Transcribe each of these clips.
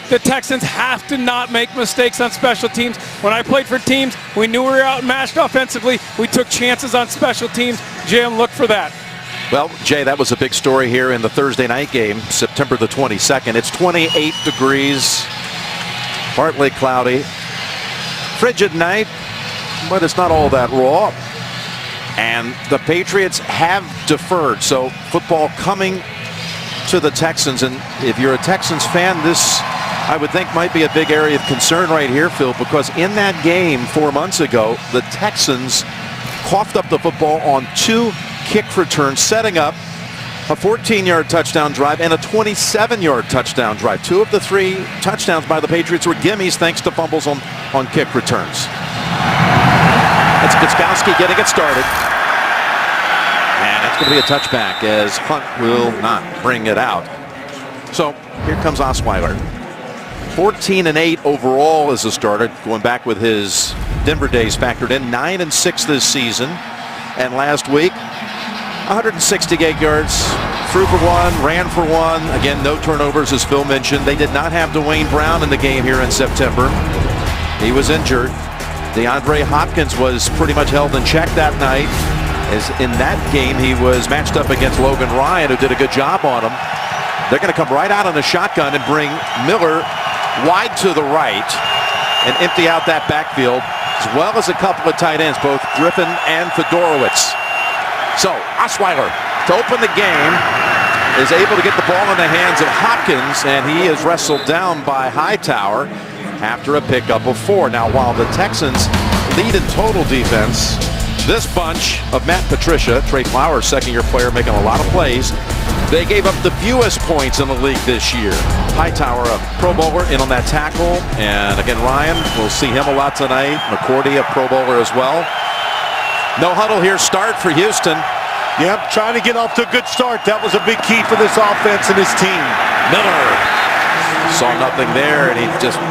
The Texans have to not make mistakes on special teams. When I played for teams, we knew we were outmatched offensively. We took chances on special teams. Jim, look for that. Well, Jay, that was a big story here in the Thursday night game, September the 22nd. It's 28 degrees, partly cloudy, frigid night, but it's not all that raw. And the Patriots have deferred, so football coming to the Texans. And if you're a Texans fan, this, I would think, might be a big area of concern right here, Phil, because in that game 4 months ago, the Texans coughed up the football on 2 kick returns, setting up a 14-yard touchdown drive and a 27-yard touchdown drive. 2 of the 3 touchdowns by the Patriots were gimmies thanks to fumbles on kick returns. That's Gutskowski getting it started. And it's going to be a touchback as Hunt will not bring it out. So here comes Osweiler. 14-8 overall as a starter, going back with his Denver days factored in. 9-6 this season. And last week, 168 yards, threw for 1, ran for 1. Again, no turnovers, as Phil mentioned. They did not have Dwayne Brown in the game here in September. He was injured. DeAndre Hopkins was pretty much held in check that night, as in that game he was matched up against Logan Ryan, who did a good job on him. They're going to come right out on the shotgun and bring Miller wide to the right and empty out that backfield, as well as a couple of tight ends, both Griffin and Fedorowicz. So Osweiler, to open the game, is able to get the ball in the hands of Hopkins, and he is wrestled down by Hightower after a pickup of 4. Now, while the Texans lead in total defense, this bunch of Matt Patricia, Trey Flowers, second-year player, making a lot of plays, they gave up the fewest points in the league this year. Hightower, a Pro Bowler, in on that tackle. And again, Ryan, we'll see him a lot tonight. McCourty, a Pro Bowler as well. No huddle here, start for Houston. Yep, trying to get off to a good start. That was a big key for this offense and his team. Miller saw nothing there, and he just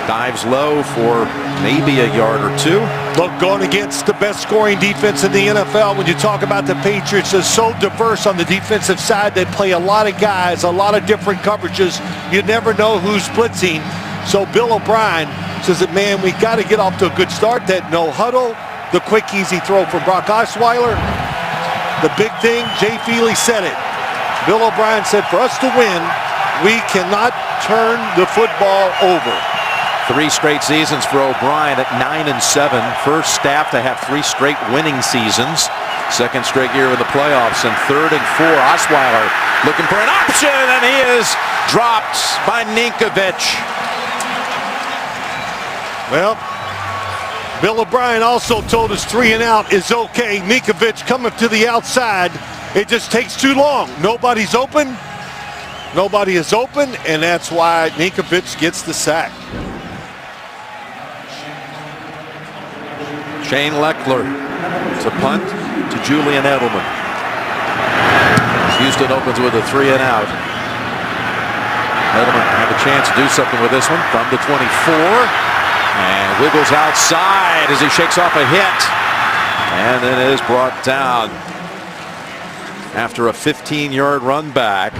dives low for maybe a yard or 2. Look, going against the best scoring defense in the NFL, when you talk about the Patriots, they're so diverse on the defensive side. They play a lot of guys, a lot of different coverages. You never know who's blitzing. So Bill O'Brien says that, man, we got to get off to a good start. That no huddle, the quick, easy throw from Brock Osweiler. The big thing, Jay Feely said it. Bill O'Brien said, for us to win, we cannot turn the football over. 3 straight seasons for O'Brien at 9-7. First staff to have 3 straight winning seasons. Second straight year in the playoffs. And 3rd and 4, Osweiler looking for an option, and he is dropped by Ninkovich. Well, Bill O'Brien also told us 3 and out is okay. Ninkovich coming to the outside. It just takes too long. Nobody's open. Nobody is open, and that's why Ninkovich gets the sack. Shane Leckler. It's a punt to Julian Edelman. Houston opens with a 3 and out. Edelman have a chance to do something with this one from the 24. And wiggles outside as he shakes off a hit. And then is brought down after a 15-yard run back.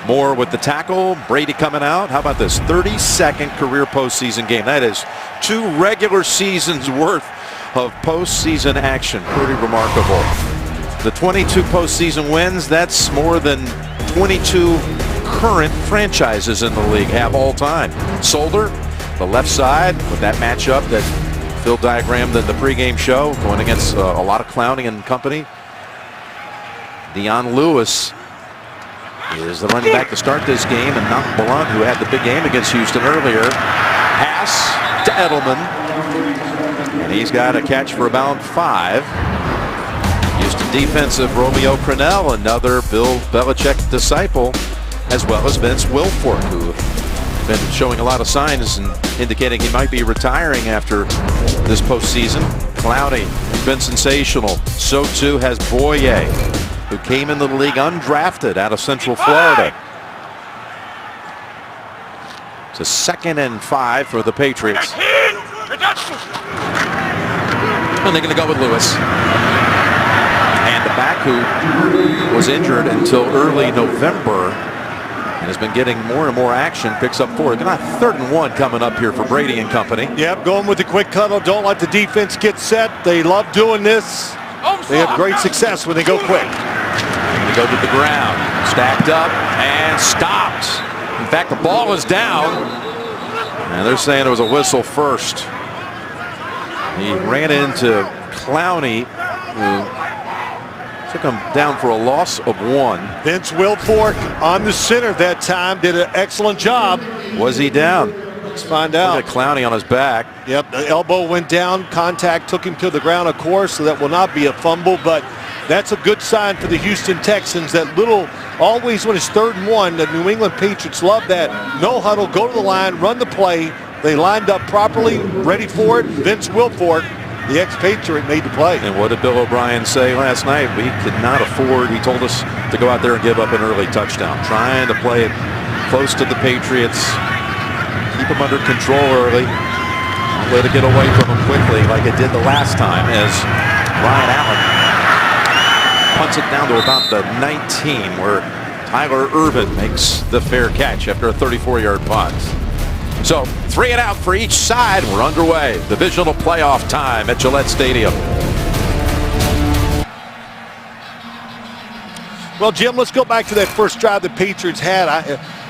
Moore with the tackle. Brady coming out. How about this? 32nd career postseason game. That is 2 regular seasons worth of postseason action. Pretty remarkable. The 22 postseason wins, that's more than 22 current franchises in the league have all time. Solder, the left side, with that matchup that Phil diagrammed in the pregame show, going against a lot of Clowney and company. Dion Lewis is the running back to start this game, and not Blunt, who had the big game against Houston earlier. Pass to Edelman, and he's got a catch for about 5. Houston defensive Romeo Crennel, another Bill Belichick disciple, as well as Vince Wilfork, who have been showing a lot of signs and indicating he might be retiring after this postseason. Clowney has been sensational. So too has Boye, who came into the league undrafted out of Central Florida. It's a 2nd and 5 for the Patriots. And they're going to go with Lewis. And the back, who was injured until early November, and has been getting more and more action. Picks up 4. Got 3rd and 1 coming up here for Brady and company. Yep, going with the quick cuddle. Don't let the defense get set. They love doing this. They have great success when they go quick. They go to the ground, stacked up and stopped. In fact, the ball is down, and they're saying it was a whistle first. He ran into Clowney, who took him down for a loss of 1. Vince Wilfork on the center that time did an excellent job. Was he down? Let's find out. Look at Clowney on his back. Yep, the elbow went down. Contact took him to the ground, of course, so that will not be a fumble, but that's a good sign for the Houston Texans. That little, always when it's 3rd and 1, the New England Patriots love that. No huddle, go to the line, run the play. They lined up properly, ready for it. Vince Wilfork, the expatriate, made the play. And what did Bill O'Brien say last night? We could not afford, he told us, to go out there and give up an early touchdown. Trying to play it close to the Patriots. Keep them under control early. Don't let it get away from them quickly like it did the last time as Ryan Allen punts it down to about the 19 where Tyler Ervin makes the fair catch after a 34-yard punt. So 3 and out for each side. We're underway. Divisional playoff time at Gillette Stadium. Well, Jim, let's go back to that first drive the Patriots had.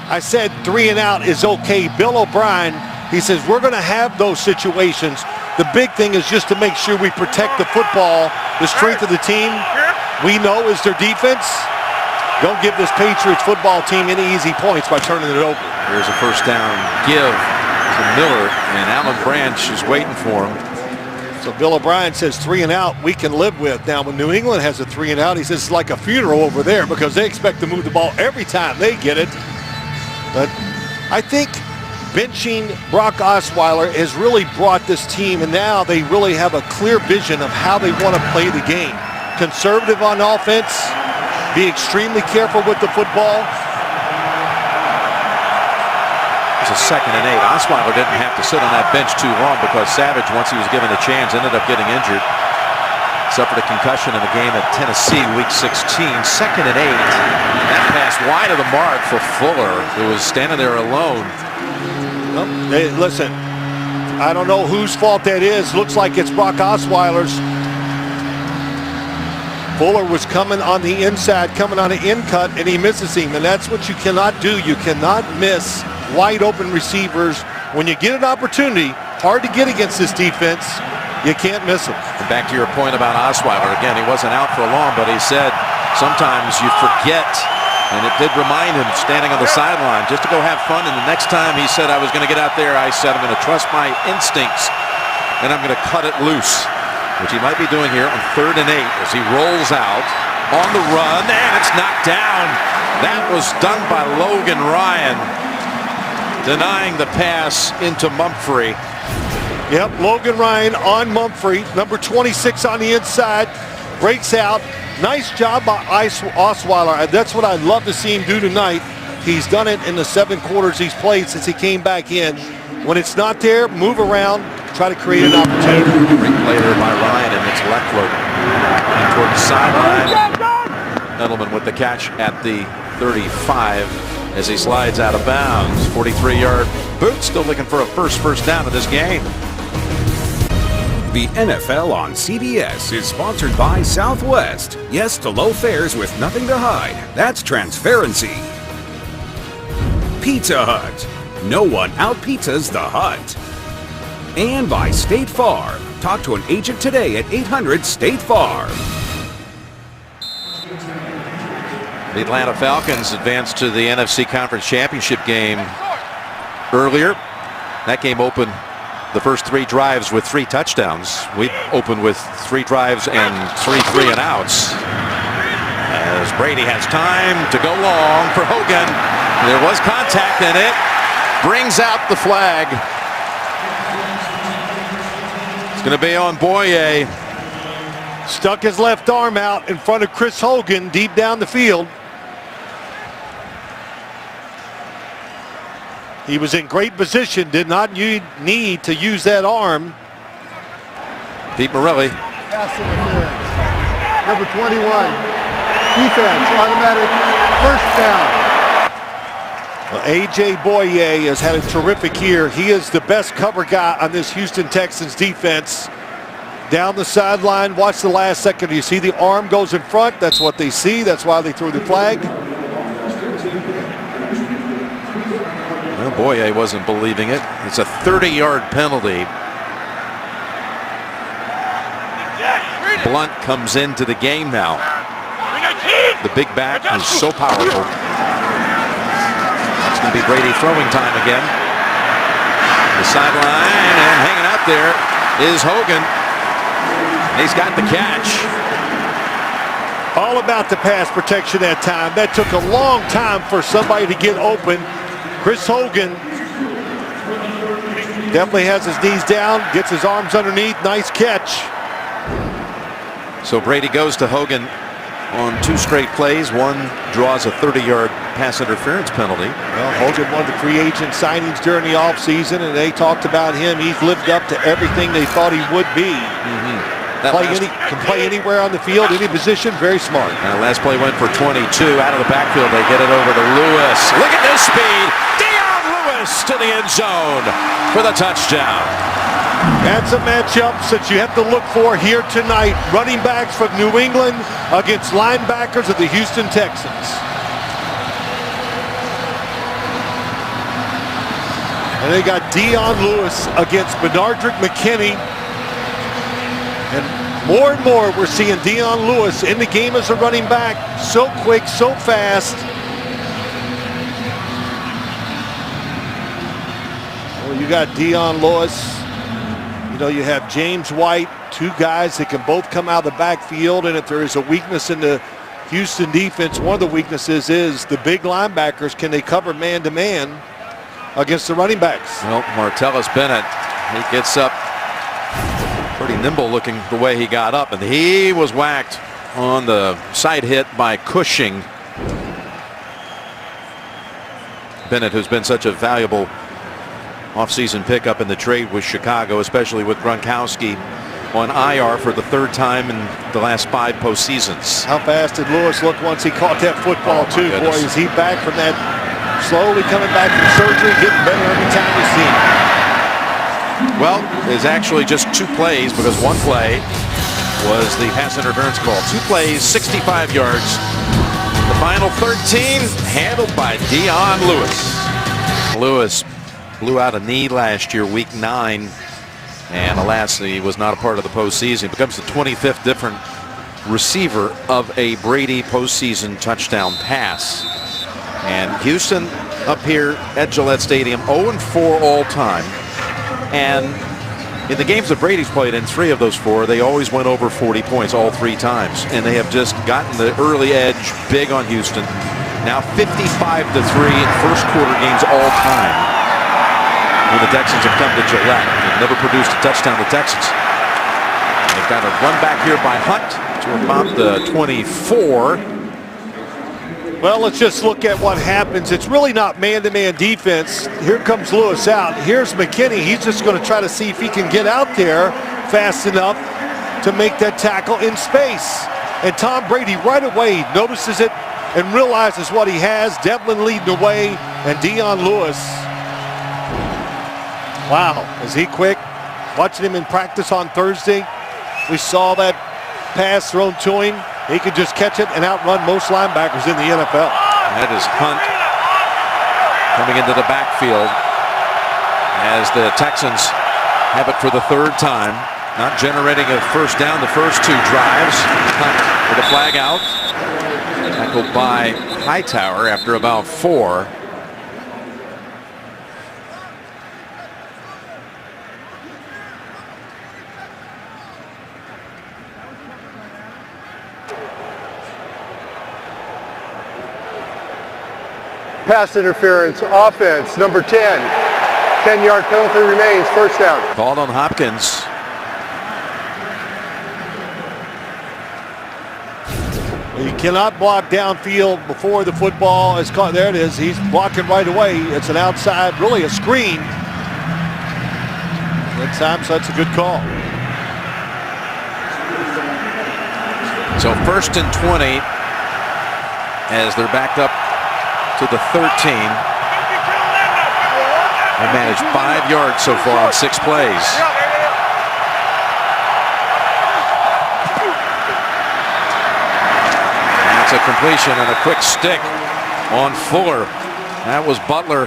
I said 3 and out is okay. Bill O'Brien, he says we're going to have those situations. The big thing is just to make sure we protect the football. The strength of the team, we know, is their defense. Don't give this Patriots football team any easy points by turning it over. Here's a first down give to Miller, and Alan Branch is waiting for him. So Bill O'Brien says 3 and out we can live with. Now when New England has a 3 and out, he says it's like a funeral over there because they expect to move the ball every time they get it. But I think benching Brock Osweiler has really brought this team, and now they really have a clear vision of how they want to play the game. Conservative on offense, be extremely careful with the football. It's a 2nd and 8. Osweiler didn't have to sit on that bench too long because Savage, once he was given a chance, ended up getting injured. Suffered a concussion in the game at Tennessee, week 16. 2nd and 8. That pass wide of the mark for Fuller, who was standing there alone. Well, hey, listen, I don't know whose fault that is. Looks like it's Brock Osweiler's. Fuller was coming on the inside, coming on an in cut, and he misses him. And that's what you cannot do. You cannot miss wide open receivers. When you get an opportunity, hard to get against this defense, you can't miss them. And back to your point about Osweiler, again, he wasn't out for long, but he said sometimes you forget, and it did remind him standing on the sideline just to go have fun. And the next time he said I was going to get out there, I said I'm going to trust my instincts and I'm going to cut it loose, which he might be doing here on 3rd and 8 as he rolls out on the run, and it's knocked down. That was done by Logan Ryan, denying the pass into Mumphrey. Yep, Logan Ryan on Mumphrey, number 26 on the inside, breaks out. Nice job by Osweiler. That's what I'd love to see him do tonight. He's done it in the 7 quarters he's played since he came back in. When it's not there, move around, try to create an opportunity. Great play there by Ryan, and it's Leckler toward the sideline. Edelman with the catch at the 35 as he slides out of bounds. 43-yard boot, still looking for a first down of this game. The NFL on CBS is sponsored by Southwest. Yes to low fares with nothing to hide. That's transparency. Pizza Hut. No one out-pizzas the Hut. And by State Farm. Talk to an agent today at 800-STATE-FARM. The Atlanta Falcons advanced to the NFC Conference Championship game earlier. That game opened the first 3 drives with 3 touchdowns. We opened with 3 drives and 3 3-and-outs. As Brady has time to go long for Hogan. There was contact in it. Brings out the flag. It's going to be on Boye. Stuck his left arm out in front of Chris Hogan deep down the field. He was in great position, did not need to use that arm. Pete Morelli. Pass interference. Number 21. Defense, automatic first down. Well, A.J. Boye has had a terrific year. He is the best cover guy on this Houston Texans defense. Down the sideline, watch the last second. You see the arm goes in front. That's what they see. That's why they threw the flag. Well, Boye wasn't believing it. It's a 30-yard penalty. Blunt comes into the game now. The big back is so powerful. It's going to be Brady throwing time again. The sideline, and hanging out there is Hogan. He's got the catch. All about the pass protection that time. That took a long time for somebody to get open. Chris Hogan definitely has his knees down, gets his arms underneath. Nice catch. So Brady goes to Hogan on 2 straight plays. One draws a 30-yard pass interference penalty. Well, Hogan, one of the free agent signings during the offseason, and they talked about him. He's lived up to everything they thought he would be. Can play anywhere on the field, any position, very smart. Last play went for 22 out of the backfield. They get it over to Lewis. Look at this speed. Dion Lewis to the end zone for the touchdown. That's a matchup that you have to look for here tonight. Running backs from New England against linebackers of the Houston Texans. And they got Dion Lewis against Benardrick McKinney. And more we're seeing Dion Lewis in the game as a running back. So quick, so fast. Well, you got Dion Lewis. You know, you have James White, 2 guys that can both come out of the backfield. And if there is a weakness in the Houston defense, one of the weaknesses is the big linebackers. Can they cover man-to-man against the running backs? Well, Martellus Bennett, he gets up pretty nimble looking the way he got up, and he was whacked on the side hit by Cushing. Bennett, who's been such a valuable offseason pickup in the trade with Chicago, especially with Gronkowski on IR for the 3rd time in the last 5 postseasons. How fast did Lewis look once he caught that football too? Goodness. Boy, is he back from that, slowly coming back from surgery, getting better every time we see him. Well, it's actually just 2 plays, because 1 play was the pass interference call. 2 plays, 65 yards. The final 13 handled by Dion Lewis. Lewis blew out a knee last year, week 9, and alas, he was not a part of the postseason. He becomes the 25th different receiver of a Brady postseason touchdown pass. And Houston up here at Gillette Stadium, 0-4 all time. And in the games that Brady's played in, 3 of those 4, they always went over 40 points all 3 times. And they have just gotten the early edge big on Houston. Now 55-3 in first quarter games all time when the Texans have come to Gillette. They've never produced a touchdown to Texans. They've got a run back here by Hunt to about the 24. Well, let's just look at what happens. It's really not man-to-man defense. Here comes Lewis out. Here's McKinney. He's just going to try to see if he can get out there fast enough to make that tackle in space. And Tom Brady right away notices it and realizes what he has. Devlin leading the way, and Dion Lewis. Wow, is he quick? Watching him in practice on Thursday, we saw that pass thrown to him. He could just catch it and outrun most linebackers in the NFL. That is Hunt coming into the backfield as the Texans have it for the 3rd time. Not generating a first down the first 2 drives. Hunt with a flag out. Tackled by Hightower after about 4. Pass interference, offense, number 10. 10-yard penalty remains, first down. Called on Hopkins. You cannot block downfield before the football is caught. There it is. He's blocking right away. It's an outside, really a screen. That time, so that's a good call. So 1st and 20 as they're backed up to the 13. They managed 5 yards so far on 6 plays. That's a completion and a quick stick on Fuller. That was Butler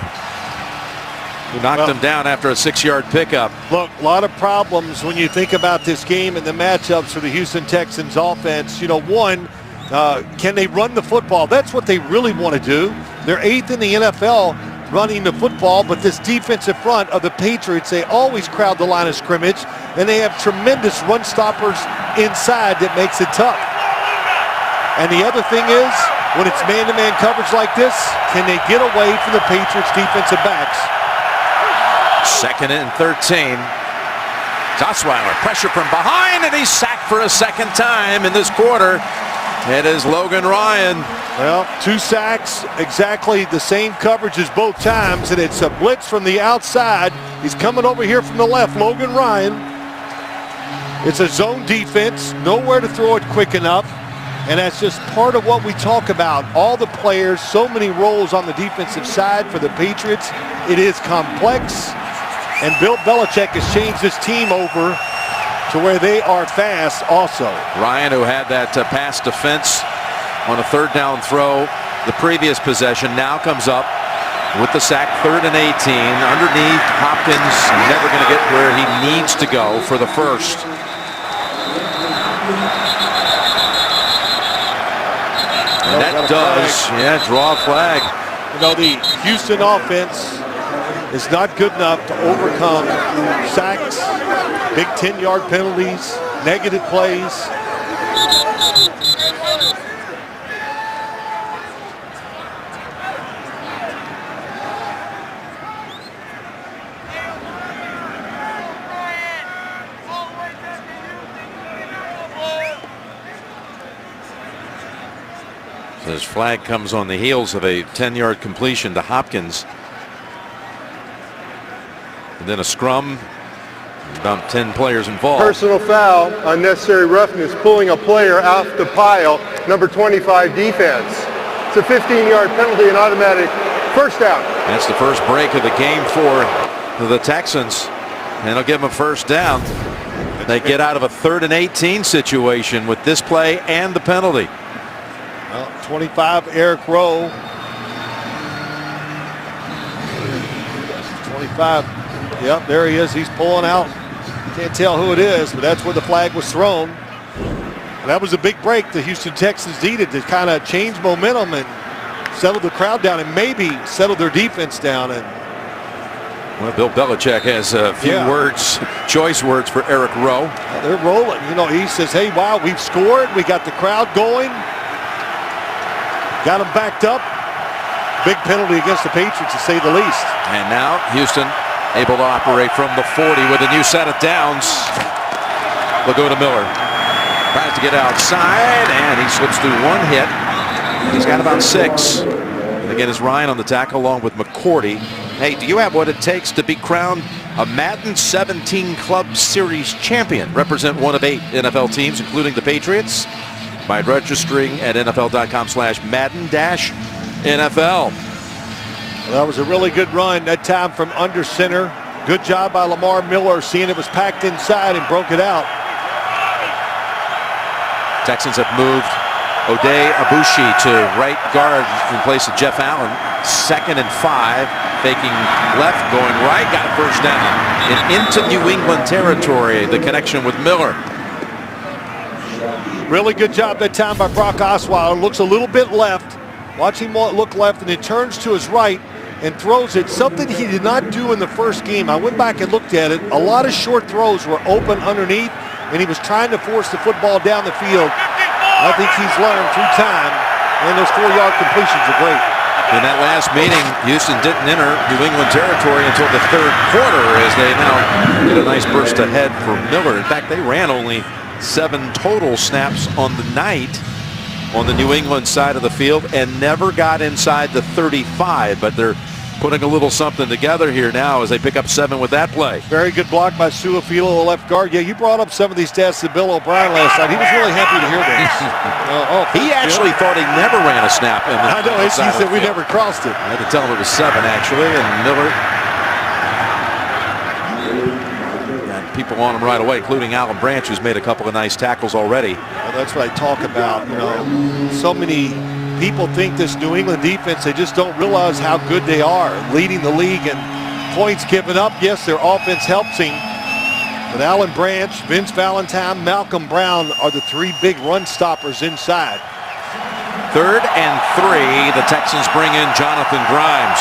who knocked him down after a 6-yard pickup. Look, a lot of problems when you think about this game and the matchups for the Houston Texans offense. You know, one, can they run the football? That's what they really want to do. They're 8th in the NFL running the football, but this defensive front of the Patriots, they always crowd the line of scrimmage, and they have tremendous run stoppers inside that makes it tough. And the other thing is, when it's man-to-man coverage like this, can they get away from the Patriots defensive backs? 2nd and 13. Osweiler, pressure from behind, and he's sacked for a 2nd time in this quarter. It is Logan Ryan. Well, 2 sacks, exactly the same coverage as both times, and it's a blitz from the outside. He's coming over here from the left, Logan Ryan. It's a zone defense, nowhere to throw it quick enough, and that's just part of what we talk about. All the players, so many roles on the defensive side for the Patriots. It is complex, and Bill Belichick has changed his team over to where they are fast also. Ryan, who had that pass defense on a 3rd down throw the previous possession, now comes up with the sack, 3rd and 18. Underneath, Hopkins never going to get where he needs to go for the first. And that does, draw a flag. You know, the Houston offense is not good enough to overcome sacks, big 10-yard penalties, negative plays. This flag comes on the heels of a 10-yard completion to Hopkins. And then a scrum. About 10 players involved. Personal foul, unnecessary roughness, pulling a player off the pile, number 25 defense. It's a 15-yard penalty and automatic first down. That's the first break of the game for the Texans. And it'll give them a first down. They get out of a 3rd and 18 situation with this play and the penalty. Well, 25, Eric Rowe. 25. Yep, there he is. He's pulling out. Can't tell who it is, but that's where the flag was thrown. And that was a big break the Houston Texans needed to kind of change momentum and settle the crowd down and maybe settle their defense down. And well, Bill Belichick has a few words, choice words for Eric Rowe. They're rolling. You know, he says, hey, wow, we've scored. We got the crowd going. Got them backed up. Big penalty against the Patriots, to say the least. And now Houston able to operate from the 40 with a new set of downs. We'll go to Miller. Tries to get outside, and he slips through one hit. He's got about 6. And again, is Ryan on the tackle along with McCourty. Hey, do you have what it takes to be crowned a Madden 17 Club Series champion? Represent one of 8 NFL teams, including the Patriots, by registering at NFL.com/Madden-NFL. Well, that was a really good run that time from under center. Good job by Lamar Miller, seeing it was packed inside and broke it out. Texans have moved Ode Abushi to right guard in place of Jeff Allen. 2nd and 5, faking left, going right, got a first down. And into New England territory, the connection with Miller. Really good job that time by Brock Osweiler. Looks a little bit left. Watch him look left, and it turns to his right and throws it. Something he did not do in the first game. I went back and looked at it. A lot of short throws were open underneath, and he was trying to force the football down the field. I think he's learned through time, and those 4-yard completions are great. In that last meeting, Houston didn't enter New England territory until the 3rd quarter, as they now get a nice burst ahead for Miller. In fact, they ran only 7 total snaps on the night on the New England side of the field and never got inside the 35, but they're putting a little something together here now as they pick up 7 with that play. Very good block by Suafilo, the left guard. Yeah, you brought up some of these stats to Bill O'Brien last night. He was really happy to hear this. He actually thought he never ran a snap in the I know, he said we never crossed it. I had to tell him it was 7 actually, and Miller people on him right away, including Alan Branch, who's made a couple of nice tackles already. Well, that's what I talk about. You know, so many people think this New England defense, they just don't realize how good they are, leading the league in points given up. Yes, their offense helps him, but Alan Branch, Vince Valentine, Malcolm Brown are the three big run stoppers inside. 3rd and 3. The Texans bring in Jonathan Grimes.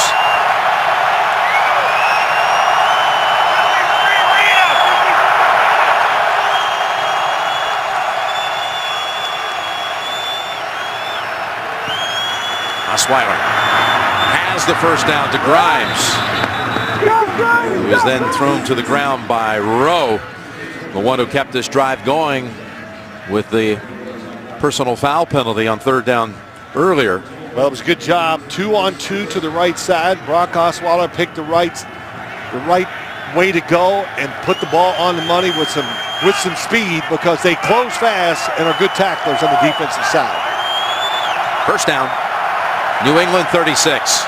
Osweiler has the first down to Grimes, who is then thrown to the ground by Rowe, the one who kept this drive going with the personal foul penalty on 3rd down earlier. Well, it was a good job. 2-on-2 to the right side. Brock Osweiler picked the right way to go and put the ball on the money with some speed, because they close fast and are good tacklers on the defensive side. First down. New England 36.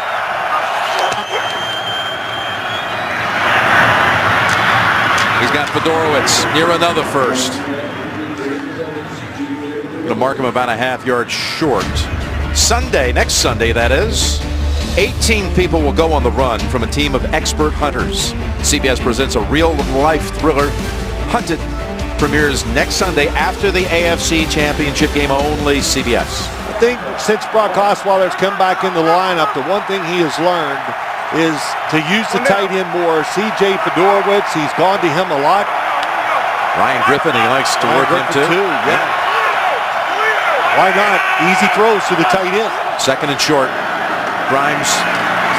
He's got Fedorowicz near another first. Going to mark him about a half-yard short. Sunday, next Sunday that is, 18 people will go on the run from a team of expert hunters. CBS presents a real-life thriller. Hunted premieres next Sunday after the AFC Championship game, only CBS. I think since Brock Osweiler has come back in the lineup, the one thing he has learned is to use the tight end more. C.J. Fedorowicz, he's gone to him a lot. Ryan Griffin, he likes to work him too. Yeah. Why not? Easy throws to the tight end. 2nd and short. Grimes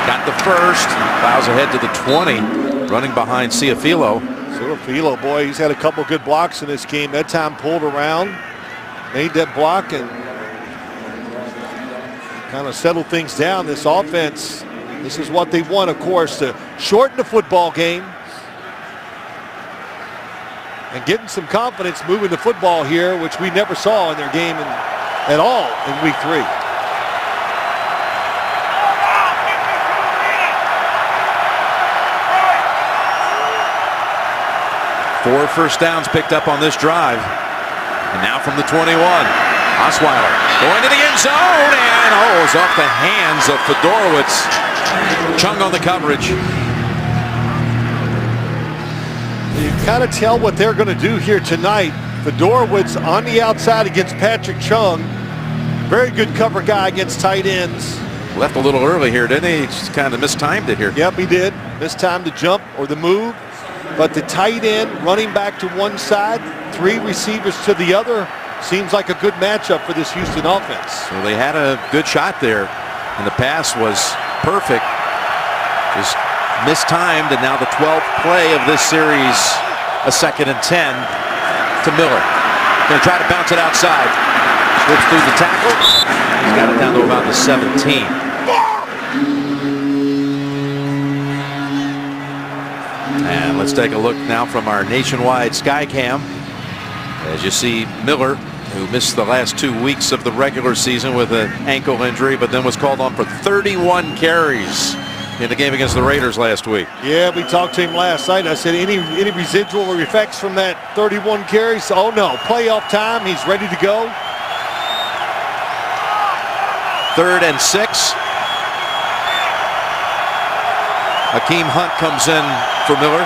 got the first. Plows ahead to the 20, running behind Ciafilo. Ciafilo, boy, he's had a couple good blocks in this game. That time pulled around, made that block, and kind of settle things down. This offense, this is what they want, of course, to shorten the football game and getting some confidence moving the football here, which we never saw in their game at all in week 3. Four first downs picked up on this drive. And now from the 21, Osweiler going to the end zone, and is off the hands of Fedorowicz. Chung on the coverage. You kind of tell what they're going to do here tonight. Fedorowicz on the outside against Patrick Chung. Very good cover guy against tight ends. Left a little early here, didn't he? He just kind of mistimed it here. Yep, he did. Mistimed the jump or the move. But the tight end running back to one side, 3 receivers to the other. Seems like a good matchup for this Houston offense. So they had a good shot there, and the pass was perfect. Just mistimed, and now the 12th play of this series, a 2nd and 10 to Miller. Going to try to bounce it outside. Slips through the tackle. He's got it down to about the 17. And let's take a look now from our nationwide Skycam. As you see Miller, who missed the last 2 weeks of the regular season with an ankle injury, but then was called on for 31 carries in the game against the Raiders last week. Yeah, we talked to him last night. I said, any residual effects from that 31 carries? Oh no, playoff time, he's ready to go. 3rd and 6. Hakeem Hunt comes in for Miller.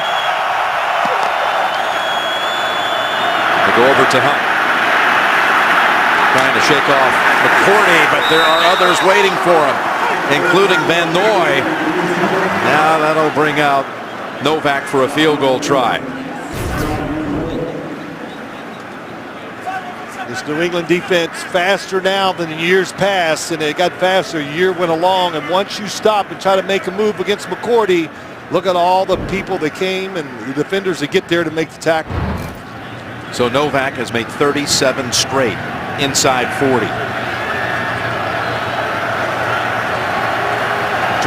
They go over to Hunt. Trying to shake off McCourty, but there are others waiting for him, including Van Noy. Now that'll bring out Novak for a field goal try. This New England defense faster now than in years past, and it got faster as the year went along. And once you stop and try to make a move against McCourty, look at all the people that came and the defenders that get there to make the tackle. So Novak has made 37 straight inside 40.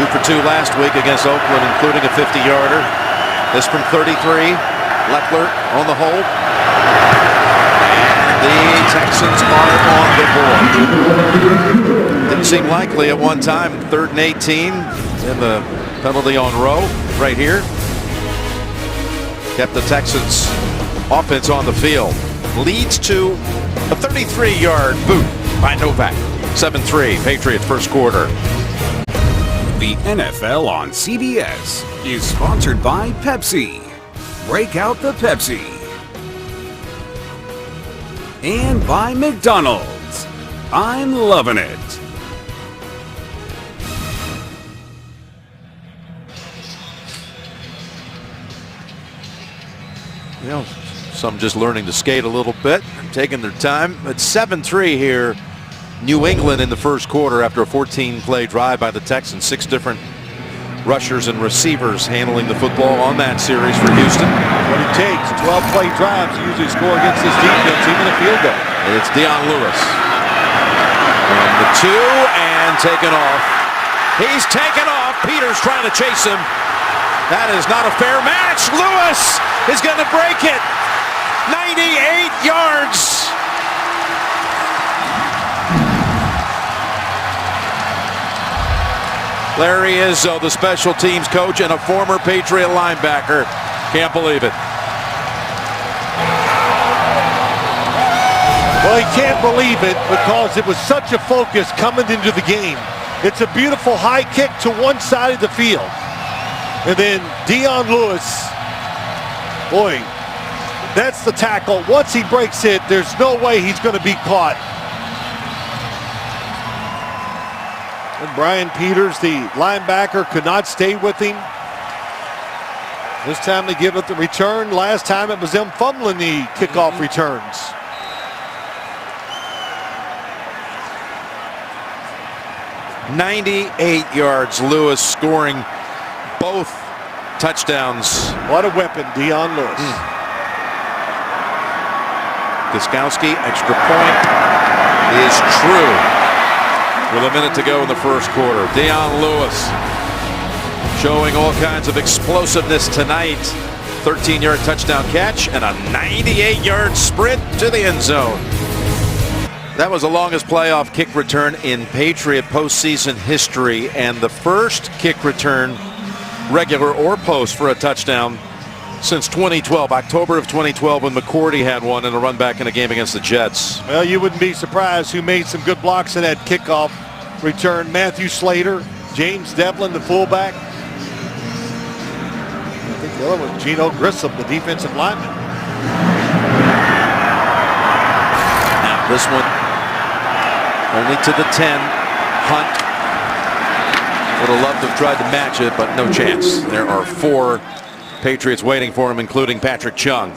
2 for 2 last week against Oakland, including a 50-yarder. This from 33. Leckler on the hold. And the Texans are on the board. Didn't seem likely at one time. 3rd and 18. And the penalty on Rowe right here kept the Texans offense on the field. Leads to a 33-yard boot by Novak. 7-3, Patriots first quarter. The NFL on CBS is sponsored by Pepsi. Break out the Pepsi. And by McDonald's. I'm loving it. You know, some just learning to skate a little bit, taking their time. It's 7-3 here. New England in the first quarter after a 14-play drive by the Texans. 6 different rushers and receivers handling the football on that series for Houston. What it takes, 12-play drives to usually score against this defense, even a field goal. It's Dion Lewis. From the 2 and taken off. He's taken off. Peters trying to chase him. That is not a fair match. Lewis is going to break it. 98 yards. Larry Izzo, the special teams coach and a former Patriot linebacker. Can't believe it. Well, he can't believe it because it was such a focus coming into the game. It's a beautiful high kick to one side of the field. And then Dion Lewis, boy, that's the tackle. Once he breaks it, there's no way he's going to be caught. And Brian Peters, the linebacker, could not stay with him. This time they give it the return. Last time it was them fumbling the kickoff returns. "98 yards. Lewis scoring both touchdowns. What a weapon, Dion Lewis. Gostkowski, extra point is true. With a minute to go in the first quarter. Dion Lewis showing all kinds of explosiveness tonight. 13-yard touchdown catch and a 98-yard sprint to the end zone. That was the longest playoff kick return in Patriot postseason history and the first kick return, regular or post, for a touchdown since 2012, October of 2012, when McCourty had one in a run back in a game against the Jets. Well, you wouldn't be surprised who made some good blocks in that kickoff return. Matthew Slater, James Devlin, the fullback. I think the other was Gino Grissom, the defensive lineman. Now this one only to the 10. Hunt would have loved to have tried to match it, but no chance. There are 4 Patriots waiting for him, including Patrick Chung.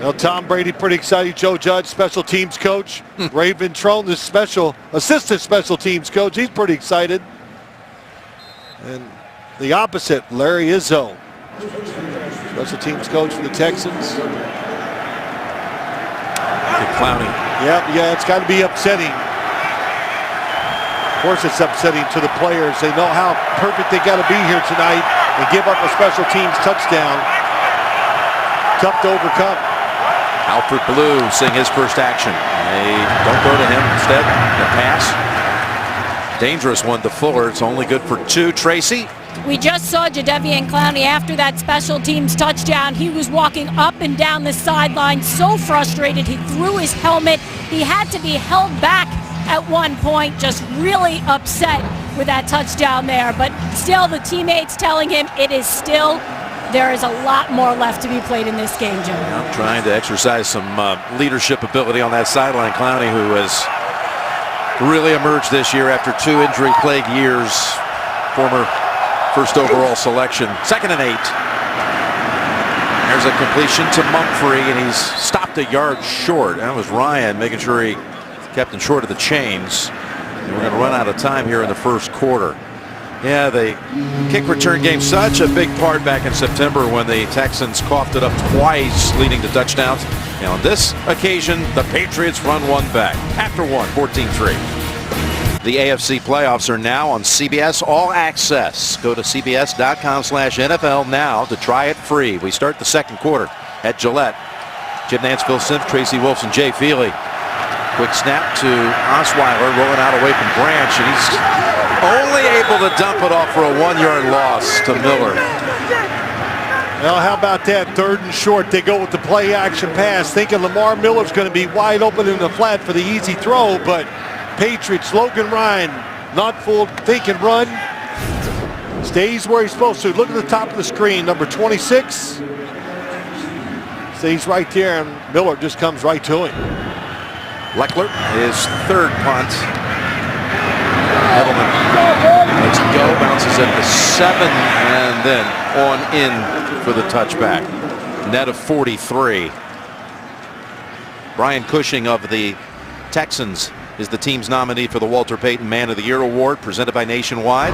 Well, Tom Brady pretty excited. Joe Judge, special teams coach. Raven Trone, the assistant special teams coach. He's pretty excited. And the opposite, Larry Izzo, special teams coach for the Texans. Clowney. Yeah, it's got to be upsetting. Of course it's upsetting to the players. They know how perfect they got to be here tonight and give up a special teams touchdown. Tough to overcome. Alfred Blue seeing his first action. They don't go to him. Instead, the pass. Dangerous one to Fuller. It's only good for 2. Tracy? We just saw Jadeveon Clowney after that special teams touchdown. He was walking up and down the sideline so frustrated. He threw his helmet. He had to be held back at one point, just really upset with that touchdown there. But still, the teammates telling him there is a lot more left to be played in this game, Jim. I'm trying to exercise some leadership ability on that sideline. Clowney, who has really emerged this year after 2 injury-plagued years. Former first overall selection. 2nd and 8. There's a completion to Mumphrey, and he's stopped a yard short. That was Ryan making sure he kept him short of the chains. And we're going to run out of time here in the first quarter. Yeah, the kick return game, such a big part back in September when the Texans coughed it up twice, leading to touchdowns. And on this occasion, the Patriots run one back. After one, 14-3. The AFC playoffs are now on CBS All Access. Go to cbs.com/NFL now to try it free. We start the second quarter at Gillette. Jim Nance, Phil Simms, Tracy Wolfson, Jay Feely. Quick snap to Osweiler, rolling out away from Branch, and he's only able to dump it off for a 1-yard loss to Miller. Well, how about that? 3rd and short. They go with the play action pass, thinking Lamar Miller's going to be wide open in the flat for the easy throw, but Patriots, Logan Ryan, not full, think and run. Stays where he's supposed to. Look at the top of the screen. Number 26. Stays right there, and Miller just comes right to him. Leckler, his 3rd punt. Edelman lets it go, bounces at the 7, and then on in for the touchback. Net of 43. Brian Cushing of the Texans is the team's nominee for the Walter Payton Man of the Year Award, presented by Nationwide.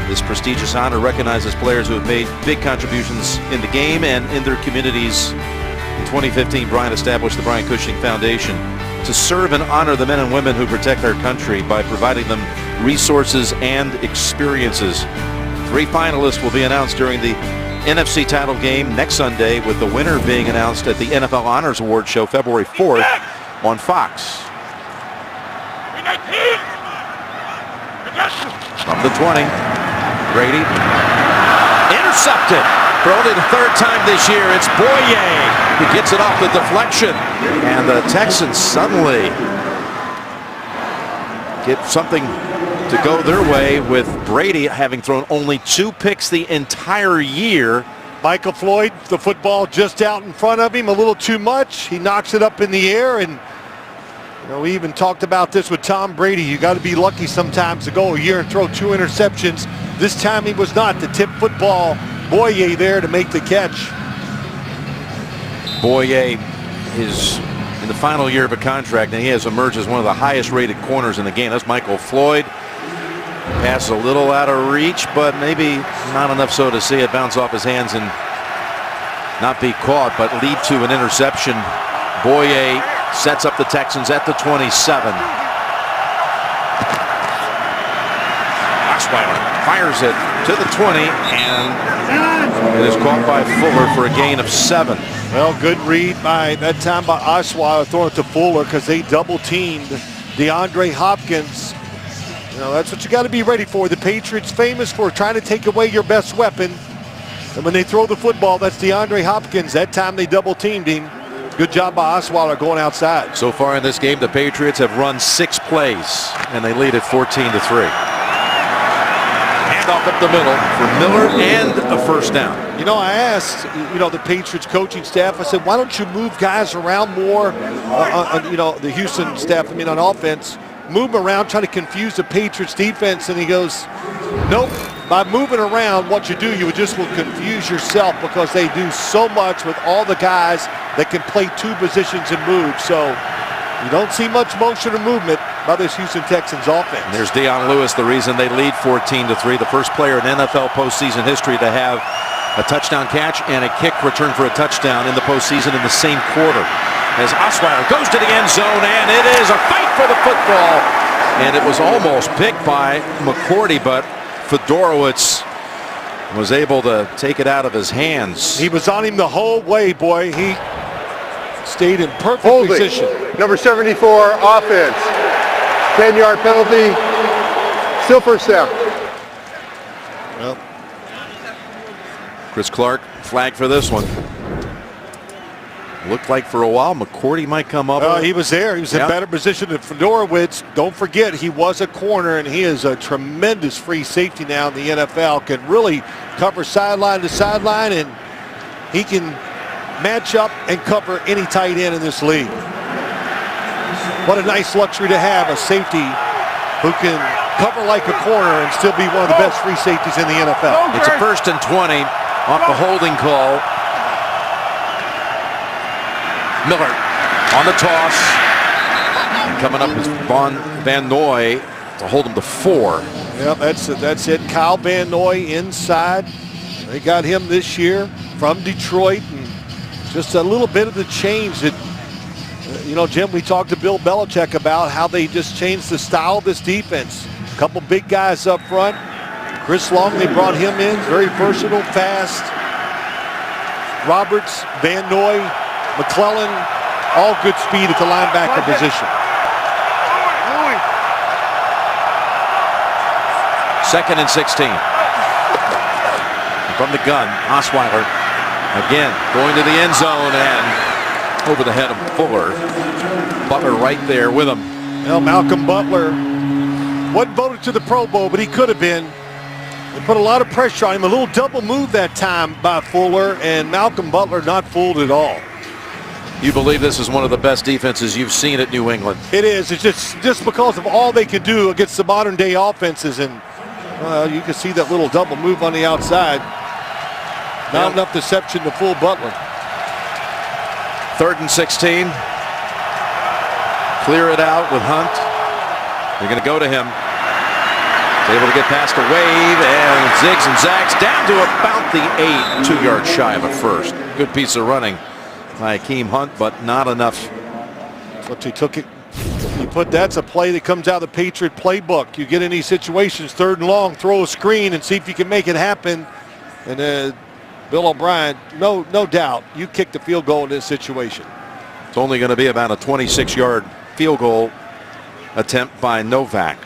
This prestigious honor recognizes players who have made big contributions in the game and in their communities. In 2015, Brian established the Brian Cushing Foundation to serve and honor the men and women who protect our country by providing them resources and experiences. 3 finalists will be announced during the NFC title game next Sunday, with the winner being announced at the NFL Honors Award show February 4th on Fox. From the 20, Brady intercepted for only the 3rd time this year. It's Boye who gets it off the deflection, and the Texans suddenly get something to go their way, with Brady having thrown only 2 picks the entire year. Michael Floyd, the football just out in front of him, a little too much. He knocks it up in the air, and we even talked about this with Tom Brady. You got to be lucky sometimes to go a year and throw 2 interceptions. This time he was not. The tip football, Boye there to make the catch. Boye is in the final year of a contract, and he has emerged as one of the highest rated corners in the game. That's Michael Floyd. Pass a little out of reach, but maybe not enough so to see it bounce off his hands and not be caught, but lead to an interception. Boye sets up the Texans at the 27. Osweiler fires it to the 20, and it is caught by Fuller for a gain of 7. Well, good read by that time by Osweiler, throwing it to Fuller because they double-teamed DeAndre Hopkins. That's what you got to be ready for. The Patriots famous for trying to take away your best weapon. And when they throw the football, that's DeAndre Hopkins. That time they double-teamed him. Good job by Osweiler going outside. So far in this game, the Patriots have run 6 plays, and they lead at 14-3. Hand off up the middle for Miller and a 1st down. I asked, the Patriots coaching staff, I said, why don't you move guys around more, the Houston staff, on offense, move them around, trying to confuse the Patriots defense, and he goes, nope, by moving around, what you do, you just will confuse yourself because they do so much with all the guys that can play 2 positions and move. So you don't see much motion or movement by this Houston Texans offense. And there's Dion Lewis, the reason they lead 14-3, the first player in NFL postseason history to have a touchdown catch and a kick return for a touchdown in the postseason in the same quarter. As Osweiler goes to the end zone, and it is a fight for the football. And it was almost picked by McCourty, but Fedorowicz was able to take it out of his hands. He was on him the whole way, boy. He stayed in perfect position. Number 74, offense. 10-yard penalty. Still 1st down. Well, Chris Clark flagged for this one. Looked like for a while McCourty might come up. He was there. He was in better position than Fedorowicz. Don't forget, he was a corner, and he is a tremendous free safety now in the NFL. Can really cover sideline to sideline, and he can match up and cover any tight end in this league. What a nice luxury to have, a safety who can cover like a corner and still be one of the best free safeties in the NFL. It's a 1st and 20 off the holding call. Miller on the toss, and coming up is Van Noy to hold him to 4. Yep, that's it. Kyle Van Noy inside. They got him this year from Detroit, and just a little bit of the change that, Jim, we talked to Bill Belichick about how they just changed the style of this defense. A couple big guys up front. Chris Long, they brought him in, very versatile, fast. Roberts, Van Noy, McClellan, all good speed at the linebacker position. 2nd and 16. from the gun. Osweiler again going to the end zone and over the head of Fuller. Butler right there with him. Well, Malcolm Butler wasn't voted to the Pro Bowl, but he could have been. They put a lot of pressure on him. A little double move that time by Fuller, and Malcolm Butler not fooled at all. You believe this is one of the best defenses you've seen at New England? It is. It's just because of all they can do against the modern day offenses, and you can see that little double move on the outside. Not enough deception to fool Butler. 3rd and 16. Clear it out with Hunt. They're going to go to him. He's able to get past a wave and zigs and zags down to about the 8, 2 yards shy of a first. Good piece of running by Akeem Hunt, but not enough. But he took it. You put that's a play that comes out of the Patriot playbook. You get in these situations, 3rd and long, throw a screen and see if you can make it happen. And Bill O'Brien, no doubt, you kick the field goal in this situation. It's only going to be about a 26-yard field goal attempt by Novak.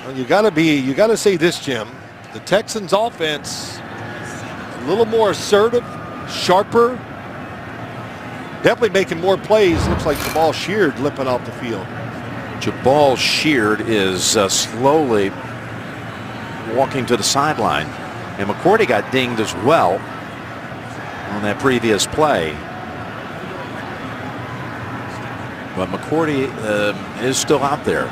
Well, you got to say this, Jim. The Texans offense a little more assertive, sharper, definitely making more plays. Looks like Jabal Sheard limping off the field. Jabal Sheard is slowly walking to the sideline, and McCourty got dinged as well on that previous play. But McCourty is still out there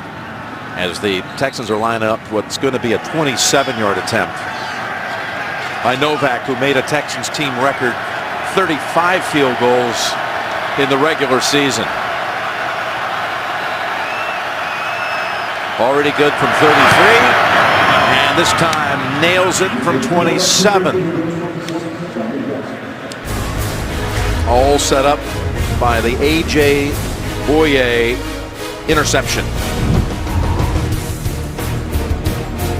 as the Texans are lining up what's going to be a 27-yard attempt by Novak, who made a Texans team record 35 field goals in the regular season. Already good from 33, and this time nails it from 27. All set up by the A.J. Boye interception.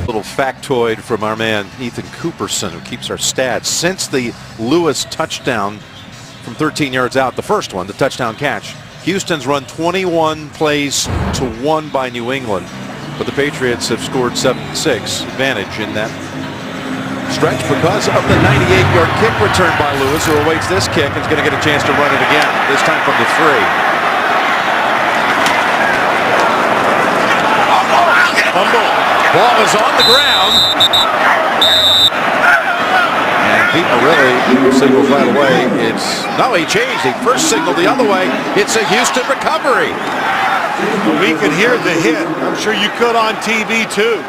Little factoid from our man Ethan Cooperson, who keeps our stats. Since the Lewis touchdown from 13 yards out, the first one, the touchdown catch, Houston's run 21 plays to 1 by New England, but the Patriots have scored 7-6 advantage in that stretch because of the 98-yard kick return by Lewis, who awaits this kick and is going to get a chance to run it again, this time from the 3. Ball is on the ground. And people really signaled right away. No, he changed. He first signaled the other way. It's a Houston recovery. We can hear the hit. I'm sure you could on TV too.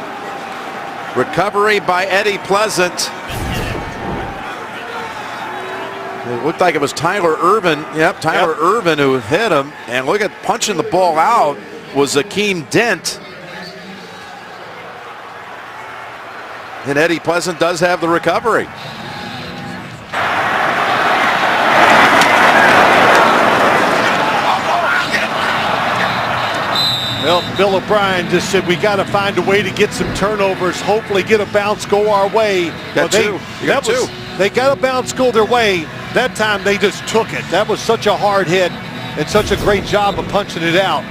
Recovery by Eddie Pleasant. It looked like it was Tyler Irvin. Yep, Tyler Irvin who hit him. And look at punching the ball out was Akeem Dent. And Eddie Pleasant does have the recovery. Well, Bill O'Brien just said we got to find a way to get some turnovers, hopefully get a bounce go our way. Got two. They got a bounce go their way. That time they just took it. That was such a hard hit and such a great job of punching it out.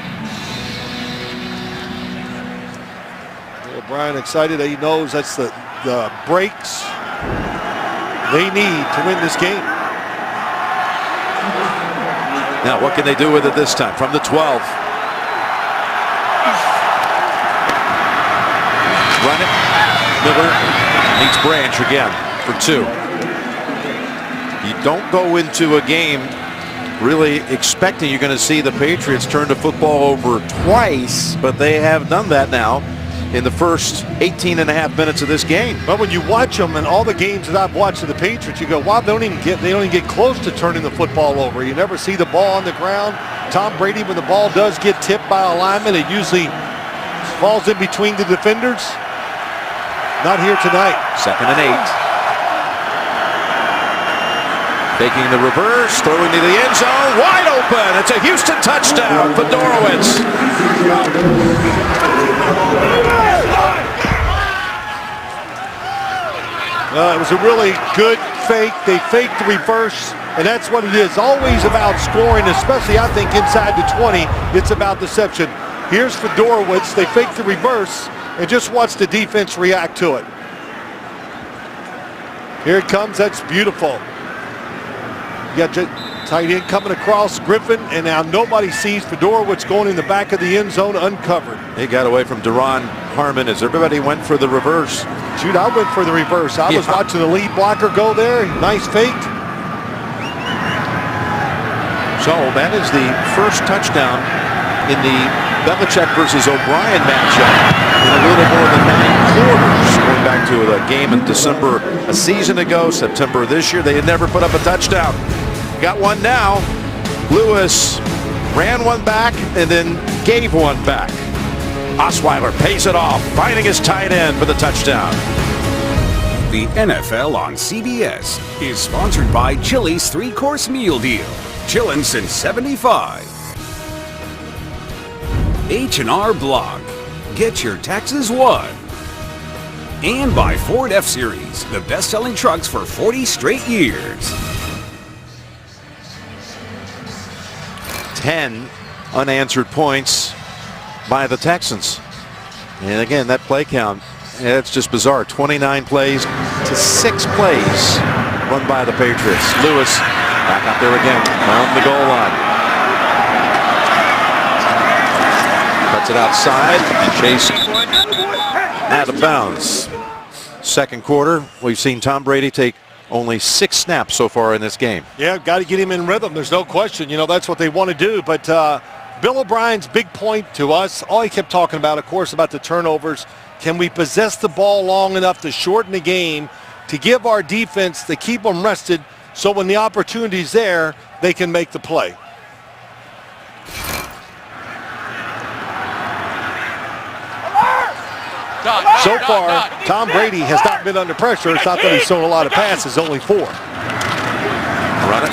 O'Brien excited. He knows that's the breaks they need to win this game. Now, what can they do with it this time? From the 12. Run it. Miller meets Branch again for 2. You don't go into a game really expecting you're going to see the Patriots turn the football over twice, but they have done that now in the first 18.5 minutes of this game. But when you watch them and all the games that I've watched of the Patriots, you go, wow, they don't even get close to turning the football over. You never see the ball on the ground. Tom Brady, when the ball does get tipped by a lineman, it usually falls in between the defenders. Not here tonight. 2nd and 8. Taking the reverse, throwing to the end zone, wide open. It's a Houston touchdown for Dorowitz. It was a really good fake. They faked the reverse, and that's what it is. Always about scoring, especially I think inside the 20. It's about deception. Here's for Dorowitz. They faked the reverse, and just watch the defense react to it. Here it comes. That's beautiful. You got tight end coming across Griffin, and now nobody sees Fedorowicz going in the back of the end zone uncovered. He got away from Deron Harmon as everybody went for the reverse. Shoot, I went for the reverse. I was watching the lead blocker go there. Nice fake. So that is the first touchdown in the Belichick versus O'Brien matchup in a little more than 9 quarters. Going back to a game in December a season ago, September this year, they had never put up a touchdown. Got one now. Lewis ran one back and then gave one back. Osweiler pays it off, finding his tight end for the touchdown. The NFL on CBS is sponsored by Chili's 3-course meal deal. Chillin' since '75. H&R Block. Get your taxes won. And by Ford F-Series, the best-selling trucks for 40 straight years. 10 unanswered points by the Texans. And again, that play count, it's just bizarre. 29 plays to 6 plays run by the Patriots. Lewis back out there again on the goal line. Cuts it outside and Chase out of bounds. Second quarter, we've seen Tom Brady take only 6 snaps so far in this game. Yeah, got to get him in rhythm. There's no question. You know, that's what they want to do. But Bill O'Brien's big point to us, all he kept talking about, of course, about the turnovers. Can we possess the ball long enough to shorten the game, to give our defense, to keep them rested, so when the opportunity's there, they can make the play. So far, Tom Brady has not been under pressure. It's not that he's thrown a lot of passes, only 4. Run it.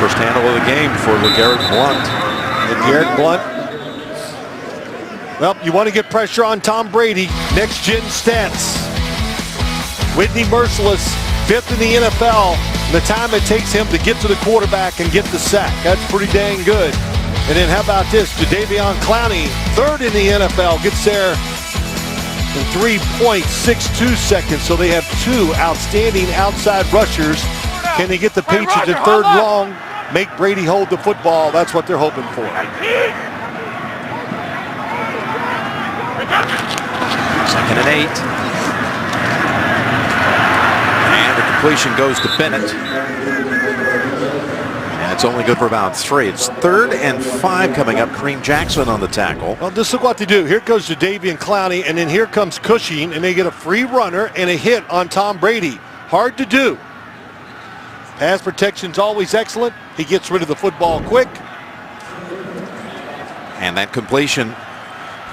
First handle of the game for LeGarrette Blount. LeGarrette Blount. Well, you want to get pressure on Tom Brady. Next gen stats. Whitney Merciless, 5th in the NFL. The time it takes him to get to the quarterback and get the sack. That's pretty dang good. And then how about this? Jadeveon Clowney, 3rd in the NFL, gets there in 3.62 seconds. So they have 2 outstanding outside rushers. Can they get the Patriots in 3rd and long? Make Brady hold the football. That's what they're hoping for. Second and 8. And the completion goes to Bennett. And it's only good for about 3. It's 3rd and 5 coming up. Kareem Jackson on the tackle. Well, just look what they do. Here goes Jadeveon Clowney, and then here comes Cushing, and they get a free runner and a hit on Tom Brady. Hard to do. Pass protection's always excellent. He gets rid of the football quick. And that completion,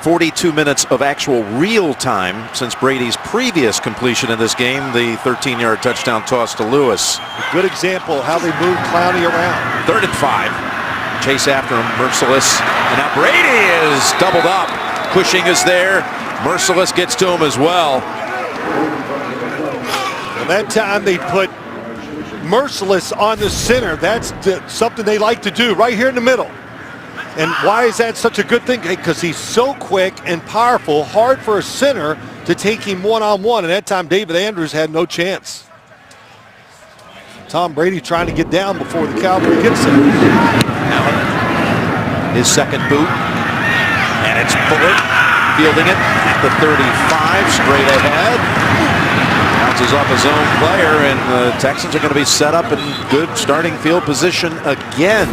42 minutes of actual real time since Brady's previous completion in this game, the 13-yard touchdown toss to Lewis. A good example of how they move Clowney around. 3rd and 5. Chase after him, Merciless. And now Brady is doubled up. Cushing is there. Merciless gets to him as well. And that time they put Merciless on the center. That's something they like to do right here in the middle. And why is that such a good thing? Because he's so quick and powerful, hard for a center to take him one-on-one. And that time David Andrews had no chance. Tom Brady trying to get down before the Cowboy gets him. Allen, his second boot. And it's Fuller fielding it at the 35, straight ahead. Bounces off his own player, and the Texans are going to be set up in good starting field position again.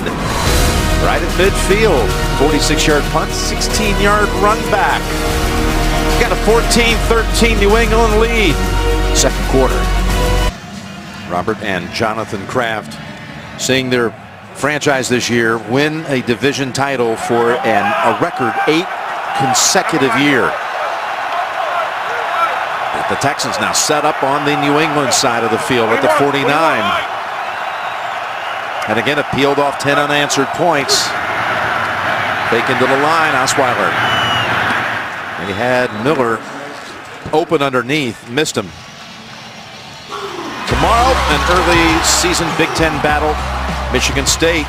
Right at midfield. 46-yard punt, 16-yard run back. Got a 14-13 New England lead. Second quarter. Robert and Jonathan Kraft seeing their franchise this year win a division title for a record 8 consecutive year. The Texans now set up on the New England side of the field at the 49. And again, it peeled off 10 unanswered points. Fake into the line, Osweiler. And he had Miller open underneath, missed him. Tomorrow, an early season Big Ten battle. Michigan State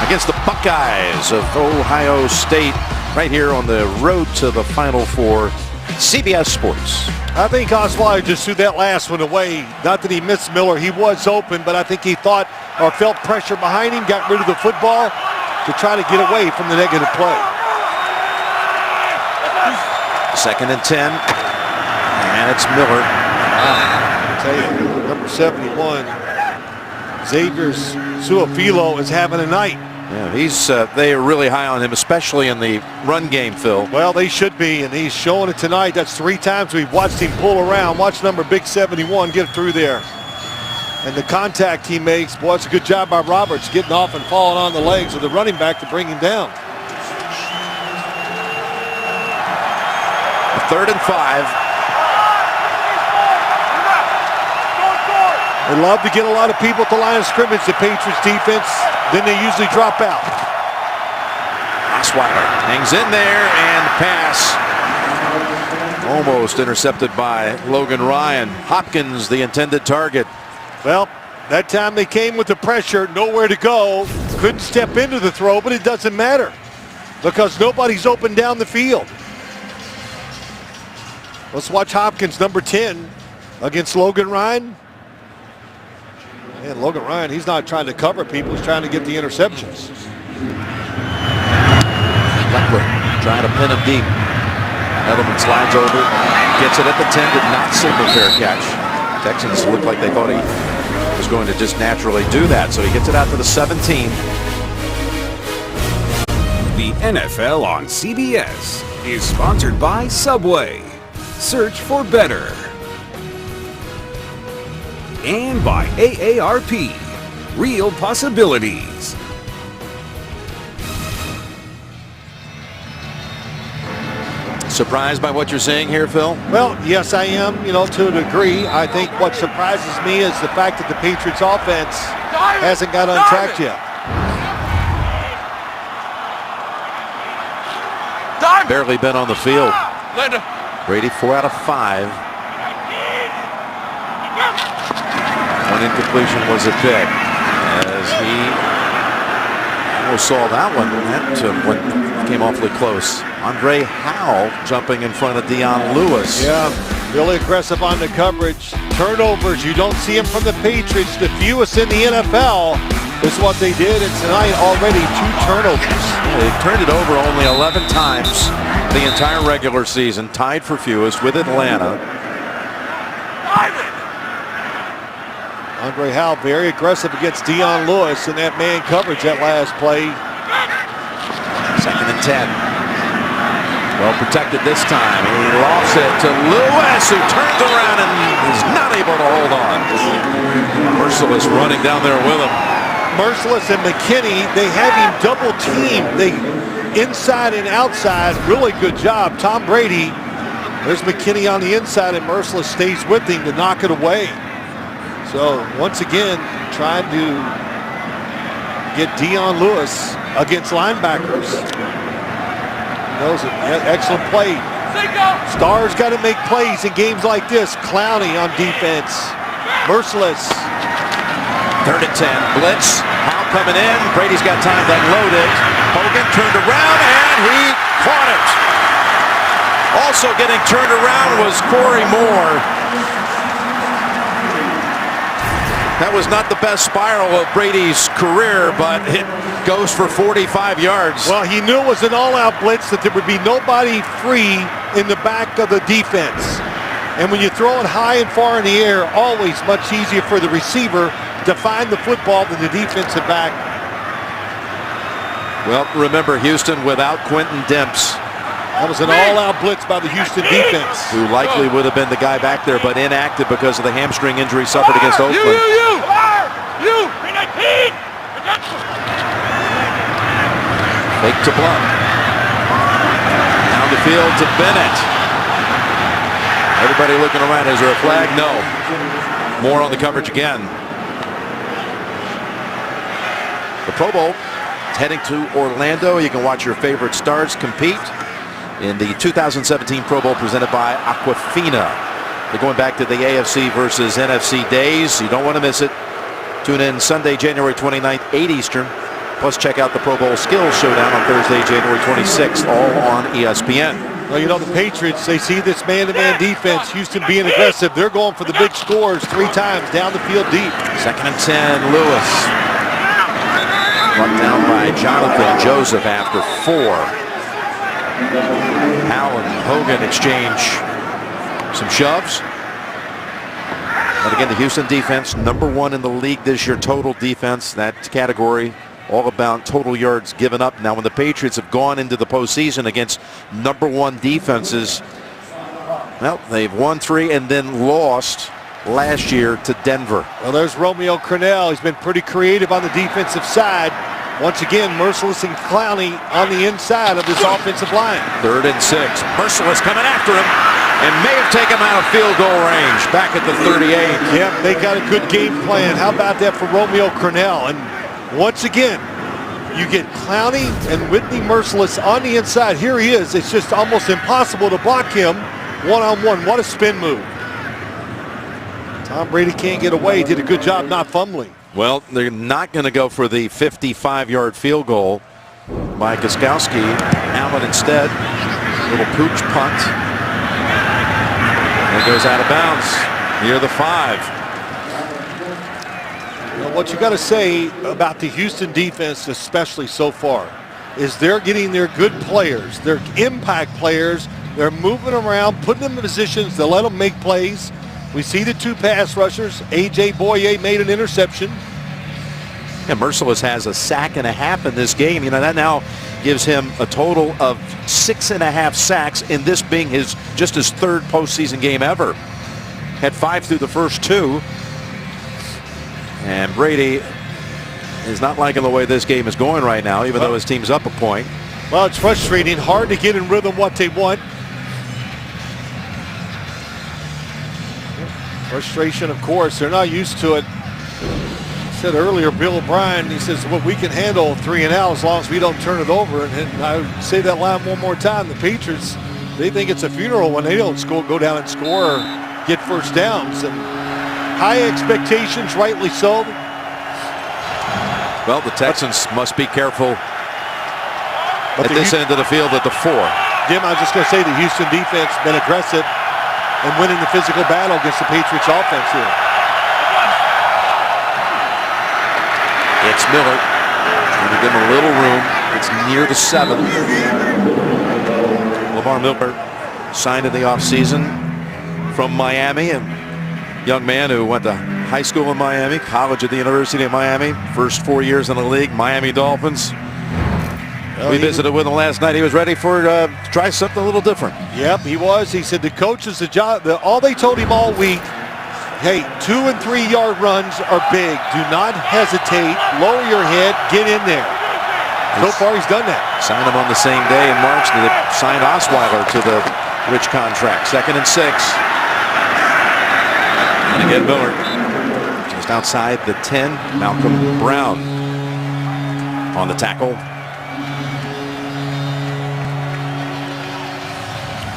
against the Buckeyes of Ohio State right here on the road to the Final Four CBS Sports. I think Osweiler just threw that last one away. Not that he missed Miller. He was open, but I think he thought or felt pressure behind him, got rid of the football to try to get away from the negative play. 2nd and 10. And it's Miller. I tell you, number 71, Xavier Suafilo is having a night. Yeah, they are really high on him, especially in the run game, Phil. Well, they should be, and he's showing it tonight. That's 3 times we've watched him pull around. Watch number big 71 get through there. And the contact he makes, boy, it's a good job by Roberts getting off and falling on the legs of the running back to bring him down. 3rd and 5. They love to get a lot of people at the line of scrimmage, the Patriots defense. Then they usually drop out. Osweiler hangs in there, and pass almost intercepted by Logan Ryan. Hopkins, the intended target. Well, that time they came with the pressure, nowhere to go. Couldn't step into the throw, but it doesn't matter because nobody's open down the field. Let's watch Hopkins, number 10, against Logan Ryan. And Logan Ryan, he's not trying to cover people. He's trying to get the interceptions. Leckler trying to pin him deep. Edelman slides over, gets it at the 10, did not signal fair catch. Texans looked like they thought he was going to just naturally do that, so he gets it out to the 17. The NFL on CBS is sponsored by Subway. Search for better. And by AARP, Real Possibilities. Surprised by what you're seeing here, Phil? Well, yes, I am, to a degree. I think what surprises me is the fact that the Patriots offense hasn't got on track yet. Barely been on the field. Brady 4 out of 5. One incompletion was a pick as he almost saw that one. That came awfully close. Andre Howell jumping in front of Dion Lewis. Yeah, really aggressive on the coverage. Turnovers, you don't see them from the Patriots. The fewest in the NFL is what they did, and tonight already 2 turnovers. Yeah, they've turned it over only 11 times the entire regular season, tied for fewest with Atlanta. Andre Howell very aggressive against Dion Lewis in that man coverage that last play. 2nd and 10. Well protected this time. He lost it to Lewis, who turns around and is not able to hold on. Merciless running down there with him. Merciless and McKinney, they have him double teamed. They inside and outside, really good job. Tom Brady, there's McKinney on the inside, and Merciless stays with him to knock it away. So once again, trying to get Dion Lewis against linebackers. That was an excellent play. Stars got to make plays in games like this. Clowney on defense. Merciless. 3rd and 10. Blitz. Howe coming in. Brady's got time to unload it. Hogan turned around and he caught it. Also getting turned around was Corey Moore. That was not the best spiral of Brady's career, but it goes for 45 yards. Well, he knew it was an all-out blitz, that there would be nobody free in the back of the defense. And when you throw it high and far in the air, always much easier for the receiver to find the football than the defensive back. Well, remember Houston without Quentin Demps. That was an all-out blitz by the Houston defense. Who likely would have been the guy back there, but inactive because of the hamstring injury suffered against Oakland. Fake to Blunt. Down the field to Bennett. Everybody looking around. Is there a flag? No. More on the coverage again. The Pro Bowl is heading to Orlando. You can watch your favorite stars compete in the 2017 Pro Bowl presented by Aquafina. They're going back to the AFC versus NFC days. You don't want to miss it. Tune in Sunday, January 29th, 8 Eastern. Plus check out the Pro Bowl Skills Showdown on Thursday, January 26th, all on ESPN. Well, you know, the Patriots, they see this man-to-man defense, Houston being aggressive. They're going for the big scores 3 times down the field deep. 2nd and 10, Lewis. Brought down by Jonathan Joseph after 4. Powell and Hogan exchange some shoves. But again, the Houston defense, #1 in the league this year, total defense. That category all about total yards given up. Now, when the Patriots have gone into the postseason against #1 defenses, well, they've won 3 and then lost last year to Denver. Well, there's Romeo Crennel. He's been pretty creative on the defensive side. Once again, Merciless and Clowney on the inside of this offensive line. 3rd and 6. Merciless coming after him and may have taken him out of field goal range back at the 38. Yep, they got a good game plan. How about that for Romeo Crennel? And once again, you get Clowney and Whitney Merciless on the inside. Here he is. It's just almost impossible to block him one-on-one. What a spin move. Tom Brady can't get away. He did a good job not fumbling. Well, they're not going to go for the 55-yard field goal by Gostkowski. Allen instead. Little pooch punt. And it goes out of bounds near the 5. Well, what you got to say about the Houston defense, especially so far, is they're getting their good players, their impact players. They're moving around, putting them in positions to let them make plays. We see the 2 pass rushers. A.J. Boye made an interception. And Merciless has a sack and a half in this game. You know, that now gives him a total of 6.5 sacks in this being just his 3rd postseason game ever. Had 5 through the first 2. And Brady is not liking the way this game is going right now, even though his team's up a point. Well, it's frustrating. Hard to get in rhythm what they want. Frustration, of course. They're not used to it. I said earlier, Bill O'Brien, he says, well, we can handle 3 and out as long as we don't turn it over. And I would say that line one more time. The Patriots, they think it's a funeral when they don't go down and score or get first downs. And high expectations, rightly so. Well, the Texans must be careful at this end of the field at the 4. Jim, I was just going to say the Houston defense been aggressive and winning the physical battle against the Patriots offense here. It's Miller. Trying to give him a little room. It's near the 7. Lamar Miller signed in the offseason from Miami. A young man who went to high school in Miami, college at the University of Miami. First 4 years in the league, Miami Dolphins. We visited with him last night. He was ready for to try something a little different. Yep, he was. He said the coaches, the job, all they told him all week, hey, 2 and 3 yard runs are big. Do not hesitate. Lower your head. Get in there. So far, he's done that. Signed him on the same day in March. They signed Osweiler to the rich contract. 2nd and 6. And again, Miller just outside the 10. Malcolm Brown on the tackle.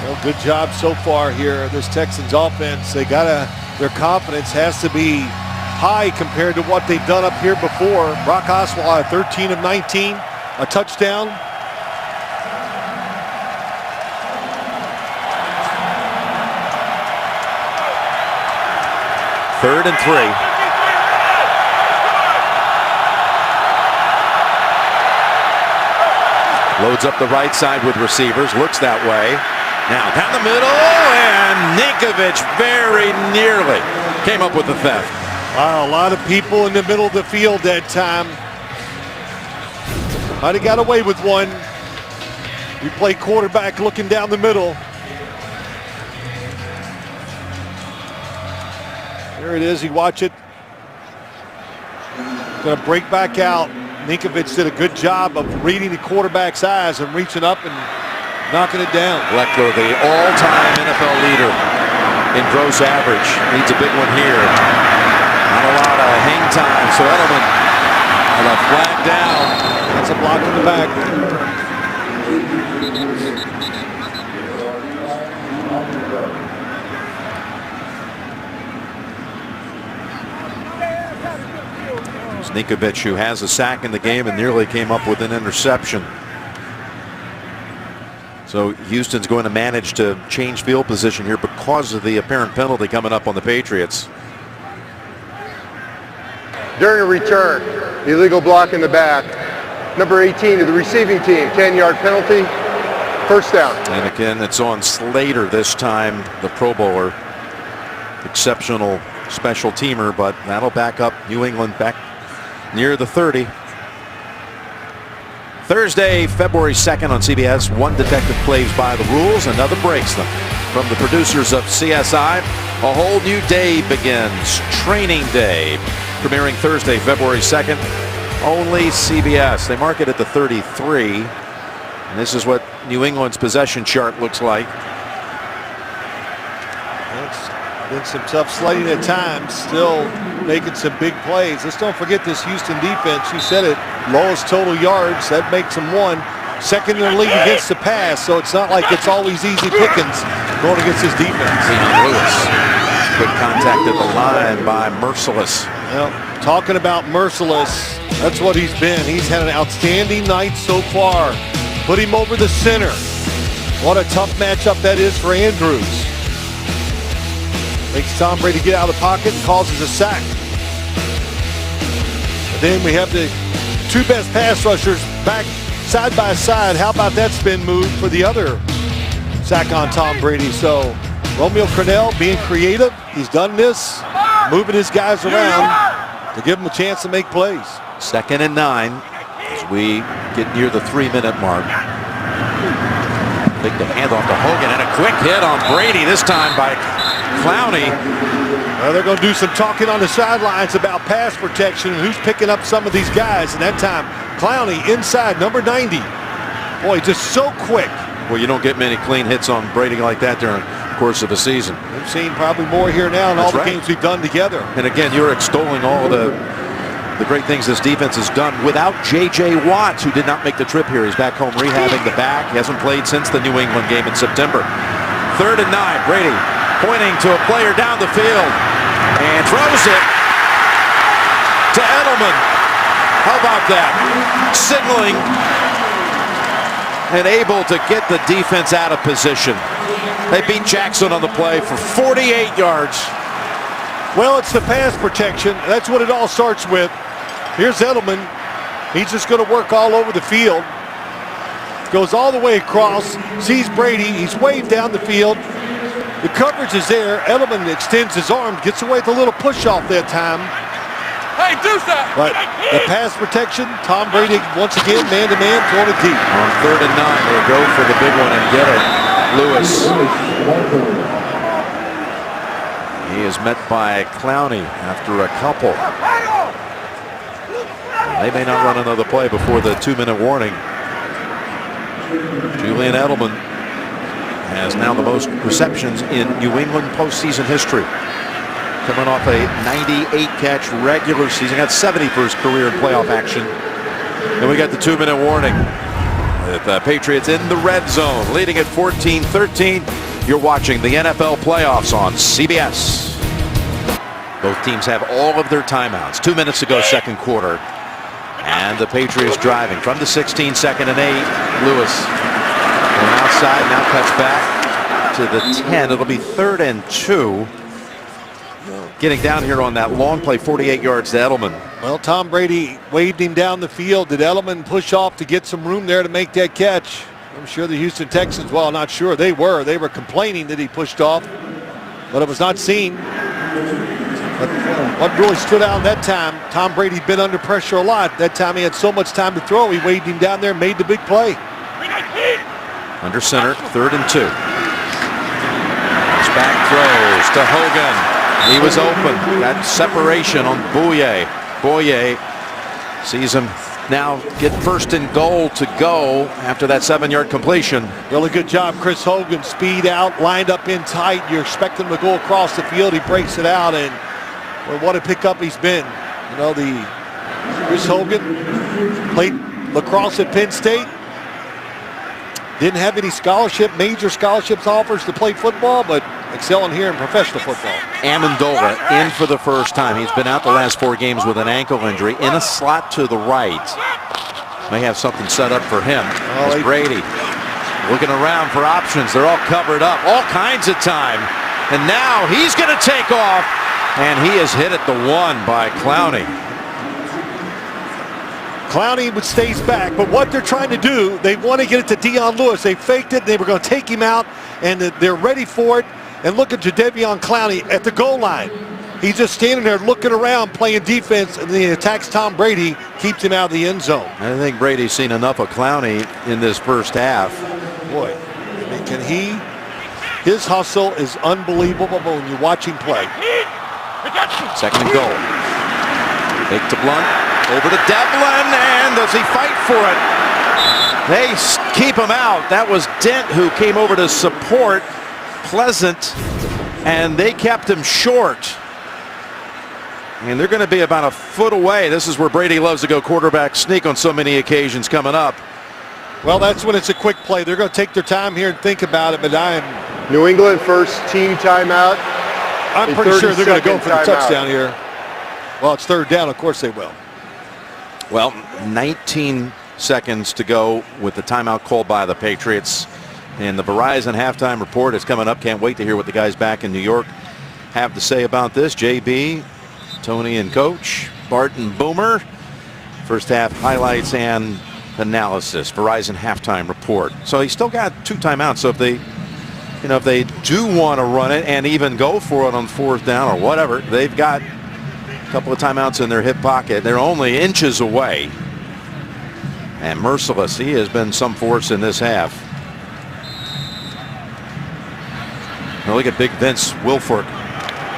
Well, good job so far here. This Texans offense, their confidence has to be high compared to what they've done up here before. Brock Osweiler, 13 of 19, a touchdown. Third and 3. Loads up the right side with receivers. Looks that way. Now down the middle, and Ninkovich very nearly came up with the theft. Wow, a lot of people in the middle of the field that time. Might have got away with one. You play quarterback looking down the middle. There it is. You watch it. Going to break back out. Ninkovich did a good job of reading the quarterback's eyes and reaching up and knocking it down. Leckler, the all-time NFL leader in gross average, needs a big one here. Not a lot of hang time, so Edelman on a flag down. That's a block in the back. Ninkovich, who has a sack in the game and nearly came up with an interception. So Houston's going to manage to change field position here because of the apparent penalty coming up on the Patriots. During a return, illegal block in the back. Number 18 to the receiving team, 10-yard penalty, first down. And again, it's on Slater this time, the Pro Bowler. Exceptional special teamer, but that'll back up New England back near the 30. Thursday, February 2nd on CBS. One detective plays by the rules, another breaks them. From the producers of CSI, a whole new day begins. Training Day, premiering Thursday, February 2nd. Only CBS. They mark it at the 33. And this is what New England's possession chart looks like. It's been some tough sledding at times, still making some big plays. Let's don't forget this Houston defense. You said it, lowest total yards. That makes them one. Second in the league against the pass, so it's not like it's always easy pickings going against his defense. Lewis. Good contact at the line by Merciless. Well, talking about Merciless, that's what he's been. He's had an outstanding night so far. Put him over the center. What a tough matchup that is for Andrews. Makes Tom Brady get out of the pocket and causes a sack. And then we have the two best pass rushers back side by side. How about that spin move for the other sack on Tom Brady? So Romeo Crennel being creative. He's done this, moving his guys around to give them a chance to make plays. 2nd and 9 as we get near the 3-minute mark. Take the handoff to Hogan and a quick hit on Brady, this time by Clowney. Well, they're going to do some talking on the sidelines about pass protection and who's picking up some of these guys. And that time, Clowney inside, number 90. Boy, just so quick. Well, you don't get many clean hits on Brady like that during the course of a season. We've seen probably more here now in all the games we've done together. And again, you're extolling all the great things this defense has done without J.J. Watts, who did not make the trip here. He's back home rehabbing the back. He hasn't played since the New England game in September. 3rd and 9. Brady pointing to a player down the field and throws it to Edelman. How about that? Signaling and able to get the defense out of position. They beat Jackson on the play for 48 yards. Well, it's the pass protection. That's what it all starts with. Here's Edelman. He's just going to work all over the field. Goes all the way across, sees Brady. He's waved down the field. The coverage is there. Edelman extends his arm, gets away with a little push off that time. Hey, do that! But the pass protection, Tom Brady once again man-to-man, throwing it deep. On 3rd and 9, they go for the big one and get it. Lewis. He is met by Clowney after a couple. They may not run another play before the 2-minute warning. Julian Edelman has now the most receptions in New England postseason history. Coming off a 98-catch regular season. Got 70 for his career in playoff action. And we got the 2-minute warning. With the Patriots in the red zone, leading at 14-13. You're watching the NFL playoffs on CBS. Both teams have all of their timeouts. 2 minutes to go, second quarter. And the Patriots driving from the 16, 2nd and 8. Lewis going outside, now cuts back to the 10. It'll be 3rd and 2. Getting down here on that long play, 48 yards to Edelman. Well, Tom Brady waved him down the field. Did Edelman push off to get some room there to make that catch? I'm sure the Houston Texans, well, not sure. They were complaining that he pushed off, but it was not seen. But what really stood out that time, Tom Brady'd been under pressure a lot. That time he had so much time to throw, he waved him down there and made the big play. Under center, 3rd and 2. Back throws to Hogan. He was open. That separation on Boye. Boye sees him now get 1st and goal to go after that 7-yard completion. Really good job, Chris Hogan. Speed out, lined up in tight. You're expecting him to go across the field. He breaks it out, and well, what a pickup he's been. You know, the Chris Hogan played lacrosse at Penn State. Didn't have any major scholarships offers to play football, but excelling here in professional football. Amendola in for the first time. He's been out the last 4 games with an ankle injury. In a slot to the right. May have something set up for him. Brady looking around for options. They're all covered up, all kinds of time. And now he's going to take off, and he is hit at the 1 by Clowney. Clowney stays back, but what they're trying to do, they want to get it to Dion Lewis. They faked it. They were going to take him out, and they're ready for it. And look at Jadeveon Clowney at the goal line. He's just standing there looking around, playing defense, and he attacks Tom Brady, keeps him out of the end zone. I think Brady's seen enough of Clowney in this first half. Boy, I mean, his hustle is unbelievable when you watch him play. Second and goal. Fake to Blunt, over to Devlin, and does he fight for it? They keep him out. That was Dent who came over to support Pleasant, and they kept him short. And they're going to be about a foot away. This is where Brady loves to go quarterback sneak on so many occasions coming up. Well, that's when it's a quick play. They're going to take their time here and think about it, but New England first team timeout. I'm pretty sure they're going to go for the touchdown here. Well, it's third down. Of course they will. Well, 19 seconds to go with the timeout called by the Patriots. And the Verizon halftime report is coming up. Can't wait to hear what the guys back in New York have to say about this. JB, Tony and Coach, Bart and Boomer. First half highlights and analysis. Verizon halftime report. So he's still got 2 timeouts. So if they do want to run it and even go for it on fourth down or whatever, they've got a couple of timeouts in their hip pocket. They're only inches away. And merciless, he has been some force in this half. Now look at Big Vince Wilfork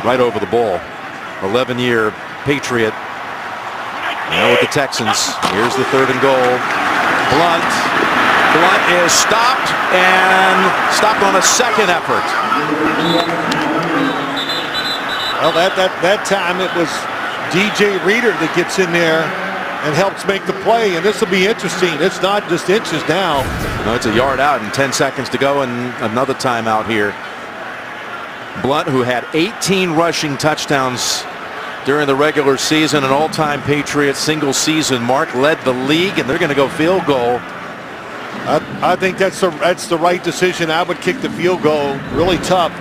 right over the ball. 11-year Patriot. Now with the Texans. Here's the 3rd and goal. Blunt is stopped, and stopped on a second effort. Well, that time it was DJ Reader that gets in there and helps make the play, and this will be interesting. It's not just inches now. No, it's a yard out and 10 seconds to go, and another timeout here. Blunt, who had 18 rushing touchdowns during the regular season, an all-time Patriots single season mark, led the league, and they're going to go field goal. I think that's the right decision. I would kick the field goal. Really tough.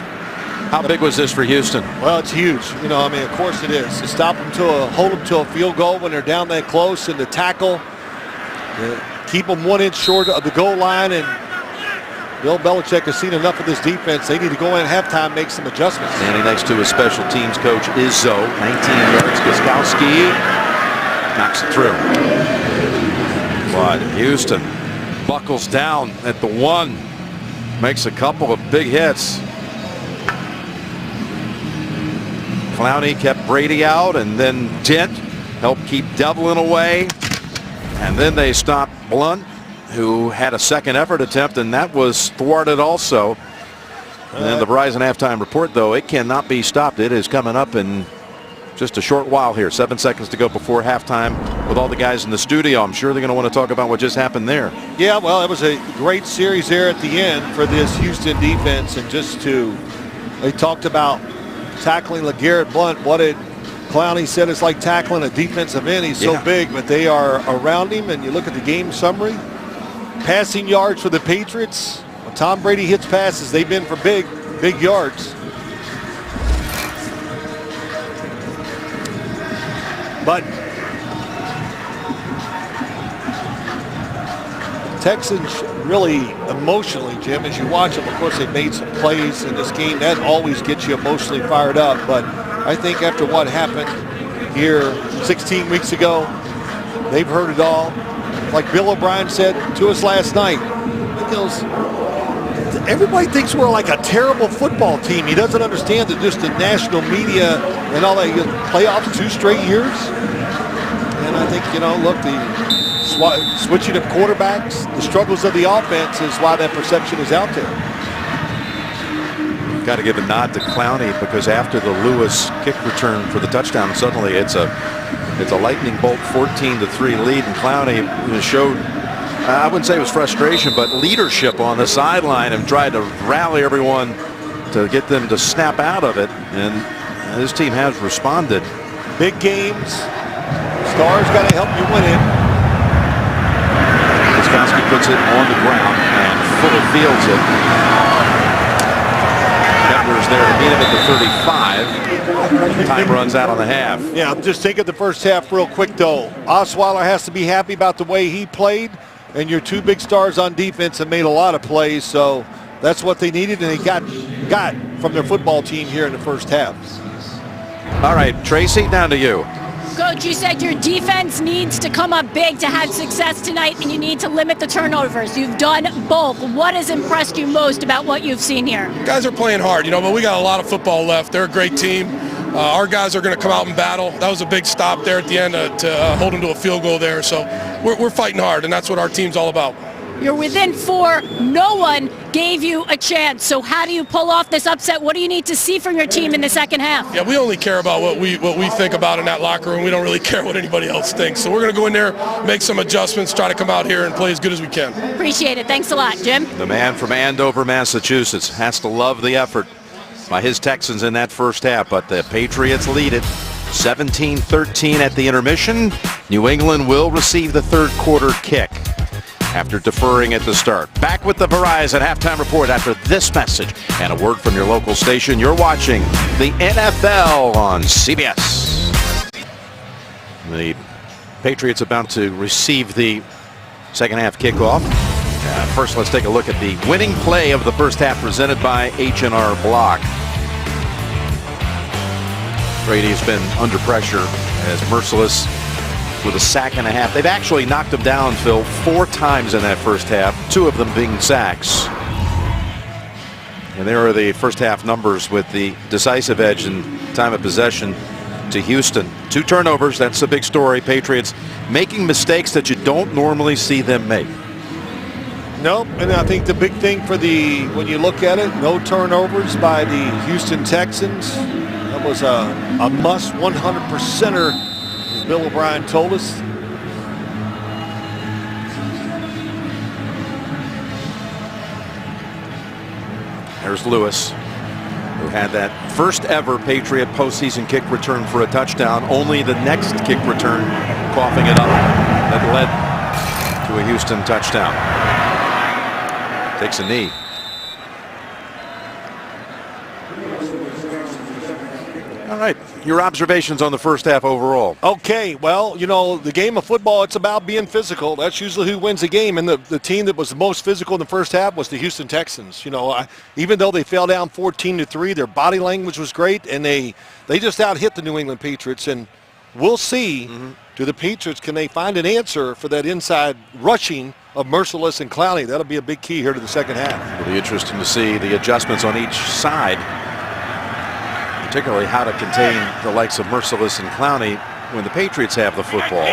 How big was this for Houston? Well, it's huge. I mean, of course it is. To stop them hold them to a field goal when they're down that close, and the tackle, keep them 1 inch short of the goal line. And Bill Belichick has seen enough of this defense. They need to go in at halftime, make some adjustments. Standing next to his special teams coach, Izzo. 19 yards. Gostkowski knocks it through. But Houston buckles down at the 1. Makes a couple of big hits. Clowney kept Brady out, and then Dent helped keep Devlin away. And then they stopped Blunt, who had a second effort attempt, and that was thwarted also. And then the Verizon halftime report, though, it cannot be stopped. It is coming up in just a short while here. 7 seconds to go before halftime with all the guys in the studio. I'm sure they're going to want to talk about what just happened there. Yeah, well, it was a great series there at the end for this Houston defense. And they talked about tackling LeGarrette Blunt. What did Clowney said? It's like tackling a defensive end. He's so big, but they are around him. And you look at the game summary. Passing yards for the Patriots. When Tom Brady hits passes, they've been for big yards. But Texans really emotionally, Jim, as you watch them, of course, they've made some plays in this game. That always gets you emotionally fired up. But I think after what happened here 16 weeks ago, they've heard it all. Like Bill O'Brien said to us last night, he goes, everybody thinks we're like a terrible football team. He doesn't understand that just the national media and all that, playoffs 2 straight years. And I think, look, the switching of quarterbacks, the struggles of the offense is why that perception is out there. Got to give a nod to Clowney, because after the Lewis kick return for the touchdown, suddenly it's a lightning bolt 14-3 lead, and Clowney showed, I wouldn't say it was frustration, but leadership on the sideline and tried to rally everyone to get them to snap out of it. And this team has responded. Big games, stars got to help you win it. Gostkowski puts it on the ground and full Little fields it. Kepler's there to meet him at the 35. Time runs out on the half. Yeah, just think of the first half real quick, though. Osweiler has to be happy about the way he played, and your two big stars on defense have made a lot of plays, so that's what they needed, and they got from their football team here in the first half. All right, Tracy, down to you. Coach, you said your defense needs to come up big to have success tonight, and you need to limit the turnovers. You've done both. What has impressed you most about what you've seen here? Guys are playing hard, but we got a lot of football left. They're a great team. Our guys are going to come out and battle. That was a big stop there at the end to hold them to a field goal there. So we're fighting hard, and that's what our team's all about. You're within 4. No one gave you a chance. So how do you pull off this upset? What do you need to see from your team in the second half? Yeah, we only care about what we think about in that locker room. We don't really care what anybody else thinks. So we're going to go in there, make some adjustments, try to come out here and play as good as we can. Appreciate it. Thanks a lot, Jim. The man from Andover, Massachusetts, has to love the effort by his Texans in that first half, but the Patriots lead it 17-13 at the intermission. New England will receive the third quarter kick after deferring at the start. Back with the Verizon halftime report after this message and a word from your local station. You're watching the NFL on CBS. The Patriots about to receive the second half kickoff. First, let's take a look at the winning play of the first half presented by H&R Block. Brady's been under pressure as merciless with a sack and a half. They've actually knocked him down, Phil, 4 times in that first half, 2 of them being sacks. And there are the first half numbers with the decisive edge and time of possession to Houston. 2 turnovers, that's a big story. Patriots making mistakes that you don't normally see them make. Nope, and I think the big thing when you look at it, no turnovers by the Houston Texans. That was a must 100%er, as Bill O'Brien told us. There's Lewis, who had that first ever Patriot postseason kick return for a touchdown. Only the next kick return coughing it up that led to a Houston touchdown. Takes a knee. All right, your observations on the first half overall. Okay, well, the game of football, it's about being physical. That's usually who wins the game, and the team that was the most physical in the first half was the Houston Texans. Even though they fell down 14-3, their body language was great, and they just out-hit the New England Patriots, and we'll see, do the Patriots, can they find an answer for that inside rushing of Merciless and Clowney? That'll be a big key here to the second half. It'll be interesting to see the adjustments on each side, particularly how to contain the likes of Merciless and Clowney when the Patriots have the football.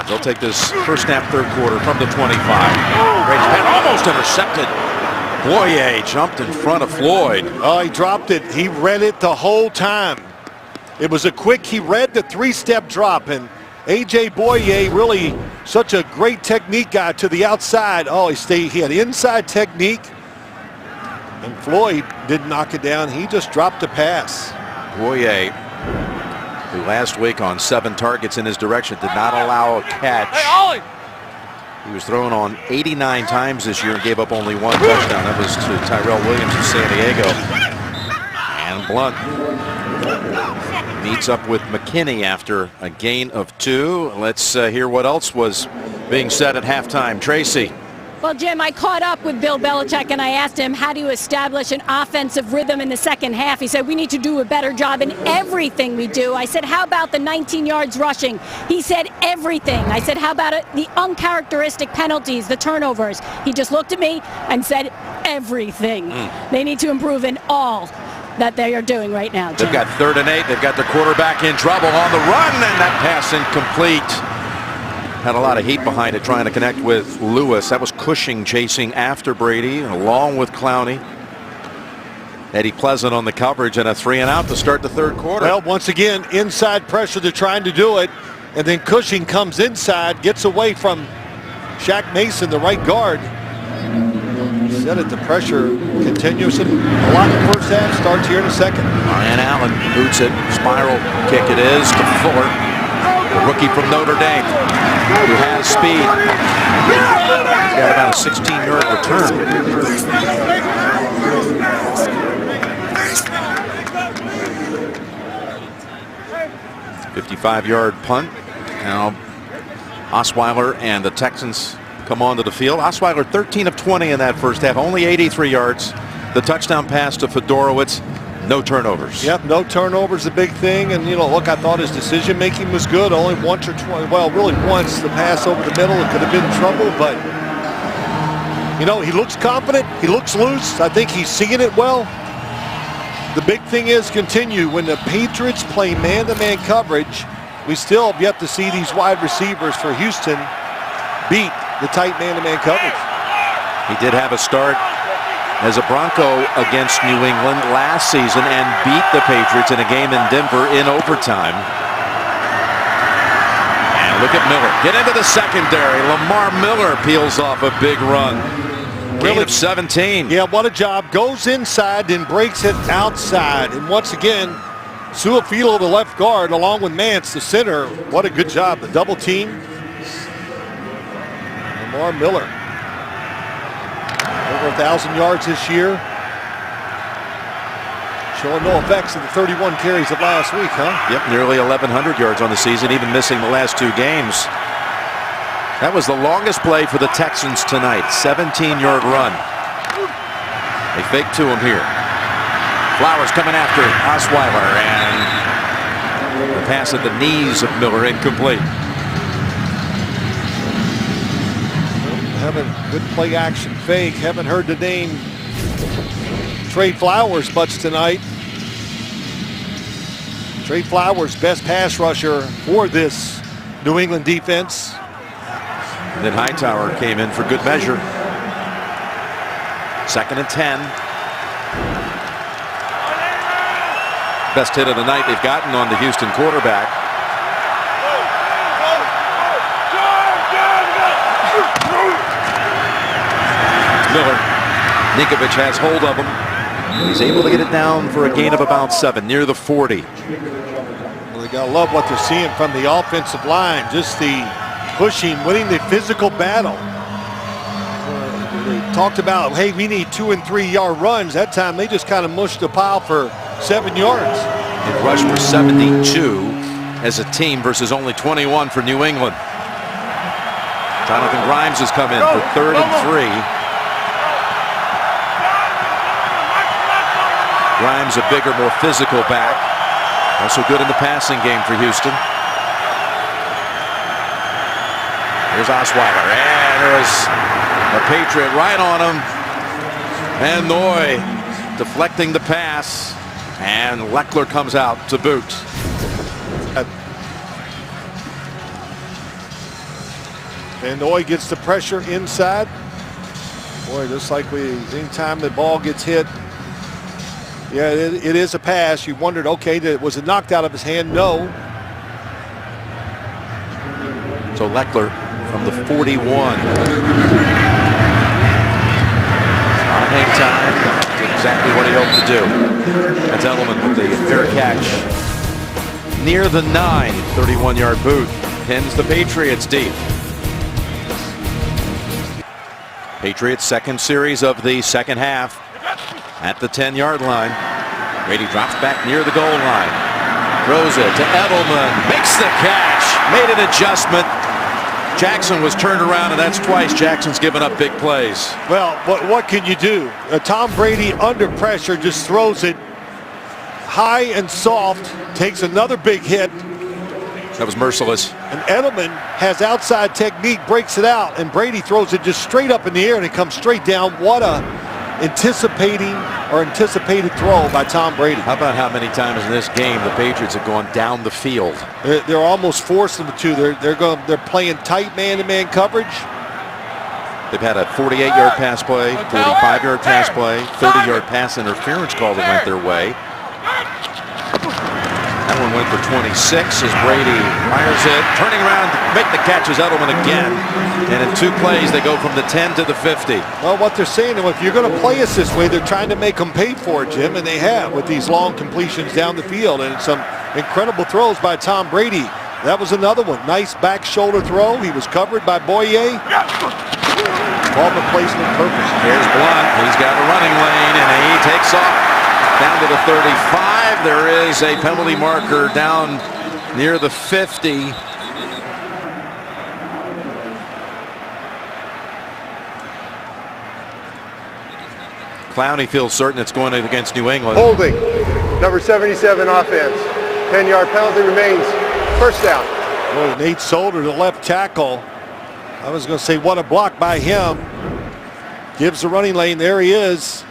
They'll take this first snap, third quarter from the 25. Brady's pass almost intercepted. Boye jumped in front of Floyd. Oh, he dropped it. He read it the whole time. It was he read the 3-step drop, and A.J. Boye, really such a great technique guy to the outside. Oh, he had inside technique. And Floyd didn't knock it down. He just dropped a pass. Boye, who last week on 7 targets in his direction did not allow a catch. He was thrown on 89 times this year and gave up only 1 touchdown. That was to Tyrell Williams of San Diego. And Blunt meets up with McKinney after a gain of 2. Let's hear what else was being said at halftime. Tracy. Well, Jim, I caught up with Bill Belichick and I asked him, how do you establish an offensive rhythm in the second half? He said, we need to do a better job in everything we do. I said, how about the 19 yards rushing? He said, everything. I said, how about the uncharacteristic penalties, the turnovers? He just looked at me and said, everything. They need to improve in all that they are doing right now, Jim. They've got 3rd and 8. They've got their quarterback in trouble on the run, and that pass incomplete. Had a lot of heat behind it trying to connect with Lewis. That was Cushing chasing after Brady along with Clowney. Eddie Pleasant on the coverage and a 3-and-out to start the third quarter. Well, once again, inside pressure. They're trying to do it. And then Cushing comes inside, gets away from Shaq Mason, the right guard. Said it, the pressure continues. A lot in the first half, starts here in the second. Ryan Allen boots it. Spiral kick it is to Fuller. The rookie from Notre Dame, who has speed. He's got about a 16-yard return. 55-yard punt. Now Osweiler and the Texans come onto the field. Osweiler 13 of 20 in that first half, only 83 yards. The touchdown pass to Fedorowicz, no turnovers. Yep, no turnovers, a big thing. And, you know, look, I thought his decision making was good. Only once or twice, well, really once, the pass over the middle, it could have been trouble. But, you know, he looks confident. He looks loose. I think he's seeing it well. The big thing is continue. When the Patriots play man-to-man coverage, we still have yet to see these wide receivers for Houston beat the tight man-to-man coverage. He did have a start as a Bronco against New England last season and beat the Patriots in a game in Denver in overtime. And look at Miller. Get into the secondary. Lamar Miller peels off a big run. Gain of 17. Yeah, what a job. Goes inside, then breaks it outside. And once again, Suafilo, the left guard, along with Mance, the center. What a good job. The double team. Lamar Miller. Over 1,000 yards this year. Showing no effects of the 31 carries of last week, huh? Yep, nearly 1,100 yards on the season, even missing the last two games. That was the longest play for the Texans tonight. 17-yard run. They fake to him here. Flowers coming after Osweiler, and the pass at the knees of Miller incomplete. Having good play action fake. Haven't heard the name Trey Flowers much tonight. Trey Flowers, best pass rusher for this New England defense. And then Hightower came in for good measure. 2nd and 10. Best hit of the night they've gotten on the Houston quarterback. Miller. Ninkovich has hold of him. He's able to get it down for a gain of about 7, near the 40. Well, they gotta love what they're seeing from the offensive line. Just the pushing, winning the physical battle. They talked about, hey, we need 2- and 3-yard runs. That time they just kind of mushed the pile for 7 yards. They rushed for 72 as a team versus only 21 for New England. Jonathan Grimes has come in for 3rd and 3. Grimes, a bigger, more physical back. Also good in the passing game for Houston. Here's Osweiler, and there's a Patriot right on him. And Noy deflecting the pass, and Leckler comes out to boot. And Noy gets the pressure inside. Boy, just like anytime the ball gets hit, yeah, it is a pass. You wondered, okay, was it knocked out of his hand? No. So Leckler from the 41. Hang time. Did exactly what he hoped to do. That's Edelman with the fair catch. Near the 9, 31-yard boot. Pins the Patriots deep. Patriots' second series of the second half at the 10-yard line. Brady drops back near the goal line. Throws it to Edelman. Makes the catch. Made an adjustment. Jackson was turned around, and that's twice Jackson's given up big plays. Well, what can you do? Tom Brady under pressure just throws it high and soft, takes another big hit. That was merciless. And Edelman has outside technique, breaks it out, and Brady throws it just straight up in the air, and it comes straight down. What a anticipated throw by Tom Brady. How about how many times in this game the Patriots have gone down the field? They're almost forced them to. They're playing tight man-to-man coverage. They've had a 48-yard pass play, 45-yard pass play, 30-yard pass interference call that went their way. That one went for 26 as Brady fires it, turning around to make the catch as Edelman again. And in 2 plays, they go from the 10 to the 50. Well, what they're saying, if you're going to play us this way, they're trying to make them pay for it, Jim, and they have with these long completions down the field and some incredible throws by Tom Brady. That was another one. Nice back shoulder throw. He was covered by Boyer. Ball placement perfect. Here's Blunt. He's got a running lane, and he takes off down to the 35. There is a penalty marker down near the 50. Clowney feels certain it's going against New England. Holding. Number 77 offense. 10-yard penalty remains. First down. Boy, Nate Solder, the left tackle. I was going to say what a block by him. Gives the running lane. There he is.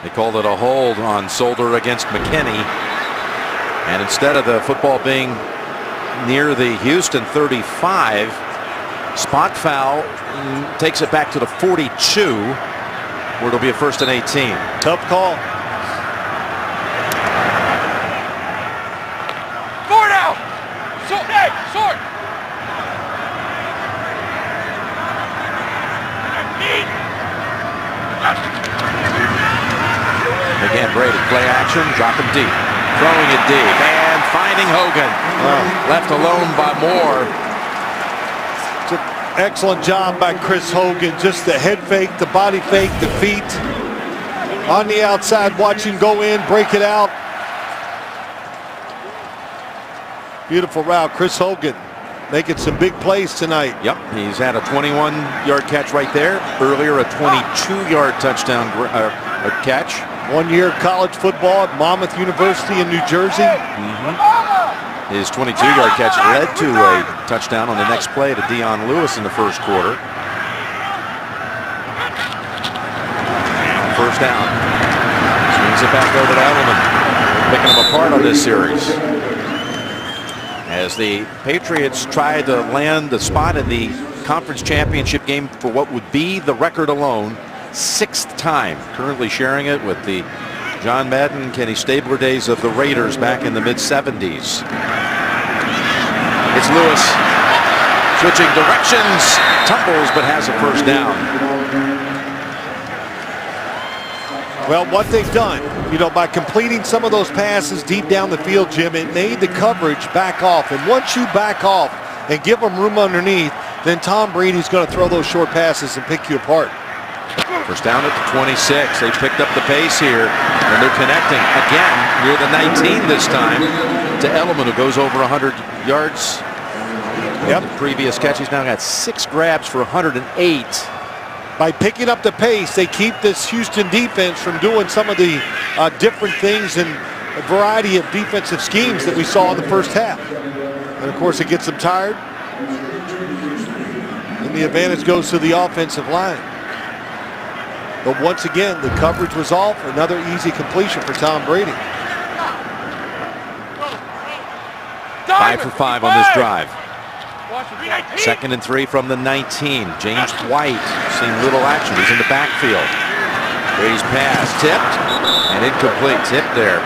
They called it a hold on Solder against McKinney. And instead of the football being near the Houston 35, spot foul takes it back to the 42, where it'll be a 1st and 18. Tough call. Sword out! Sword! Again, Brady, play action, drop him deep, throwing it deep, and finding Hogan. Left alone by Moore. It's an excellent job by Chris Hogan. Just the head fake, the body fake, the feet. On the outside, watch him go in, break it out. Beautiful route, Chris Hogan making some big plays tonight. Yep, he's had a 21-yard catch right there. Earlier, a 22-yard touchdown catch. 1 year college football at Monmouth University in New Jersey. His 22-yard catch led to a touchdown on the next play to Dion Lewis in the first quarter. First down. Swings it back over to Edelman. Picking him apart on this series. As the Patriots try to land the spot in the conference championship game for what would be the record alone, 6th time. Currently sharing it with the John Madden, Kenny Stabler days of the Raiders back in the mid-70s. It's Lewis switching directions, tumbles, but has a first down. Well, what they've done, by completing some of those passes deep down the field, Jim, it made the coverage back off. And once you back off and give them room underneath, then Tom Brady's going to throw those short passes and pick you apart. First down at the 26. They've picked up the pace here, and they're connecting again near the 19 this time to Edelman, who goes over 100 yards. Yep. The previous catch, he's now got 6 grabs for 108. By picking up the pace, they keep this Houston defense from doing some of the different things and a variety of defensive schemes that we saw in the first half. And of course, it gets them tired. And the advantage goes to the offensive line. But once again, the coverage was off. Another easy completion for Tom Brady. 5 for 5 on this drive. 2nd and 3 from the 19. James White seeing little action. He's in the backfield. Brady's pass tipped and incomplete. Tipped there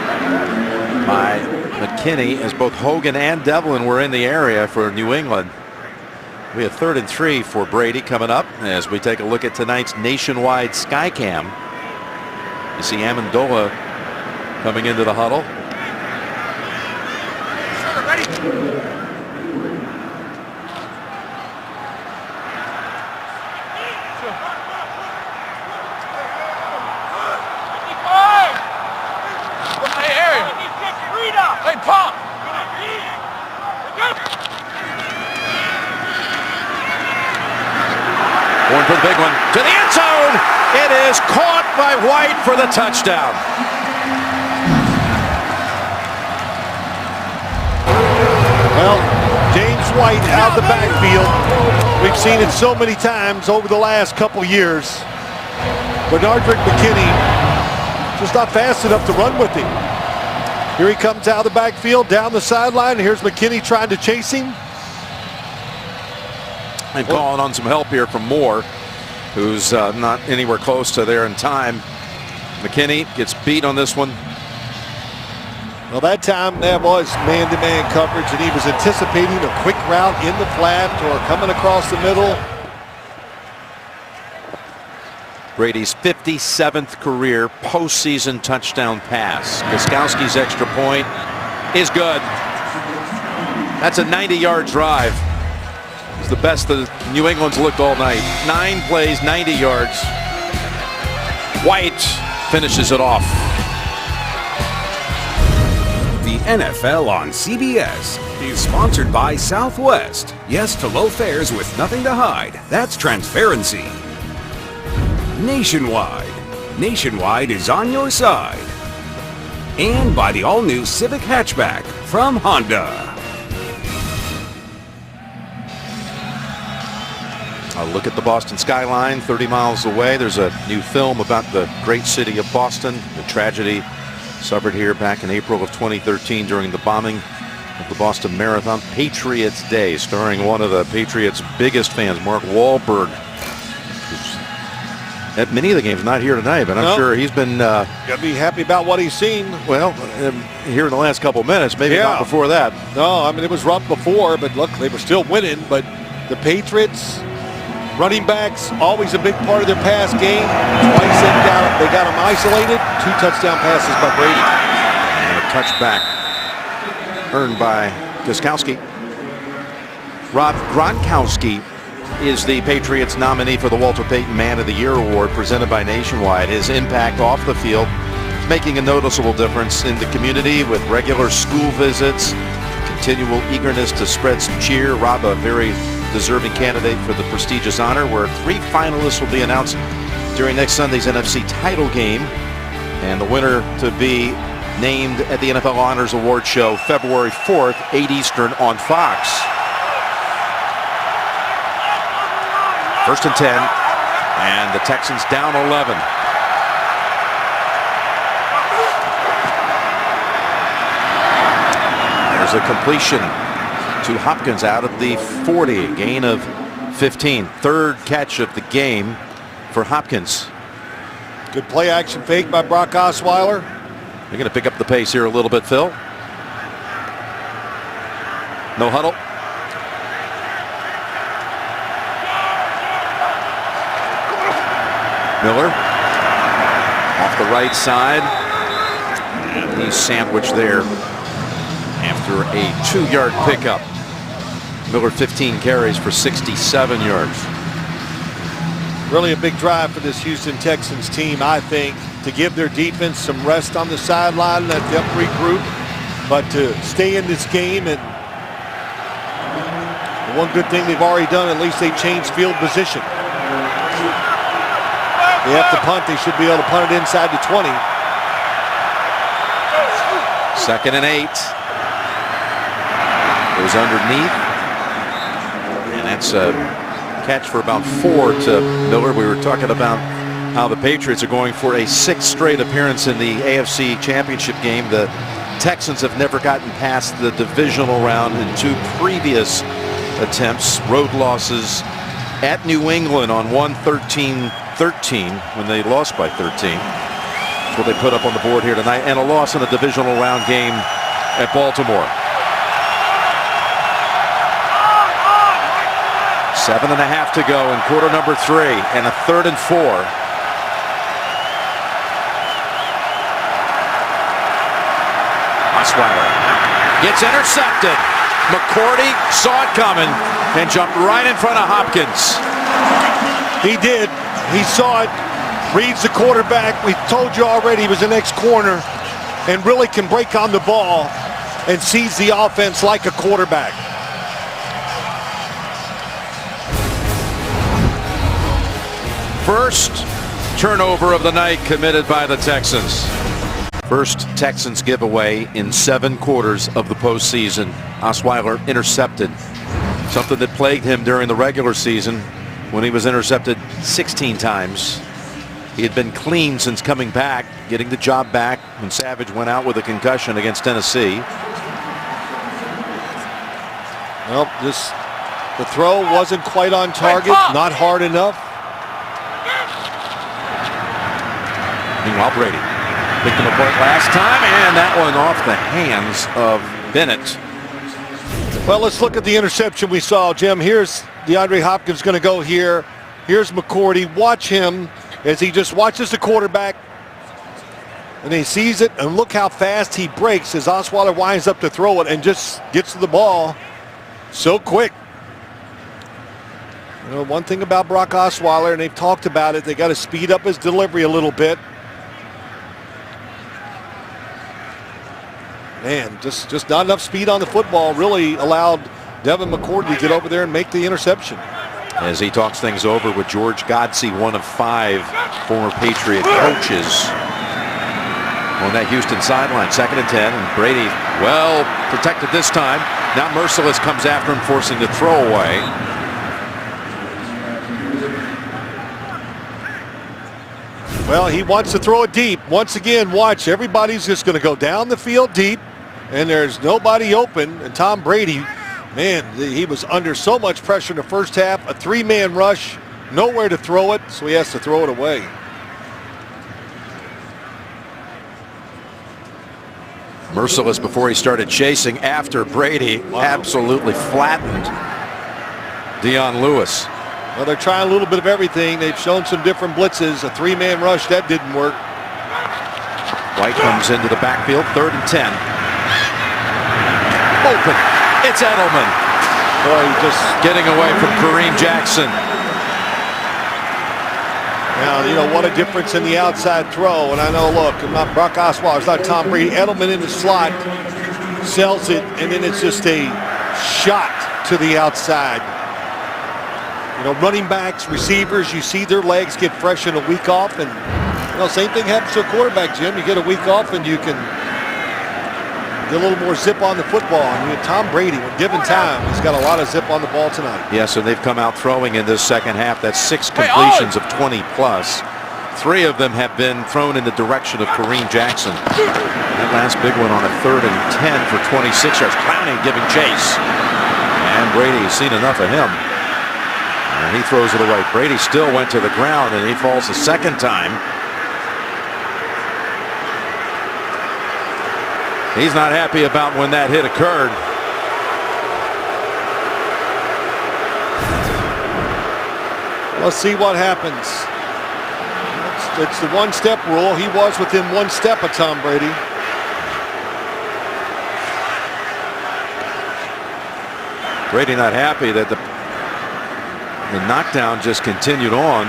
by McKinney as both Hogan and Devlin were in the area for New England. We have 3rd and 3 for Brady coming up as we take a look at tonight's nationwide Skycam. You see Amendola coming into the huddle. Hey, Pop! Going for the big one to the end zone. It is caught by White for the touchdown. Well, James White out the backfield. We've seen it so many times over the last couple years. But Ardrick McKinney just not fast enough to run with him. Here he comes out of the backfield, down the sideline. Here's McKinney trying to chase him. And calling on some help here from Moore, who's not anywhere close to there in time. McKinney gets beat on this one. Well, that time that was man-to-man coverage, and he was anticipating a quick route in the flat or coming across the middle. Brady's 57th career postseason touchdown pass. Gostkowski's extra point is good. That's a 90-yard drive. It's the best that New England's looked all night. 9 plays, 90 yards. White finishes it off. The NFL on CBS is sponsored by Southwest. Yes to low fares with nothing to hide. That's transparency. Nationwide. Nationwide is on your side. And by the all-new Civic hatchback from Honda. A look at the Boston skyline 30 miles away. There's a new film about the great city of Boston, the tragedy suffered here back in April of 2013 during the bombing of the Boston Marathon. Patriots Day, starring one of the Patriots' biggest fans, Mark Wahlberg, who's at many of the games, not here tonight, but I'm sure he's been Gotta be happy about what he's seen. well here in the last couple of minutes, maybe not before that. No, I mean, it was rough before, but look, they were still winning. But the Patriots, running backs, always a big part of their pass game. Twice they got them isolated. 2 touchdown passes by Brady. And a touchback earned by Gostkowski. Rob Gronkowski is the Patriots nominee for the Walter Payton Man of the Year Award presented by Nationwide. His impact off the field is making a noticeable difference in the community with regular school visits, continual eagerness to spread some cheer. Rob, a very deserving candidate for the prestigious honor, where 3 finalists will be announced during next Sunday's NFC title game, and the winner to be named at the NFL Honors Award Show February 4th, 8 Eastern on Fox. 1st and 10, and the Texans down 11. There's a completion to Hopkins out of the 40, gain of 15. 3rd catch of the game for Hopkins. Good play action fake by Brock Osweiler. They're going to pick up the pace here a little bit, Phil. No huddle. Miller off the right side, and he's sandwiched there after a 2-yard pickup. Miller 15 carries for 67 yards. Really a big drive for this Houston Texans team, I think, to give their defense some rest on the sideline, let them regroup, but to stay in this game. And the one good thing they've already done, at least they changed field position. They have to punt. They should be able to punt it inside the 20. 2nd and 8. Goes underneath. And that's a catch for about 4 to Miller. We were talking about how the Patriots are going for a 6th straight appearance in the AFC Championship game. The Texans have never gotten past the divisional round in 2 previous attempts. Road losses at New England on 1-13-13 when they lost by 13. That's what they put up on the board here tonight. And a loss in a divisional round game at Baltimore. 7.5 to go in quarter number 3, and a 3rd and 4. Osweiler gets intercepted. McCourty saw it coming and jumped right in front of Hopkins. He did. He saw it. Reads the quarterback. We told you already he was the next corner and really can break on the ball and sees the offense like a quarterback. First turnover of the night committed by the Texans. First Texans giveaway in 7 quarters of the postseason. Osweiler intercepted, something that plagued him during the regular season when he was intercepted 16 times. He had been clean since coming back, getting the job back when Savage went out with a concussion against Tennessee. Well, the throw wasn't quite on target, not hard enough. Meanwhile, Brady picked him apart last time, and that one off the hands of Bennett. Well, let's look at the interception we saw, Jim. Here's DeAndre Hopkins going to go here. Here's McCourty. Watch him as he just watches the quarterback. And he sees it, and look how fast he breaks as Osweiler winds up to throw it and just gets to the ball so quick. You know, one thing about Brock Osweiler, and they've talked about it, they got to speed up his delivery a little bit. Man, just not enough speed on the football really allowed Devin McCourty to get over there and make the interception. As he talks things over with George Godsey, one of 5 former Patriot coaches on that Houston sideline. 2nd and 10, and Brady well protected this time. Now Merciless comes after him, forcing the throwaway. Well, he wants to throw it deep. Once again, watch, everybody's just going to go down the field deep, and there's nobody open. And Tom Brady, man, he was under so much pressure in the first half. A 3-man rush, nowhere to throw it, so he has to throw it away. Merciless before he started chasing after Brady. Absolutely flattened Dion Lewis. Well, they're trying a little bit of everything. They've shown some different blitzes. A 3-man rush, that didn't work. White comes into the backfield, 3rd and 10. Open. It's Edelman. Boy, just getting away from Kareem Jackson. Now, you know, what a difference in the outside throw. And I know, look, I'm not Brock Osweiler, it's not Tom Brady. Edelman in the slot sells it, and then it's just a shot to the outside. You know, running backs, receivers, you see their legs get fresh in a week off. And, you know, same thing happens to a quarterback, Jim. You get a week off and you can get a little more zip on the football. I mean, Tom Brady, when given time, he's got a lot of zip on the ball tonight. Yes, and they've come out throwing in this second half. That's 6 completions of 20 plus. 3 of them have been thrown in the direction of Kareem Jackson. That last big one on a 3rd and 10 for 26 yards. Clowney giving chase. And Brady's seen enough of him. And he throws it away. Brady still went to the ground, and he falls a second time. He's not happy about when that hit occurred. Let's see what happens. It's the 1-step rule. He was within 1 step of Tom Brady. Brady not happy that the knockdown just continued on.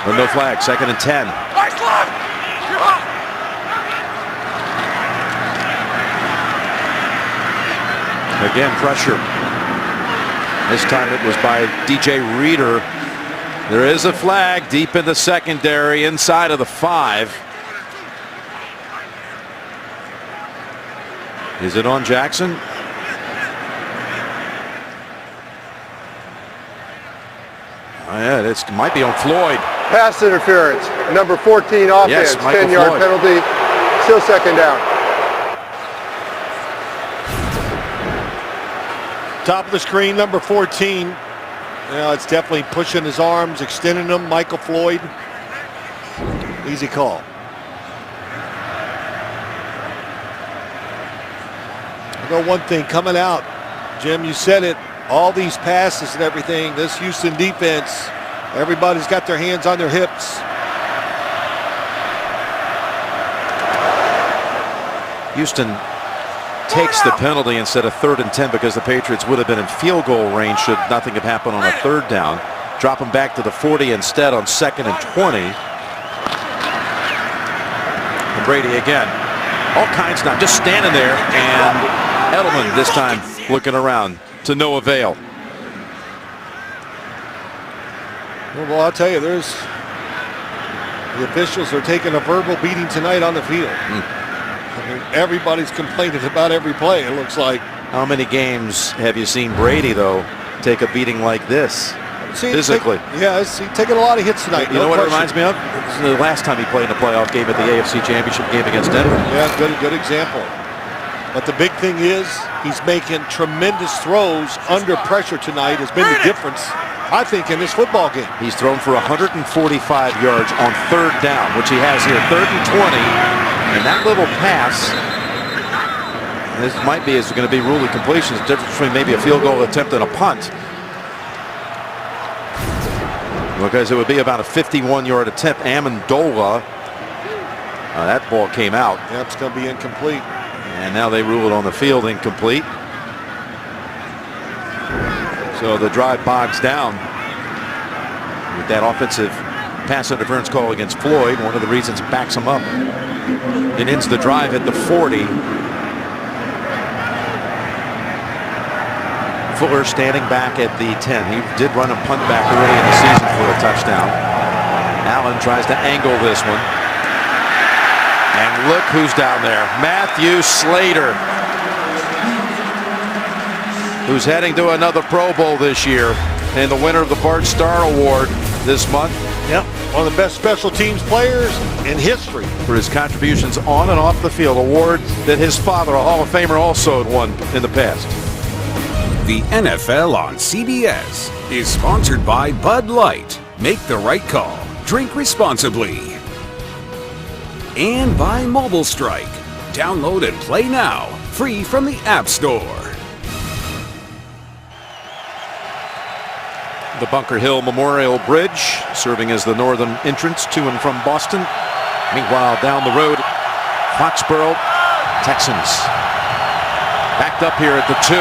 But no flag, 2nd and 10. Again, pressure. This time it was by DJ Reader. There is a flag deep in the secondary inside of the 5. Is it on Jackson? Oh, yeah, it might be on Floyd. Pass interference, number 14 offense, Yes, 10-yard penalty, still 2nd down. Top of the screen, number 14. Well, it's definitely pushing his arms, extending them. Michael Floyd. Easy call. I know one thing coming out, Jim, you said it, all these passes and everything, this Houston defense, everybody's got their hands on their hips. Houston takes the penalty instead of 3rd and 10 because the Patriots would have been in field goal range should nothing have happened on a 3rd down. Drop them back to the 40 instead on 2nd and 20. And Brady again. All kinds now, just standing there, and Edelman this time looking around to no avail. Well, I'll tell you, the officials are taking a verbal beating tonight on the field. I mean, everybody's complaining about every play, it looks like. How many games have you seen Brady, though, take a beating like this? Physically. He's taking a lot of hits tonight. You know what it reminds me of? This is the last time he played in a playoff game at the AFC Championship game against Denver. Yeah, good example. But the big thing is he's making tremendous throws under pressure tonight has been the difference, I think, in this football game. He's thrown for 145 yards on 3rd down, which he has here, 3rd and 20. And that little pass, this might be, is going to be ruled completion. The difference between maybe a field goal attempt and a punt. because it would be about a 51-yard attempt. Amendola, that ball came out. Yeah, it's going to be incomplete. And now they rule it on the field incomplete. So the drive bogs down with that offensive pass interference call against Floyd. One of the reasons it backs him up. It ends the drive at the 40. Fuller standing back at the 10. He did run a punt back early in the season for a touchdown. Allen tries to angle this one. And look who's down there. Matthew Slater, who's heading to another Pro Bowl this year and the winner of the Bart Starr Award this month. Yep, one of the best special teams players in history. For his contributions on and off the field, award that his father, a Hall of Famer, also had won in the past. The NFL on CBS is sponsored by Bud Light. Make the right call. Drink responsibly. And by Mobile Strike. Download and play now. Free from the App Store. The Bunker Hill Memorial Bridge serving as the northern entrance to and from Boston. Meanwhile, down the road, Foxborough Texans backed up here at the 2.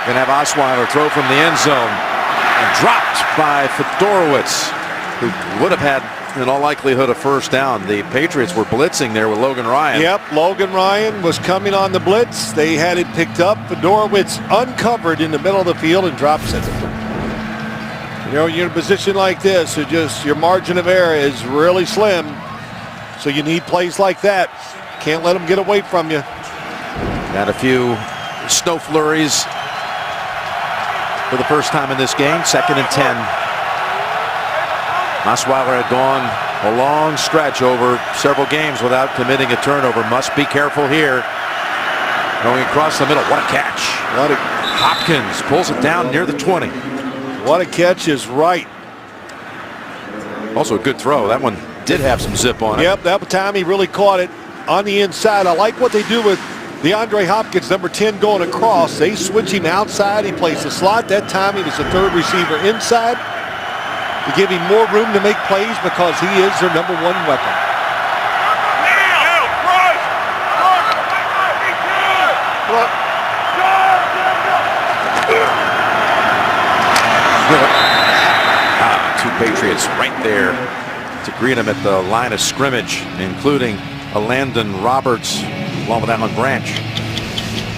Going to have Osweiler throw from the end zone and dropped by Fedorowicz, who would have had, in all likelihood, a first down. The Patriots were blitzing there with Logan Ryan. Yep, Logan Ryan was coming on the blitz. They had it picked up. Fedorowicz uncovered in the middle of the field and drops it. You know, you're in a position like this, so just your margin of error is really slim. So you need plays like that. Can't let them get away from you. Got a few snow flurries for the first time in this game. 2nd and 10. Osweiler had gone a long stretch over several games without committing a turnover. Must be careful here. Going across the middle. What a catch. Hopkins pulls it down near the 20. What a catch is right. Also a good throw. That one did have some zip on it. Yep, that time he really caught it on the inside. I like what they do with DeAndre Hopkins, number 10, going across. They switch him outside. He plays the slot. That time he was the third receiver inside to give him more room to make plays because he is their number 1 weapon. Two Patriots right there to greet him at the line of scrimmage, including a Landon Roberts along with Alan Branch.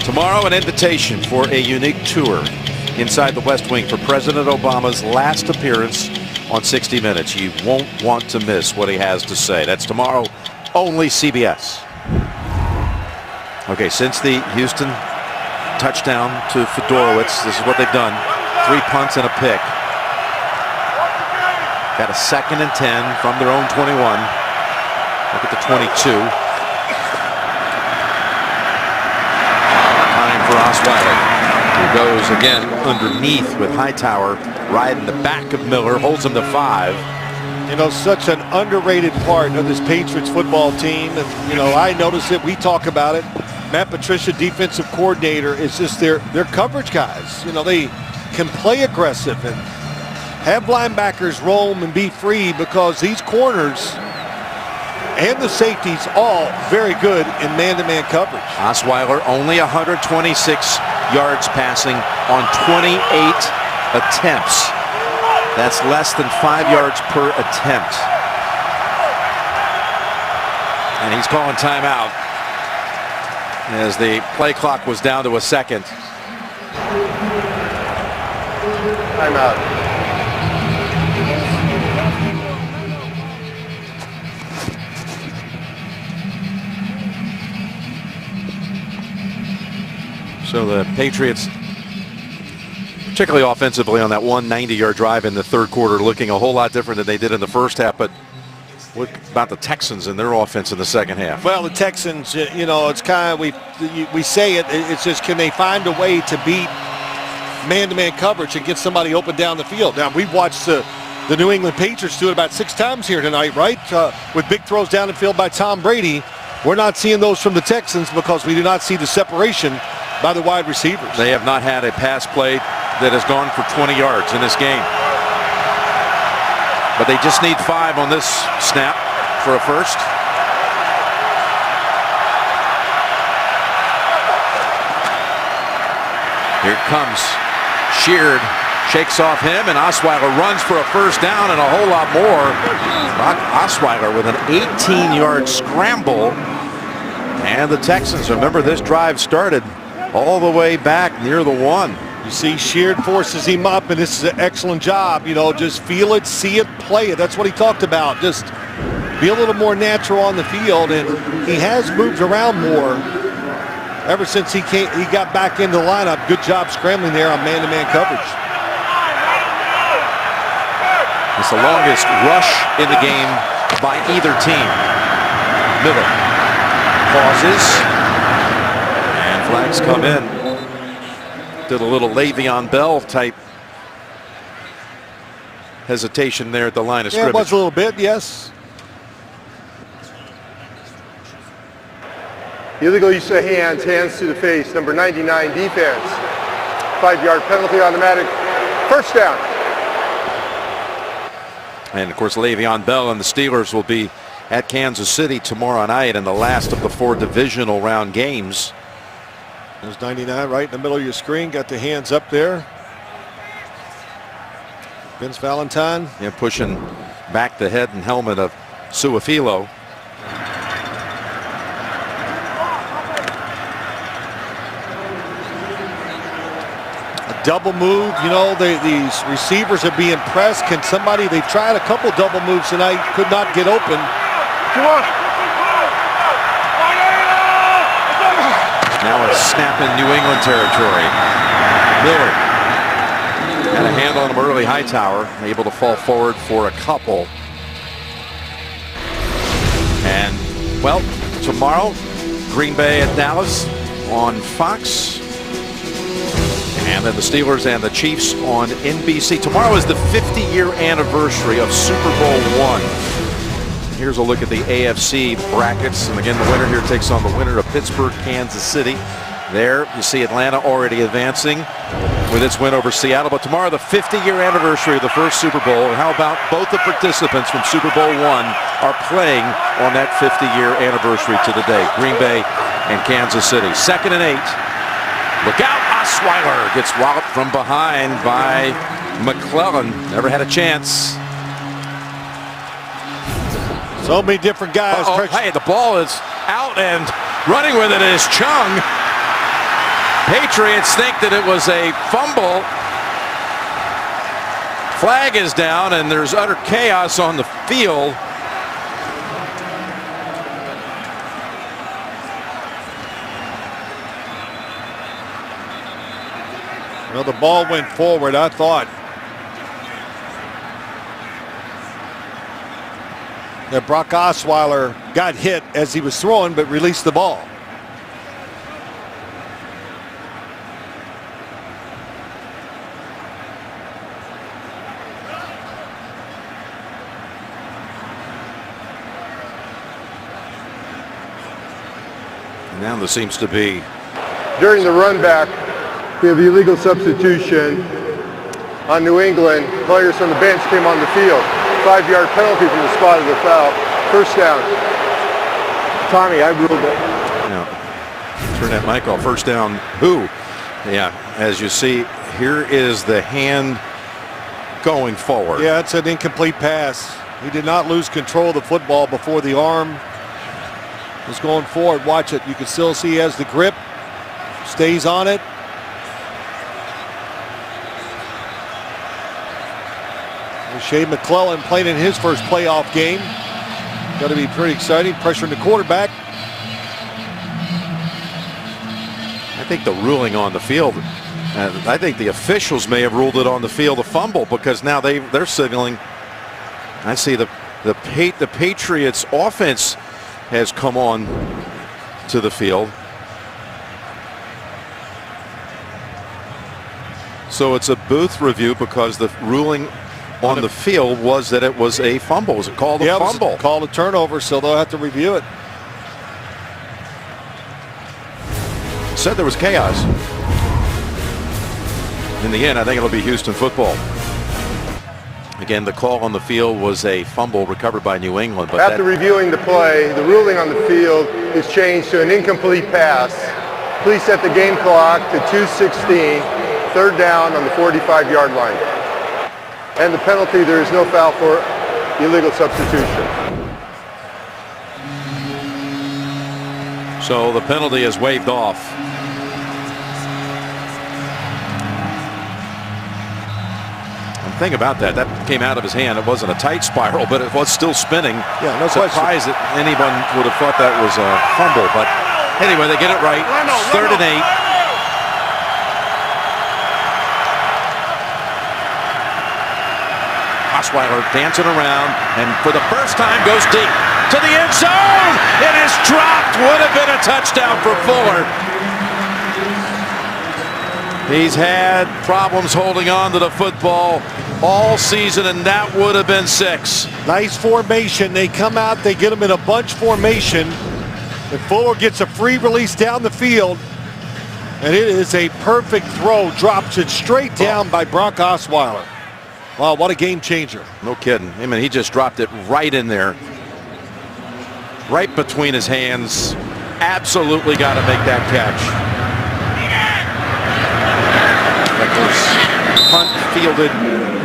Tomorrow, an invitation for a unique tour inside the West Wing for President Obama's last appearance on 60 Minutes. You won't want to miss what he has to say. That's tomorrow, only CBS. Okay, since the Houston touchdown to Fedorowicz, this is what they've done. 3 punts and a pick. Got a 2nd and 10 from their own 21. Look at the 22. Time for Osweiler, who goes again underneath with Hightower riding the back of Miller, holds him to 5. You know, such an underrated part of this Patriots football team. And, you know, I notice it. We talk about it. Matt Patricia, defensive coordinator, is just their coverage guys. You know, they can play aggressive and have linebackers roam and be free because these corners and the safeties all very good in man-to-man coverage. Osweiler only 126 yards passing on 28 attempts. That's less than 5 yards per attempt. And he's calling timeout as the play clock was down to a 2nd. Timeout. So the Patriots, particularly offensively on that 190-yard drive in the 3rd quarter, looking a whole lot different than they did in the first half. But what about the Texans and their offense in the 2nd half? Well, the Texans, you know, it's kind of, we say it, it's just, can they find a way to beat man-to-man coverage and get somebody open down the field? Now, we've watched the New England Patriots do it about 6 times here tonight, right? With big throws down the field by Tom Brady. We're not seeing those from the Texans because we do not see the separation by the wide receivers. They have not had a pass play that has gone for 20 yards in this game. But they just need 5 on this snap for a first. Here it comes. Sheard shakes off him, and Osweiler runs for a first down and a whole lot more. Brock Osweiler with an 18-yard scramble. And the Texans, remember, this drive started all the way back near the 1. You see Sheard forces him up, and this is an excellent job. You know, just feel it, see it, play it. That's what he talked about. Just be a little more natural on the field, and he has moved around more ever since he got back into the lineup. Good job scrambling there on man-to-man coverage. It's the longest rush in the game by either team. Miller pauses, and flags come in. Did a little Le'Veon Bell type hesitation there at the line of scrimmage. Yeah, it was a little bit, yes. Illegal use of hands, hands to the face, number 99 defense. 5-yard penalty, automatic, first down. And of course, Le'Veon Bell and the Steelers will be at Kansas City tomorrow night in the last of the 4 divisional round games. There's 99 right in the middle of your screen. Got the hands up there. Vince Valentine. Yeah, pushing back the head and helmet of Suafilo. A double move. You know, these receivers are being pressed. Can somebody, they tried a couple double moves tonight, could not get open. Come on. Now a snap in New England territory. Miller had a hand on him early. Hightower able to fall forward for a couple. And, well, tomorrow, Green Bay at Dallas on Fox. And then the Steelers and the Chiefs on NBC. Tomorrow is the 50-year anniversary of Super Bowl I. Here's a look at the AFC brackets. And again, the winner here takes on the winner of Pittsburgh, Kansas City. There, you see Atlanta already advancing with its win over Seattle. But tomorrow, the 50-year anniversary of the first Super Bowl. And how about both the participants from Super Bowl I are playing on that 50-year anniversary to the day. Green Bay and Kansas City. 2nd and 8. Look out, Osweiler gets walloped from behind by McClellan. Never had a chance. So many different guys. Hey, the ball is out, and running with it is Chung. Patriots think that it was a fumble. Flag is down, and there's utter chaos on the field. Well, the ball went forward, I thought. That Brock Osweiler got hit as he was throwing, but released the ball. And now there seems to be. During the run back, we have illegal substitution on New England. Players from the bench came on the field. 5-yard penalty from the spot of the foul. First down. Tommy, I ruled it. Now, turn that mic off. First down. Who? Yeah, as you see, here is the hand going forward. Yeah, it's an incomplete pass. He did not lose control of the football before the arm was going forward. Watch it. You can still see he has the grip. Stays on it. Shea McClellan playing in his first playoff game. Got to be pretty exciting. Pressuring the quarterback. I think the ruling on the field, I think the officials may have ruled it on the field a fumble, because now they're signaling. I see the Patriots offense has come on to the field. So it's a booth review because the ruling on the field was that it was a fumble. Was it called a fumble? It was called a turnover, so they'll have to review it. Said there was chaos. in the end, I think it'll be Houston football. Again, the call on the field was a fumble recovered by New England. But after reviewing the play, the ruling on the field is changed to an incomplete pass. Please set the game clock to 2:16, third down on the 45-yard line. And the penalty, there is no foul for illegal substitution. So the penalty is waived off. Thing about that came out of his hand. It wasn't a tight spiral, but it was still spinning. Yeah, no question. Surprised that anyone would have thought that was a fumble, but anyway, they get it right. Third and 8. Osweiler dancing around, and for the first time goes deep to the end zone. It is dropped. Would have been a touchdown for Fuller. He's had problems holding on to the football all season, and that would have been 6. Nice formation. They come out, they get them in a bunch formation, and Fuller gets a free release down the field, and it is a perfect throw. Drops it straight down by Brock Osweiler. Wow, what a game changer. No kidding. I mean, he just dropped it right in there, right between his hands. Absolutely got to make that catch. Punt fielded,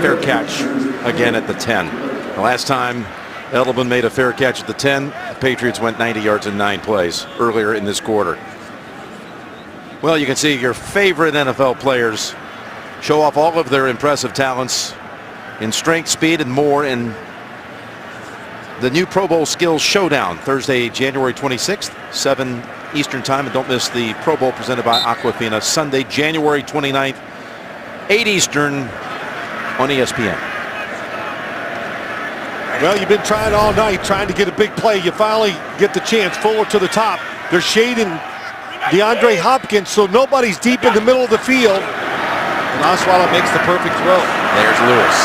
fair catch again at the 10. The last time Edelman made a fair catch at the 10, the Patriots went 90 yards in 9 plays earlier in this quarter. Well, you can see your favorite NFL players show off all of their impressive talents in strength, speed, and more in the new Pro Bowl Skills Showdown, Thursday, January 26th, 7 Eastern Time. And don't miss the Pro Bowl presented by Aquafina, Sunday, January 29th, 8 Eastern on ESPN. Well, you've been trying all night, trying to get a big play. You finally get the chance. Fuller to the top. They're shading DeAndre Hopkins, so nobody's deep in the middle of the field. And Osweiler makes the perfect throw. There's Lewis.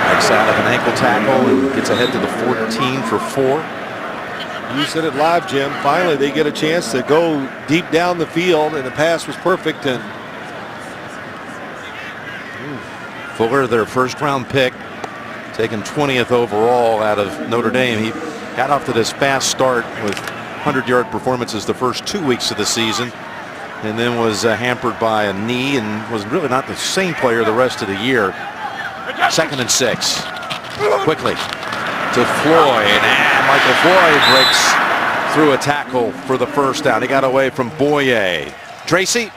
Breaks out of an ankle tackle and gets ahead to the 14 for 4. You said it live, Jim. Finally, they get a chance to go deep down the field, and the pass was perfect. And Fuller, their first-round pick, taken 20th overall out of Notre Dame. He got off to this fast start with 100-yard performances the first 2 weeks of the season, and then was hampered by a knee and was really not the same player the rest of the year. 2nd and 6. Quickly to Floyd, and Michael Floyd breaks through a tackle for the first down. He got away from Boye. Tracy?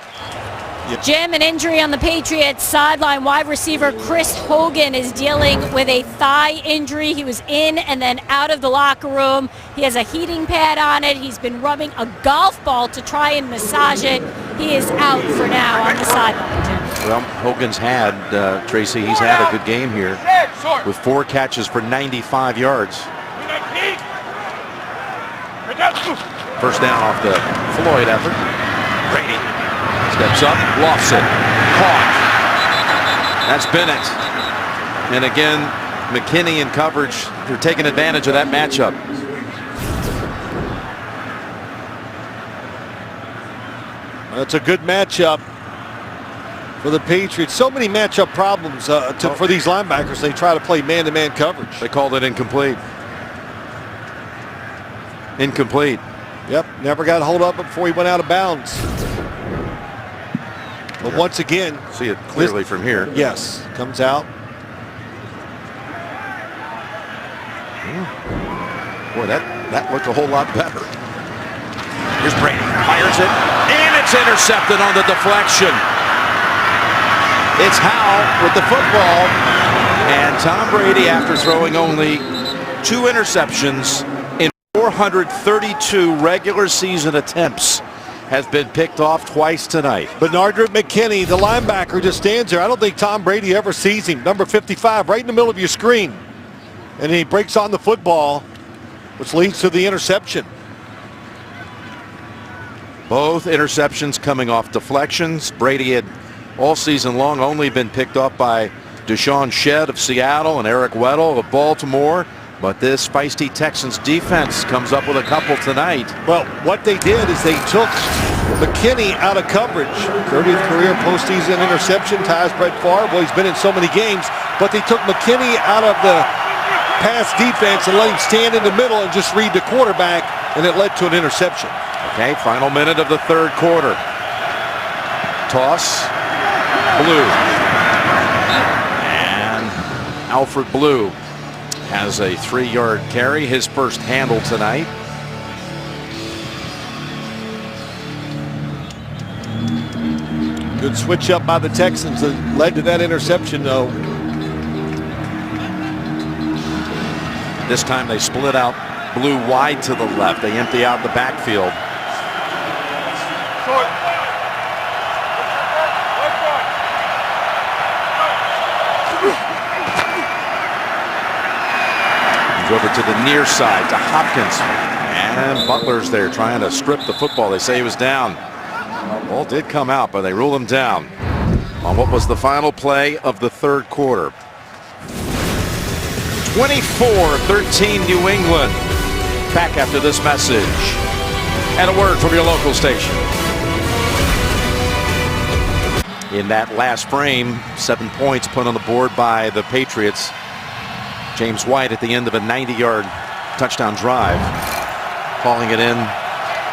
Jim, an injury on the Patriots sideline. Wide receiver Chris Hogan is dealing with a thigh injury. He was in and then out of the locker room. He has a heating pad on it. He's been rubbing a golf ball to try and massage it. He is out for now on the sideline, Jim. Well, Hogan's had, Tracy, he's had a good game here with 4 catches for 95 yards. First down off the Floyd effort. Brady steps up, lofts it, caught. That's Bennett. And again, McKinney in coverage. They're taking advantage of that matchup. That's a good matchup for the Patriots. So many matchup problems for these linebackers. They try to play man-to-man coverage. They called it incomplete. Incomplete. Yep, never got hold up before he went out of bounds. But once again, see it clearly from here. Yes, comes out. Boy, that looked a whole lot better. Here's Brady, fires it, and it's intercepted on the deflection. It's Howell with the football, and Tom Brady, after throwing only 2 interceptions in 432 regular season attempts, has been picked off twice tonight. Bernard McKinney, the linebacker, just stands there. I don't think Tom Brady ever sees him. Number 55, right in the middle of your screen. And he breaks on the football, which leads to the interception. Both interceptions coming off deflections. Brady had all season long only been picked off by Deshaun Shedd of Seattle and Eric Weddle of Baltimore. But this feisty Texans defense comes up with a couple tonight. Well, what they did is they took McKinney out of coverage. 30th career postseason interception, ties Brett Favre. Well, he's been in so many games. But they took McKinney out of the pass defense and let him stand in the middle and just read the quarterback, and it led to an interception. Okay, final minute of the third quarter. Toss. Blue. And Alfred Blue has a 3-yard carry, his first handle tonight. Good switch up by the Texans that led to that interception, though. This time they split out Blue wide to the left. They empty out the backfield. Over to the near side to Hopkins, and Butler's there trying to strip the football. They say he was down. Ball did come out, but they rule him down on what was the final play of the third quarter. 24-13 New England. Back after this message and a word from your local station. In that last frame, 7 points put on the board by the Patriots. James White at the end of a 90-yard touchdown drive, calling it in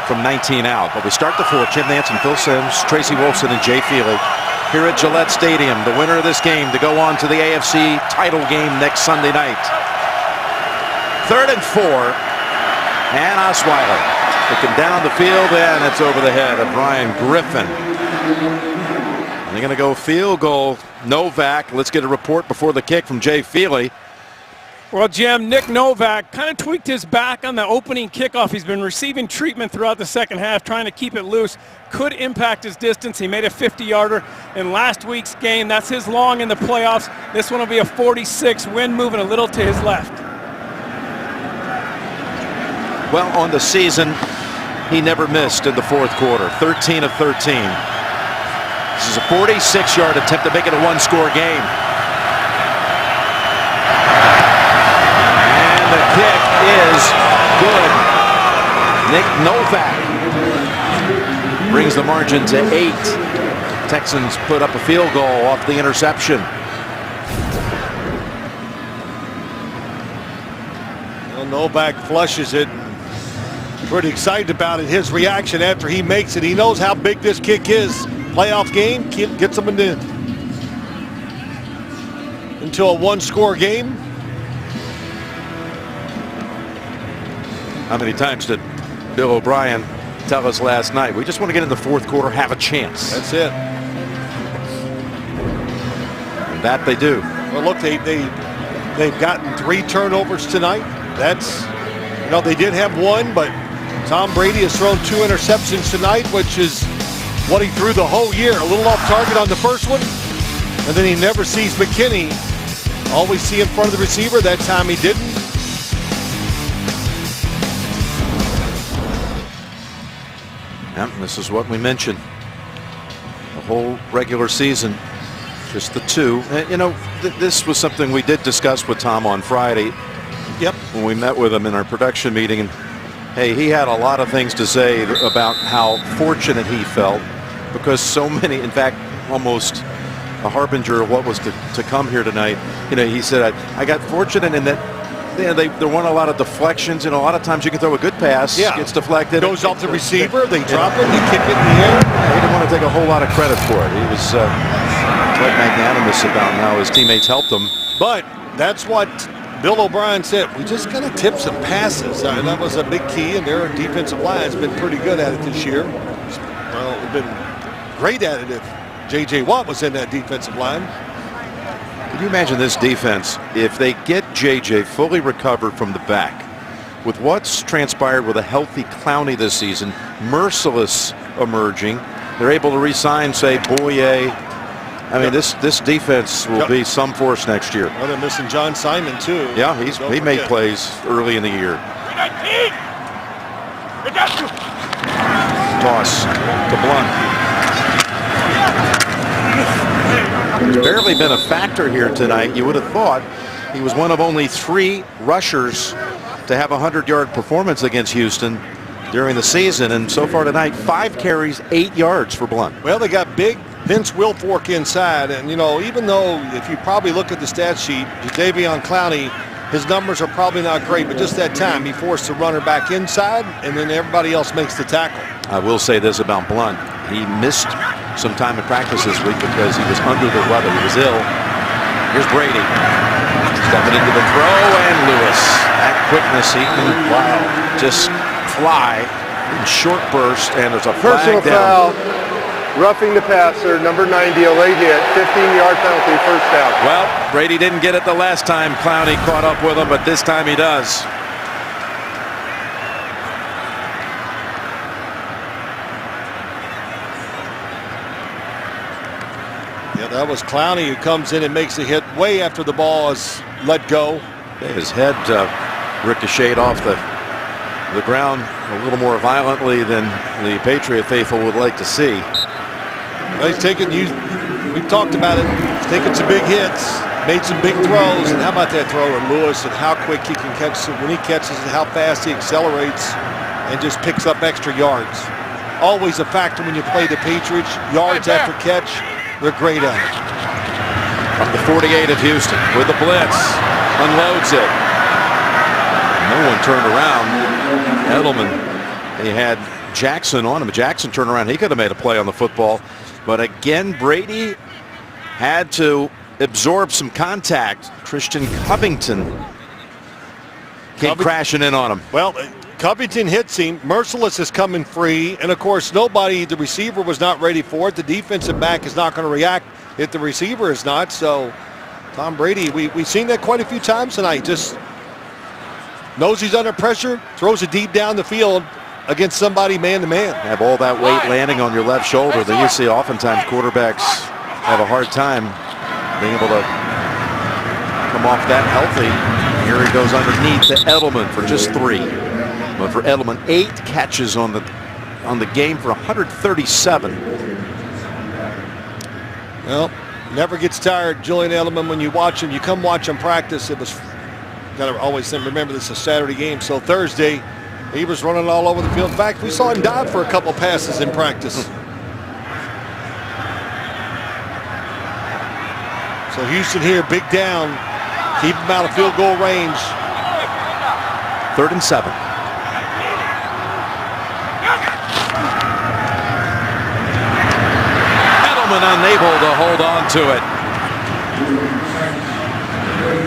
from 19 out. But we start the fourth. Jim Nance and Phil Simms, Tracy Wolfson and Jay Feely here at Gillette Stadium. The winner of this game to go on to the AFC title game next Sunday night. 3rd and 4. And Osweiler looking down the field, and it's over the head of Ryan Griffin. And they're going to go field goal. Novak. Let's get a report before the kick from Jay Feely. Well, Jim, Nick Novak kind of tweaked his back on the opening kickoff. He's been receiving treatment throughout the second half, trying to keep it loose. Could impact his distance. He made a 50-yarder in last week's game. That's his long in the playoffs. This one will be a 46, wind moving a little to his left. Well, on the season, he never missed in the fourth quarter. 13 of 13. This is a 46-yard attempt to make it a one-score game. The kick is good. Nick Novak brings the margin to 8. Texans put up a field goal off the interception. Well, Novak flushes it. Pretty excited about it. His reaction after he makes it. He knows how big this kick is. Playoff game, gets them into a one-score game. How many times did Bill O'Brien tell us last night? We just want to get in the fourth quarter, have a chance. That's it. And that they do. Well, look, they've gotten 3 turnovers tonight. That's, they did have one, but Tom Brady has thrown 2 interceptions tonight, which is what he threw the whole year. A little off target on the first one, and then he never sees McKinney. Always see in front of the receiver. That time he didn't. Yep, this is what we mentioned. The whole regular season, just the 2. This was something we did discuss with Tom on Friday. Yep. When we met with him in our production meeting, and hey, he had a lot of things to say about how fortunate he felt because so many, in fact, almost a harbinger of what was to come here tonight. He said, I got fortunate in that there weren't a lot of deflections. A lot of times you can throw a good pass, gets deflected. Goes off the receiver, they drop it, they kick it in the air. He didn't want to take a whole lot of credit for it. He was quite magnanimous about how his teammates helped him. But that's what Bill O'Brien said. We just got to tip some passes. And that was a big key, and their defensive line has been pretty good at it this year. Well, they've been great at it if J.J. Watt was in that defensive line. Can you imagine this defense if they get J.J. fully recovered from the back? With what's transpired with a healthy Clowney this season, Merciless emerging, they're able to re-sign, say, Boye. I mean, this defense will be some force next year. Well, they're missing John Simon, too. Yeah, he made plays early in the year. Toss to Blunt. He's barely been a factor here tonight. You would have thought he was one of only 3 rushers to have a 100-yard performance against Houston during the season, and so far tonight 5 carries, 8 yards for Blunt. Well, they got big Vince Wilfork inside, and even though if you probably look at the stat sheet, Jadeveon Clowney, his numbers are probably not great, but just that time he forced the runner back inside, and then everybody else makes the tackle. I will say this about Blunt. He missed some time in practice this week because he was under the weather. He was ill. Here's Brady. Stepping into the throw, and Lewis. That quickness, he can just fly in short burst, and there's a Personal flag down. foul. Roughing the passer, number 90, a late hit, 15-yard penalty, first down. Well, Brady didn't get it the last time Clowney caught up with him, but this time he does. Yeah, that was Clowney who comes in and makes a hit way after the ball is let go. His head ricocheted off the ground a little more violently than the Patriot faithful would like to see. Well, he's taken, we've talked about it, he's taken some big hits, made some big throws, and how about that throw in Lewis and how quick he can catch it, when he catches it, how fast he accelerates and just picks up extra yards. Always a factor when you play the Patriots, yards after catch, they're great at it. From the 48 of Houston with the blitz, unloads it. No one turned around. Edelman, he had Jackson on him. Jackson turned around, he could have made a play on the football. But again, Brady had to absorb some contact. Christian Covington came crashing in on him. Well, Covington hits him. Merciless is coming free. And, of course, nobody, the receiver was not ready for it. The defensive back is not going to react if the receiver is not. So, Tom Brady, we've seen that quite a few times tonight. Just knows he's under pressure, throws it deep down the field against somebody man-to-man. Have all that weight landing on your left shoulder. Then you see oftentimes quarterbacks have a hard time being able to come off that healthy. Here he goes underneath to Edelman for just 3. But for Edelman, 8 catches on the game for 137. Well, never gets tired, Julian Edelman. When you watch him, you come watch him practice. It was, got to always remember this is a Saturday game. So Thursday, he was running all over the field. In fact, we saw him dive for a couple passes in practice. So Houston here, big down. Keep him out of field goal range. 3rd and 7. Edelman unable to hold on to it.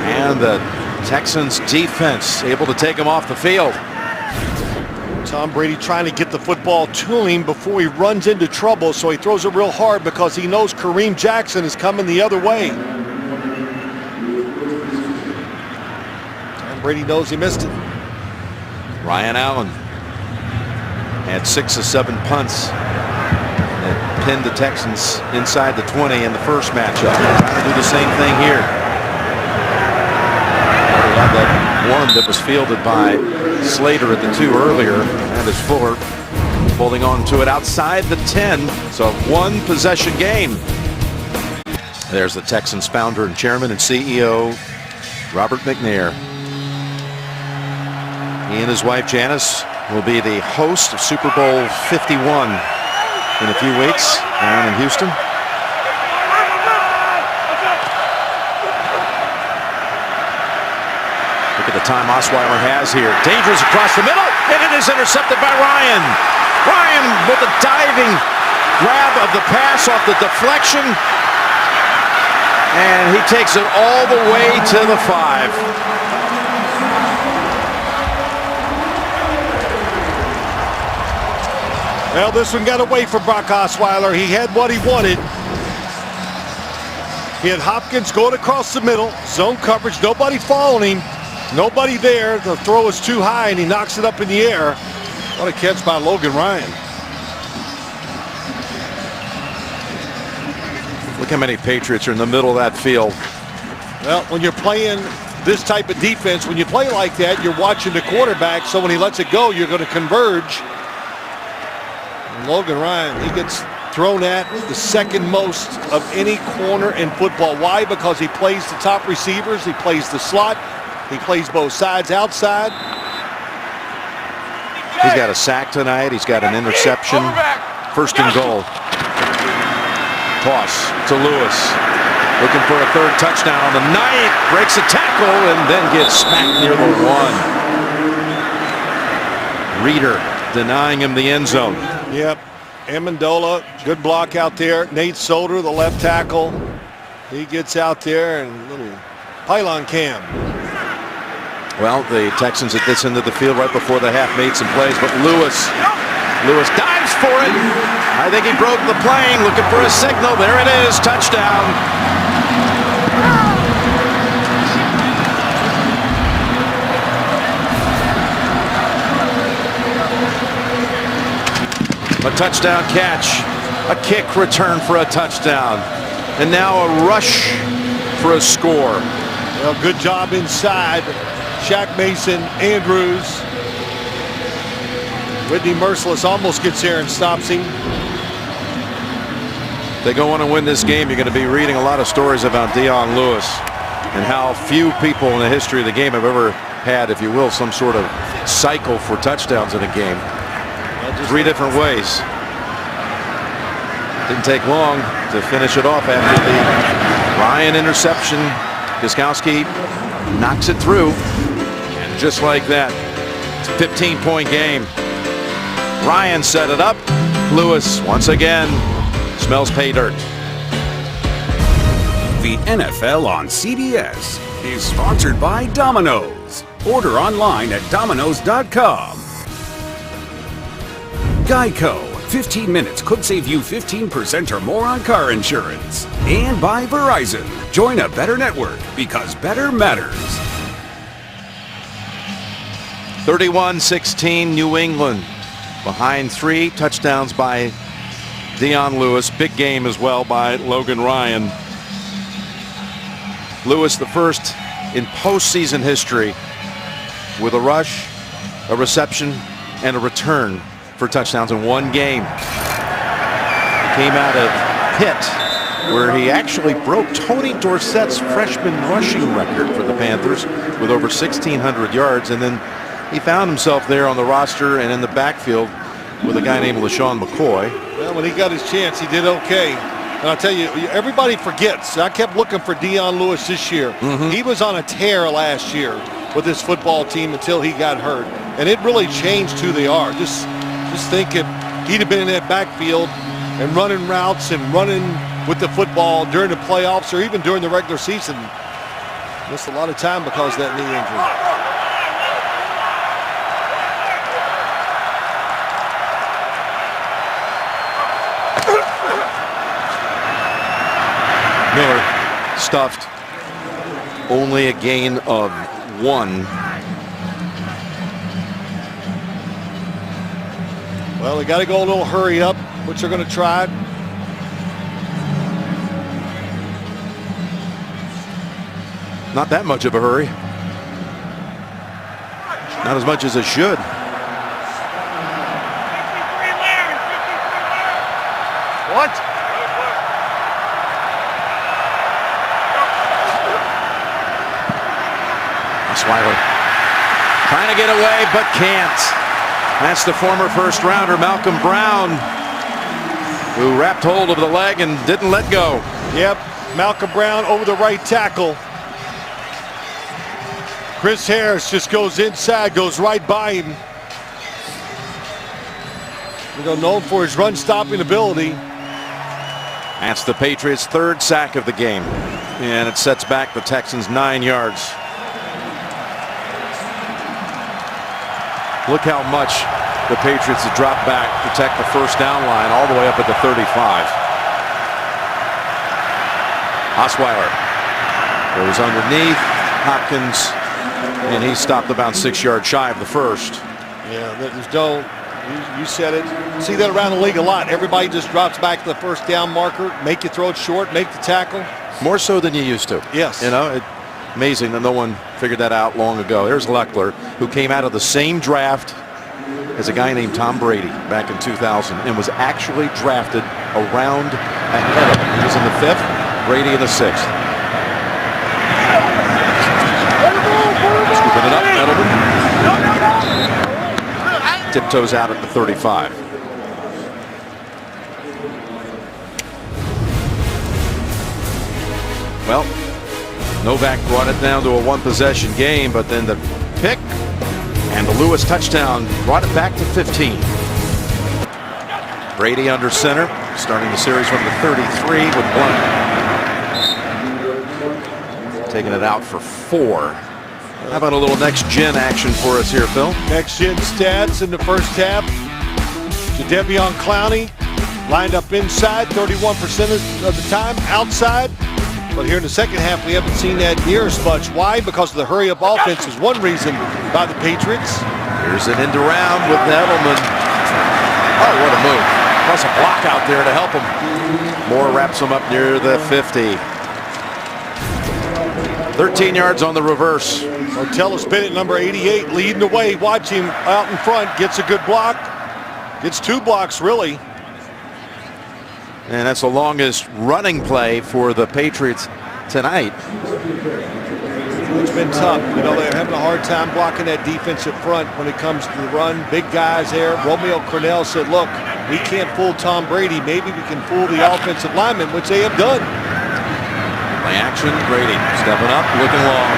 And the Texans defense able to take him off the field. Tom Brady trying to get the football to him before he runs into trouble, so he throws it real hard because he knows Kareem Jackson is coming the other way. Tom Brady knows he missed it. Ryan Allen had 6 of 7 punts that pinned the Texans inside the 20 in the first matchup. Trying to do the same thing here. That one that was fielded by Slater at the 2 earlier, and is Fuller holding on to it outside the 10. So 1 possession game. There's the Texans founder and chairman and CEO Robert McNair. He and his wife Janice will be the host of Super Bowl 51 in a few weeks down in Houston. Look at the time Osweiler has here. Dangerous across the middle, and it is intercepted by Ryan. Ryan with a diving grab of the pass off the deflection, and he takes it all the way to the 5. Well, this one got away from Brock Osweiler. He had what he wanted. He had Hopkins going across the middle, zone coverage, nobody following him. Nobody there. The throw is too high, and he knocks it up in the air. What a catch by Logan Ryan. Look how many Patriots are in the middle of that field. Well, when you're playing this type of defense, when you play like that, you're watching the quarterback, so when he lets it go, you're going to converge. And Logan Ryan, he gets thrown at the second most of any corner in football. Why? Because he plays the top receivers, he plays the slot, he plays both sides outside. He's got a sack tonight. He's got an interception. First and goal. Toss to Lewis. Looking for a third touchdown on the night. Breaks a tackle and then gets smacked near the one. Reeder denying him the end zone. Yep. Amendola, good block out there. Nate Solder, the left tackle. He gets out there and little pylon cam. Well, the Texans at this end of the field right before the half made some plays, but Lewis dives for it. I think he broke the plane, looking for a signal. There it is, touchdown. A touchdown catch, a kick return for a touchdown, and now a rush for a score. Well, good job inside. Shaq Mason, Andrews. Whitney Merciless almost gets there and stops him. They go on and win this game. You're going to be reading a lot of stories about Dion Lewis and how few people in the history of the game have ever had, if you will, some sort of cycle for touchdowns in a game. Three different ways. Didn't take long to finish it off after the Ryan interception. Gostkowski knocks it through. And just like that, it's a 15-point game. Ryan set it up. Lewis once again smells pay dirt. The NFL on CBS is sponsored by Domino's. Order online at Domino's.com. Geico. 15 minutes could save you 15% or more on car insurance. And by Verizon. Join a better network because better matters. 31-16 New England. Behind 3 touchdowns by Dion Lewis. Big game as well by Logan Ryan. Lewis, the first in postseason history with a rush, a reception, and a return for touchdowns in one game. He came out of Pitt, where he actually broke Tony Dorsett's freshman rushing record for the Panthers with over 1,600 yards, and then he found himself there on the roster and in the backfield with a guy named LaShawn McCoy. Well, when he got his chance, he did okay. And I'll tell you, everybody forgets. I kept looking for Dion Lewis this year. He was on a tear last year with this football team until he got hurt. And it really changed who they are. Just think if he'd have been in that backfield and running routes and running with the football during the playoffs or even during the regular season, missed a lot of time because of that knee injury. Miller stuffed, only a gain of 1. Well, they got to go a little hurry up, which they're going to try. Not that much of a hurry. Not as much as it should. What? Osweiler trying to get away but can't. That's the former first rounder Malcolm Brown, who wrapped hold of the leg and didn't let go. Yep, Malcolm Brown over the right tackle. Chris Harris just goes inside, goes right by him. Known for his run stopping ability. That's the Patriots' 3rd sack of the game, and it sets back the Texans 9 yards. Look how much the Patriots have dropped back, protect the first down line all the way up at the 35. Osweiler goes underneath Hopkins, and he stopped about 6 yards shy of the first. Yeah, there's no, you said it. See that around the league a lot. Everybody just drops back to the first down marker, make you throw it short, make the tackle. More so than you used to. Yes. You know, amazing that no one figured that out long ago. There's Leckler, who came out of the same draft as a guy named Tom Brady back in 2000 and was actually drafted round ahead of him. He was in the 5th, Brady in the 6th. Scooping it up, Edelman. Tiptoes out at the 35. Well, Novak brought it down to a one-possession game, but then the pick and the Lewis touchdown brought it back to 15. Brady under center, starting the series from the 33 with Blunt. Taking it out for 4. How about a little next-gen action for us here, Phil? Next-gen stats in the first half. Jadeveon Clowney lined up inside 31% of the time, outside. But here in the second half, we haven't seen that near as much. Why? Because of the hurry-up offense is one reason by the Patriots. Here's an end around with Edelman. Oh, what a move. Plus a block out there to help him. Moore wraps him up near the 50. 13 yards on the reverse. Martellus Bennett, number 88, leading the way. Watch him out in front. Gets a good block. Gets 2 blocks, really. And that's the longest running play for the Patriots tonight. It's been tough. You know, they're having a hard time blocking that defensive front when it comes to the run. Big guys there. Romeo Cornell said, look, we can't fool Tom Brady. Maybe we can fool the offensive linemen, which they have done. Play action, Brady stepping up, looking long.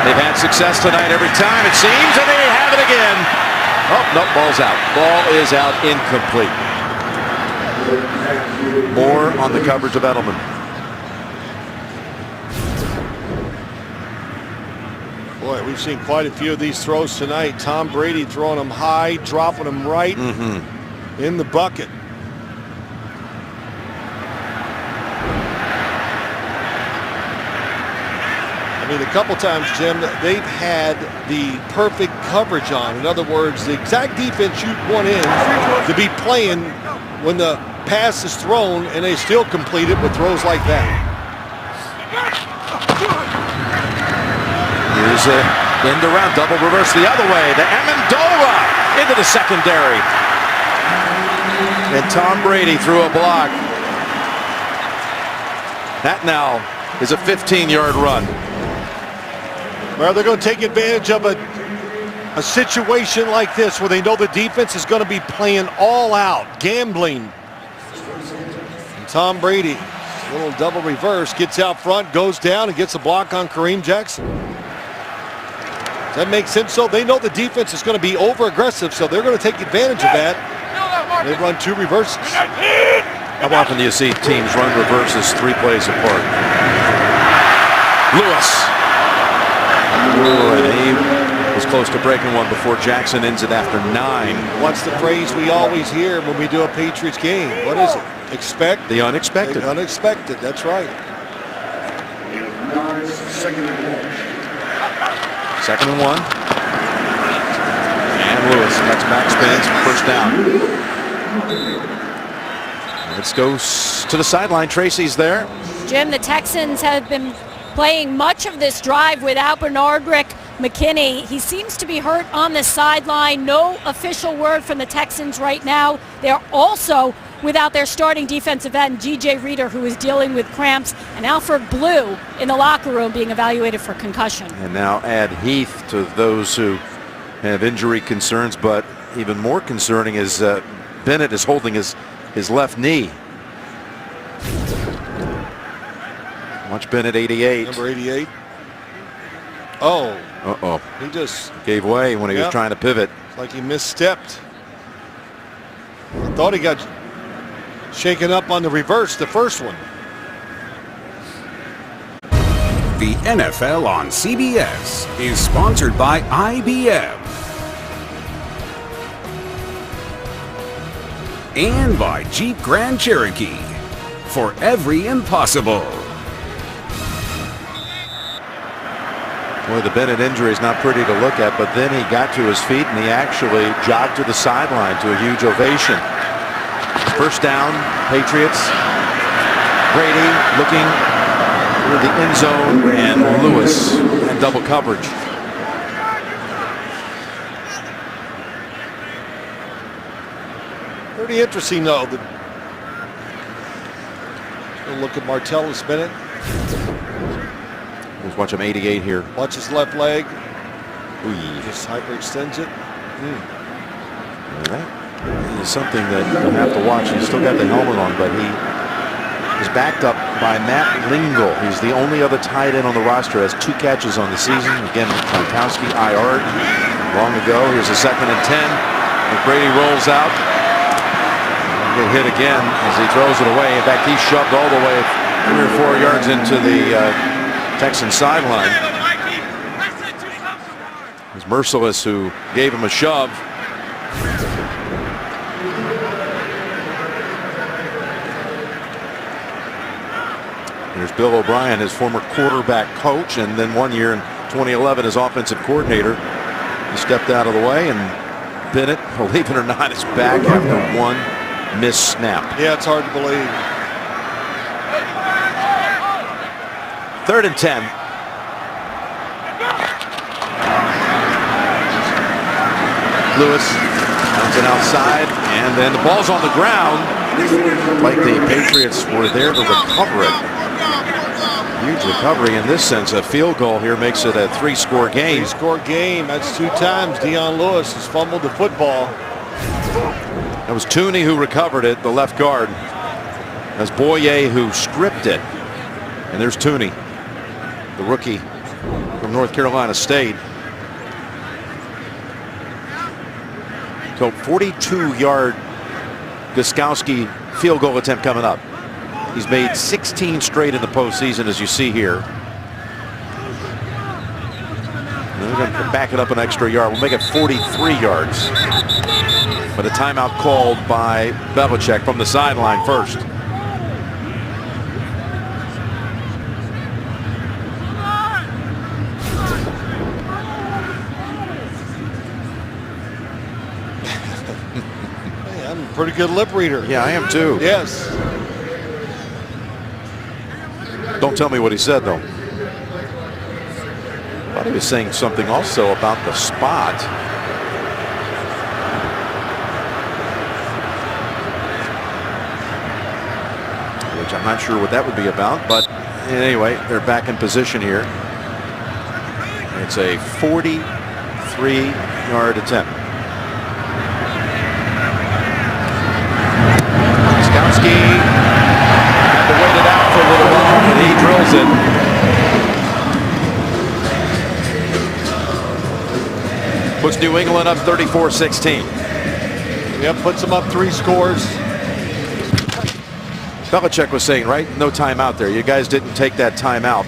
They've had success tonight every time, it seems, and they have it again. Oh, no, ball's out. Ball is out, incomplete. Moore on the coverage of Edelman. Boy, we've seen quite a few of these throws tonight. Tom Brady throwing them high, dropping them right in the bucket. I mean, a couple times, Jim, they've had the perfect coverage on. In other words, the exact defense you want in to be playing when the pass is thrown, and they still complete it with throws like that. Here's a end around, double reverse the other way to Amendola into the secondary. And Tom Brady threw a block. That now is a 15-yard run. Well, they're going to take advantage of a situation like this where they know the defense is going to be playing all out, gambling. And Tom Brady, a little double reverse, gets out front, goes down, and gets a block on Kareem Jackson. Does that make sense? So they know the defense is going to be over-aggressive, so they're going to take advantage of that. They run 2 reverses. How often do you see teams run reverses 3 plays apart? Lewis. Ooh, and he was close to breaking one before Jackson ends it after 9. What's the phrase we always hear when we do a Patriots game? What is it? Expect the unexpected. The unexpected, that's right. Second and 1. And Lewis, that's back spins, first down. Let's go to the sideline. Tracy's there. Jim, the Texans have been playing much of this drive without Bernardrick McKinney. He seems to be hurt on the sideline. No official word from the Texans right now. They're also without their starting defensive end, G.J. Reader, who is dealing with cramps, and Alfred Blue in the locker room being evaluated for concussion. And now add Heath to those who have injury concerns, but even more concerning is Bennett is holding his left knee. Watch Bennett, 88. Number 88. Oh. Uh-oh. He just gave way when he was trying to pivot. It's like he misstepped. I thought he got shaken up on the reverse, the first one. The NFL on CBS is sponsored by IBM and by Jeep Grand Cherokee. For every impossible. Boy, the Bennett injury is not pretty to look at, but then he got to his feet and he actually jogged to the sideline to a huge ovation. First down, Patriots. Brady looking through the end zone, and Lewis and double coverage. Pretty interesting, though. We'll look at Martellus Bennett. Let's watch him 88 here. Watch his left leg. Ooh. Just hyperextends it. That is something that you'll have to watch. He's still got the helmet on, but he is backed up by Matt Lingle. He's the only other tight end on the roster. Has 2 catches on the season. Again, Gronkowski IR'd long ago. Here's a 2nd and 10. McBrady rolls out. Get hit again as he throws it away. In fact, he shoved all the way 3 or 4 yards into the Texan sideline. It was Merciless who gave him a shove. There's Bill O'Brien, his former quarterback coach, and then 1 year in 2011 as offensive coordinator. He stepped out of the way, and Bennett, believe it or not, is back after 1 missed snap. Yeah, it's hard to believe. 3rd and 10. Lewis comes in outside, and then the ball's on the ground. Like the Patriots were there to recover it. Huge recovery in this sense. A field goal here makes it a 3-score game. 3-score game. That's 2 times Dion Lewis has fumbled the football. That was Tooney who recovered it, the left guard. That's Boye who stripped it. And there's Tooney, the rookie from North Carolina State. So 42-yard Gostkowski field goal attempt coming up. He's made 16 straight in the postseason, as you see here. And we're going to back it up an extra yard. We'll make it 43 yards. But a timeout called by Belichick from the sideline first. Hey, I'm a pretty good lip reader. Yeah, I am too. Yes. Don't tell me what he said, though. I thought he was saying something also about the spot. Which I'm not sure what that would be about, but anyway, they're back in position here. It's a 43-yard attempt. Gostkowski had to wait it out for a little while, but he drills it. Puts New England up 34-16. Yep, puts them up 3 scores. Belichick was saying, right, no timeout there. You guys didn't take that timeout.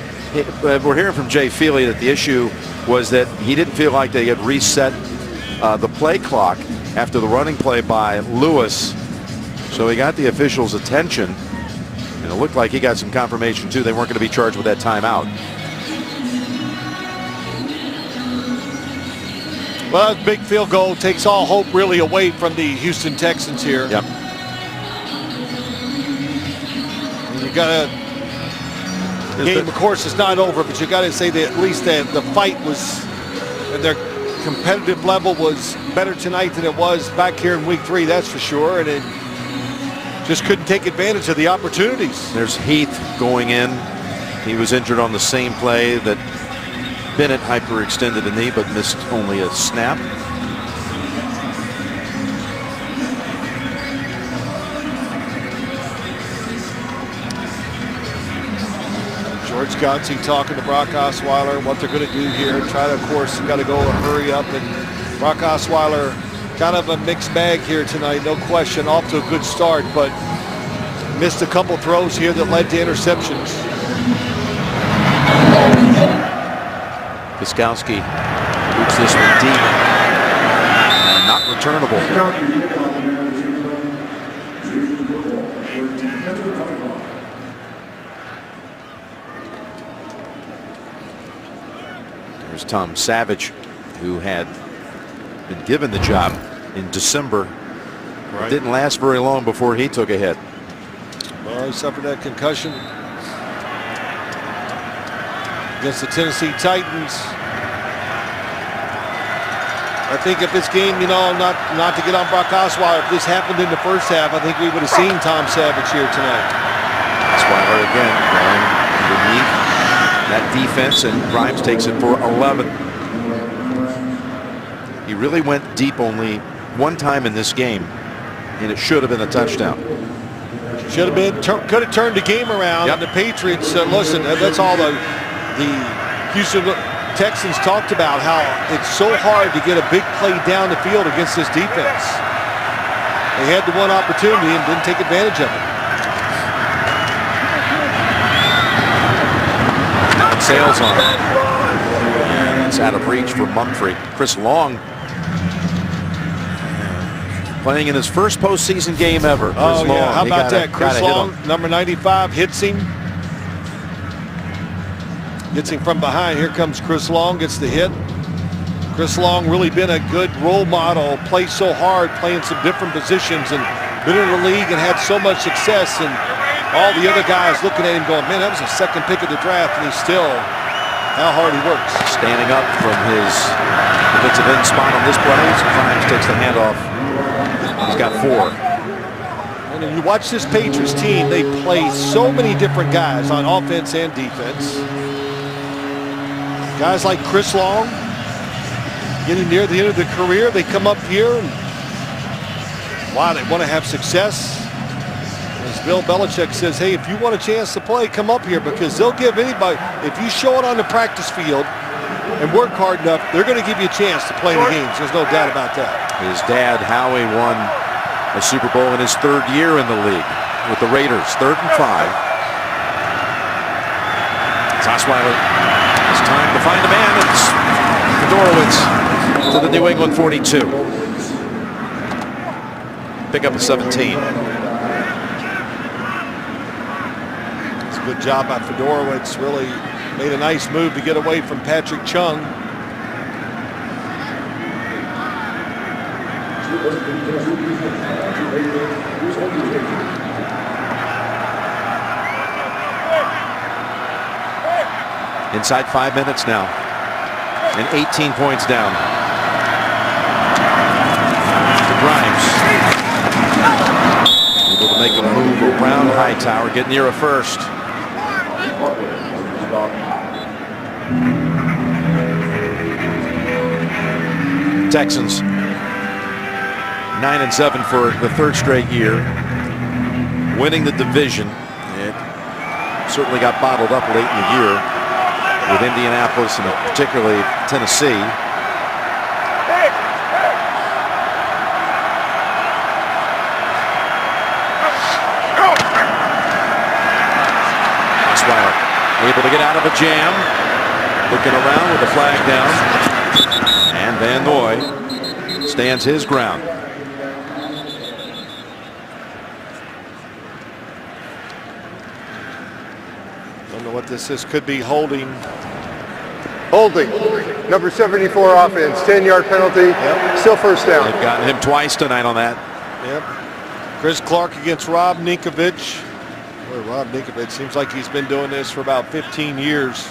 We're hearing from Jay Feely that the issue was that he didn't feel like they had reset the play clock after the running play by Lewis. So he got the officials' attention, and it looked like he got some confirmation too. They weren't going to be charged with that timeout. Well, that big field goal takes all hope really away from the Houston Texans here. Yep. You got to, game of course is not over, but you got to say that at least the fight was, and their competitive level was better tonight than it was back here in week 3, that's for sure. And it just couldn't take advantage of the opportunities. There's Heath going in. He was injured on the same play that Bennett hyperextended a knee but missed only a snap. George Godsey talking to Brock Osweiler, what they're going to do here. Try to, of course, got to go and hurry up. And Brock Osweiler, kind of a mixed bag here tonight, no question. Off to a good start, but missed a couple throws here that led to interceptions. Gostkowski boots this one deep. Not returnable. There's Tom Savage, who had been given the job in December. Right. Didn't last very long before he took a hit. Well, he suffered that concussion against the Tennessee Titans. I think if this game, you know, not to get on Brock Osweiler, if this happened in the first half, I think we would have seen Tom Savage here tonight. Osweiler again going underneath that defense, and Grimes takes it for 11. He really went deep only one time in this game, and it should have been a touchdown. Should have been, could have turned the game around. Yep. And the Patriots, listen, that's all the Houston Texans talked about, how it's so hard to get a big play down the field against this defense. They had the one opportunity and didn't take advantage of it. Sails on it. And it's out of reach for Mumphrey. Chris Long playing in his first postseason game ever. Chris Long. Yeah, how about that? Chris Long, hit him. number 95, hits him. Gets him from behind. Here comes Chris Long, gets the hit. Chris Long really been a good role model, plays so hard, playing some different positions, and been in the league and had so much success. And all the other guys looking at him going, man, that was a second pick of the draft, and he's still, how hard he works. Standing up from his defensive end spot on this play. Grimes takes the handoff. He's got 4. And you watch this Patriots team, they play so many different guys on offense and defense. Guys like Chris Long, getting near the end of their career, they come up here and wow, they want to have success. As Bill Belichick says, hey, if you want a chance to play, come up here, because they'll give anybody, if you show it on the practice field and work hard enough, they're going to give you a chance to play in the games. There's no doubt about that. His dad, Howie, won a Super Bowl in his 3rd year in the league with the Raiders. 3rd and 5. It's Osweiler. It's time to find a man. It's Fedorowicz to the New England 42. Pick up a 17. It's a good job by Fedorowicz. Really made a nice move to get away from Patrick Chung. Inside 5 minutes now, and 18 points down. To Grimes. Able to make a move around Hightower, get near a first. Texans 9-7 for the 3rd straight year, winning the division. It certainly got bottled up late in the year with Indianapolis and particularly Tennessee. Osweiler able to get out of a jam, looking around with the flag down, and Van Noy stands his ground. Don't know what this is. Could be holding. Holding. Number 74 offense. 10-yard penalty. Yep. Still first down. They've gotten him twice tonight on that. Yep. Chris Clark against Rob Ninkovich. Boy, Rob Ninkovich seems like he's been doing this for about 15 years.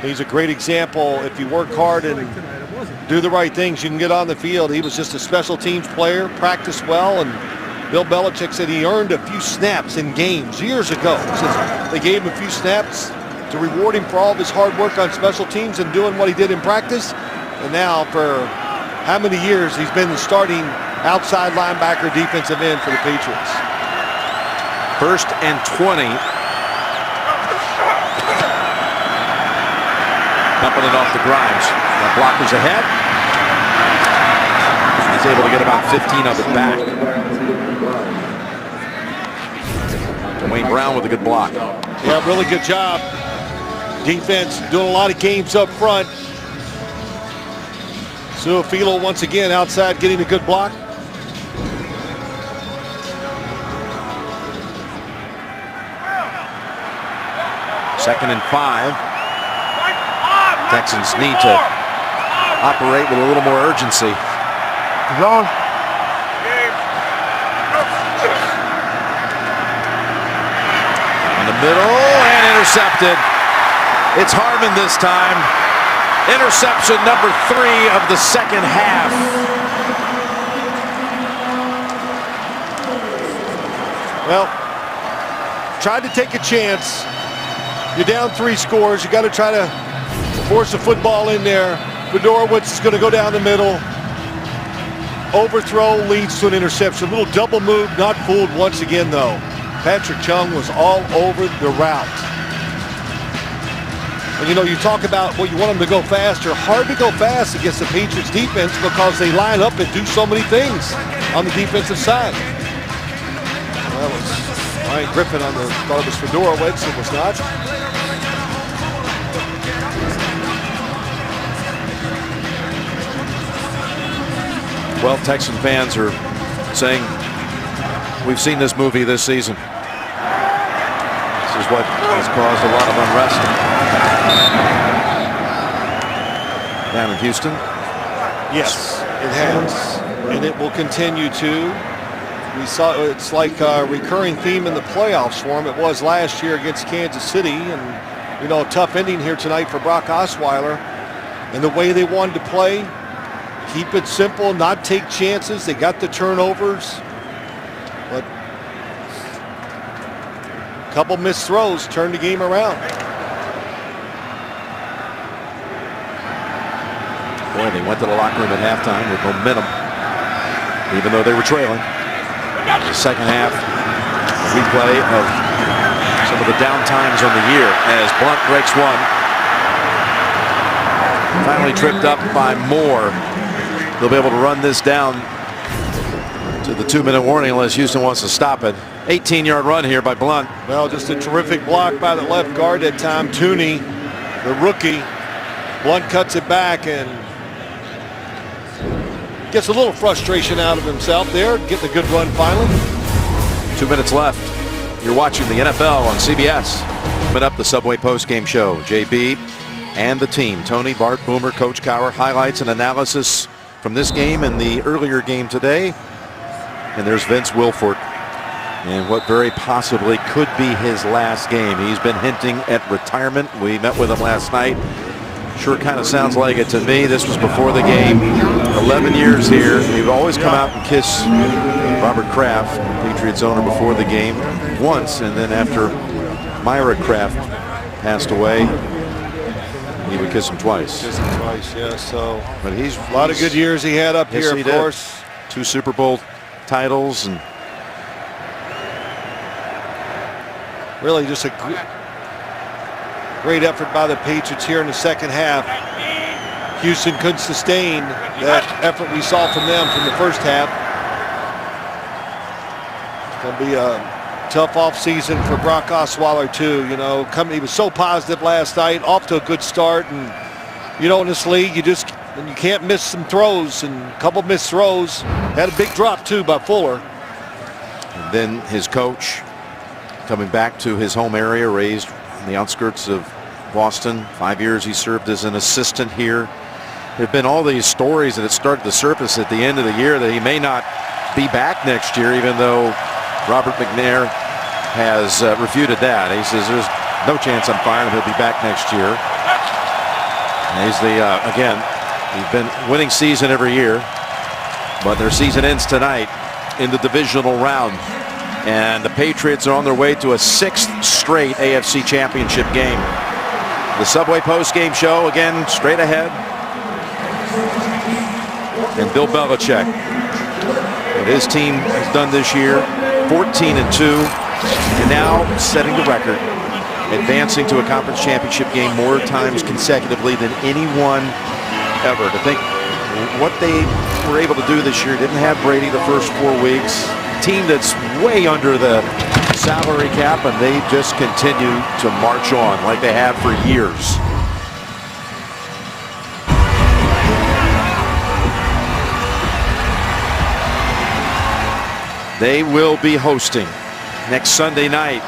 He's a great example. If you work hard and do the right things, you can get on the field. He was just a special teams player, practiced well, and Bill Belichick said he earned a few snaps in games years ago. They gave him a few snaps to reward him for all of his hard work on special teams and doing what he did in practice. And now for how many years he's been the starting outside linebacker defensive end for the Patriots. 1st and 20. Dumping it off to Grimes. That blockers ahead. He's able to get about 15 of it back. Wayne Brown with a good block. Yeah, really good job. Defense doing a lot of games up front. Suafilo once again outside getting a good block. Second and 5. Texans need to operate with a little more urgency. Zone. In the middle and intercepted. It's Harmon this time. Interception number 3 of the second half. Well, tried to take a chance. You're down 3 scores. You got to try to force the football in there. Fedorowicz is going to go down the middle. Overthrow leads to an interception. A little double move, not fooled once again, though. Patrick Chung was all over the route. And, you know, you talk about, well, you want them to go faster. Hard to go fast against the Patriots defense because they line up and do so many things on the defensive side. Well, that was Ryan Griffin on the, thought it was Fedorowicz. It was not. Well, Texan fans are saying we've seen this movie this season. This is what has caused a lot of unrest down in Houston. Yes, it has, and it will continue to. We saw it's like a recurring theme in the playoffs for him. It was last year against Kansas City, and you know, a tough ending here tonight for Brock Osweiler. And the way they wanted to play, keep it simple, not take chances. They got the turnovers, but a couple missed throws turned the game around. Boy, they went to the locker room at halftime with momentum, even though they were trailing. The second half, a replay of some of the down times on the year as Blunt breaks one. Finally tripped up by Moore. They'll be able to run this down to the 2-minute warning unless Houston wants to stop it. 18-yard run here by Blunt. Well, just a terrific block by the left guard that time. Tooney, the rookie. Blunt cuts it back and gets a little frustration out of himself there. Getting a good run finally. 2 minutes left. You're watching the NFL on CBS. Coming up, the Subway postgame show. JB and the team. Tony, Bart, Boomer, Coach Cowher. Highlights and analysis from this game and the earlier game today. And there's Vince Wilfork and what very possibly could be his last game. He's been hinting at retirement. We met with him last night. Sure kind of sounds like it to me. This was before the game. 11 years here. He would always come out and kiss Robert Kraft, Patriots owner, before the game once, and then after Myra Kraft passed away, he would kiss him twice. Kiss him twice, yeah. So, but he's a lot of good years he had up here, of course. 2 Super Bowl titles, and really just a great effort by the Patriots here in the second half. Houston couldn't sustain that effort we saw from them from the first half. It's going to be a tough offseason for Brock Osweiler too. You know, he was so positive last night, off to a good start, and you know, in this league, you can't miss some throws, and a couple missed throws. Had a big drop too by Fuller. And then his coach coming back to his home area, raised on the outskirts of Boston. 5 years he served as an assistant here. There have been all these stories that had started to surface at the end of the year that he may not be back next year, even though Robert McNair has refuted that. He says there's no chance I'm firing him. He'll be back next year. And he's again, he's been winning season every year, but their season ends tonight in the divisional round. And the Patriots are on their way to a 6th straight AFC championship game. The Subway post-game show, again, straight ahead. And Bill Belichick, what his team has done this year, 14-2, and now setting the record, advancing to a conference championship game more times consecutively than anyone ever. To think what they were able to do this year, didn't have Brady the first 4 weeks. Team that's way under the salary cap, and they just continue to march on like they have for years. They will be hosting next Sunday night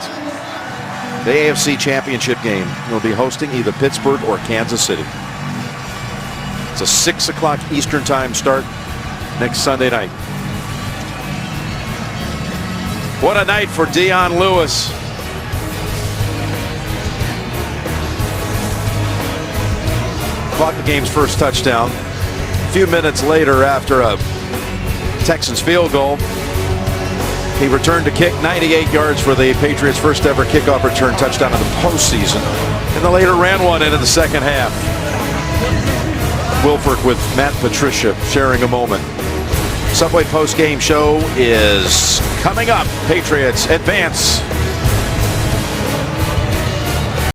the AFC championship game. They'll be hosting either Pittsburgh or Kansas City. It's a 6 o'clock Eastern time start next Sunday night. What a night for Dion Lewis. Caught the game's first touchdown. A few minutes later, after a Texans field goal, He returned to kick 98 yards for the Patriots' first ever kickoff return touchdown in the postseason. And then later ran one into the second half. Wilfork with Matt Patricia sharing a moment. Subway post-game show is coming up. Patriots advance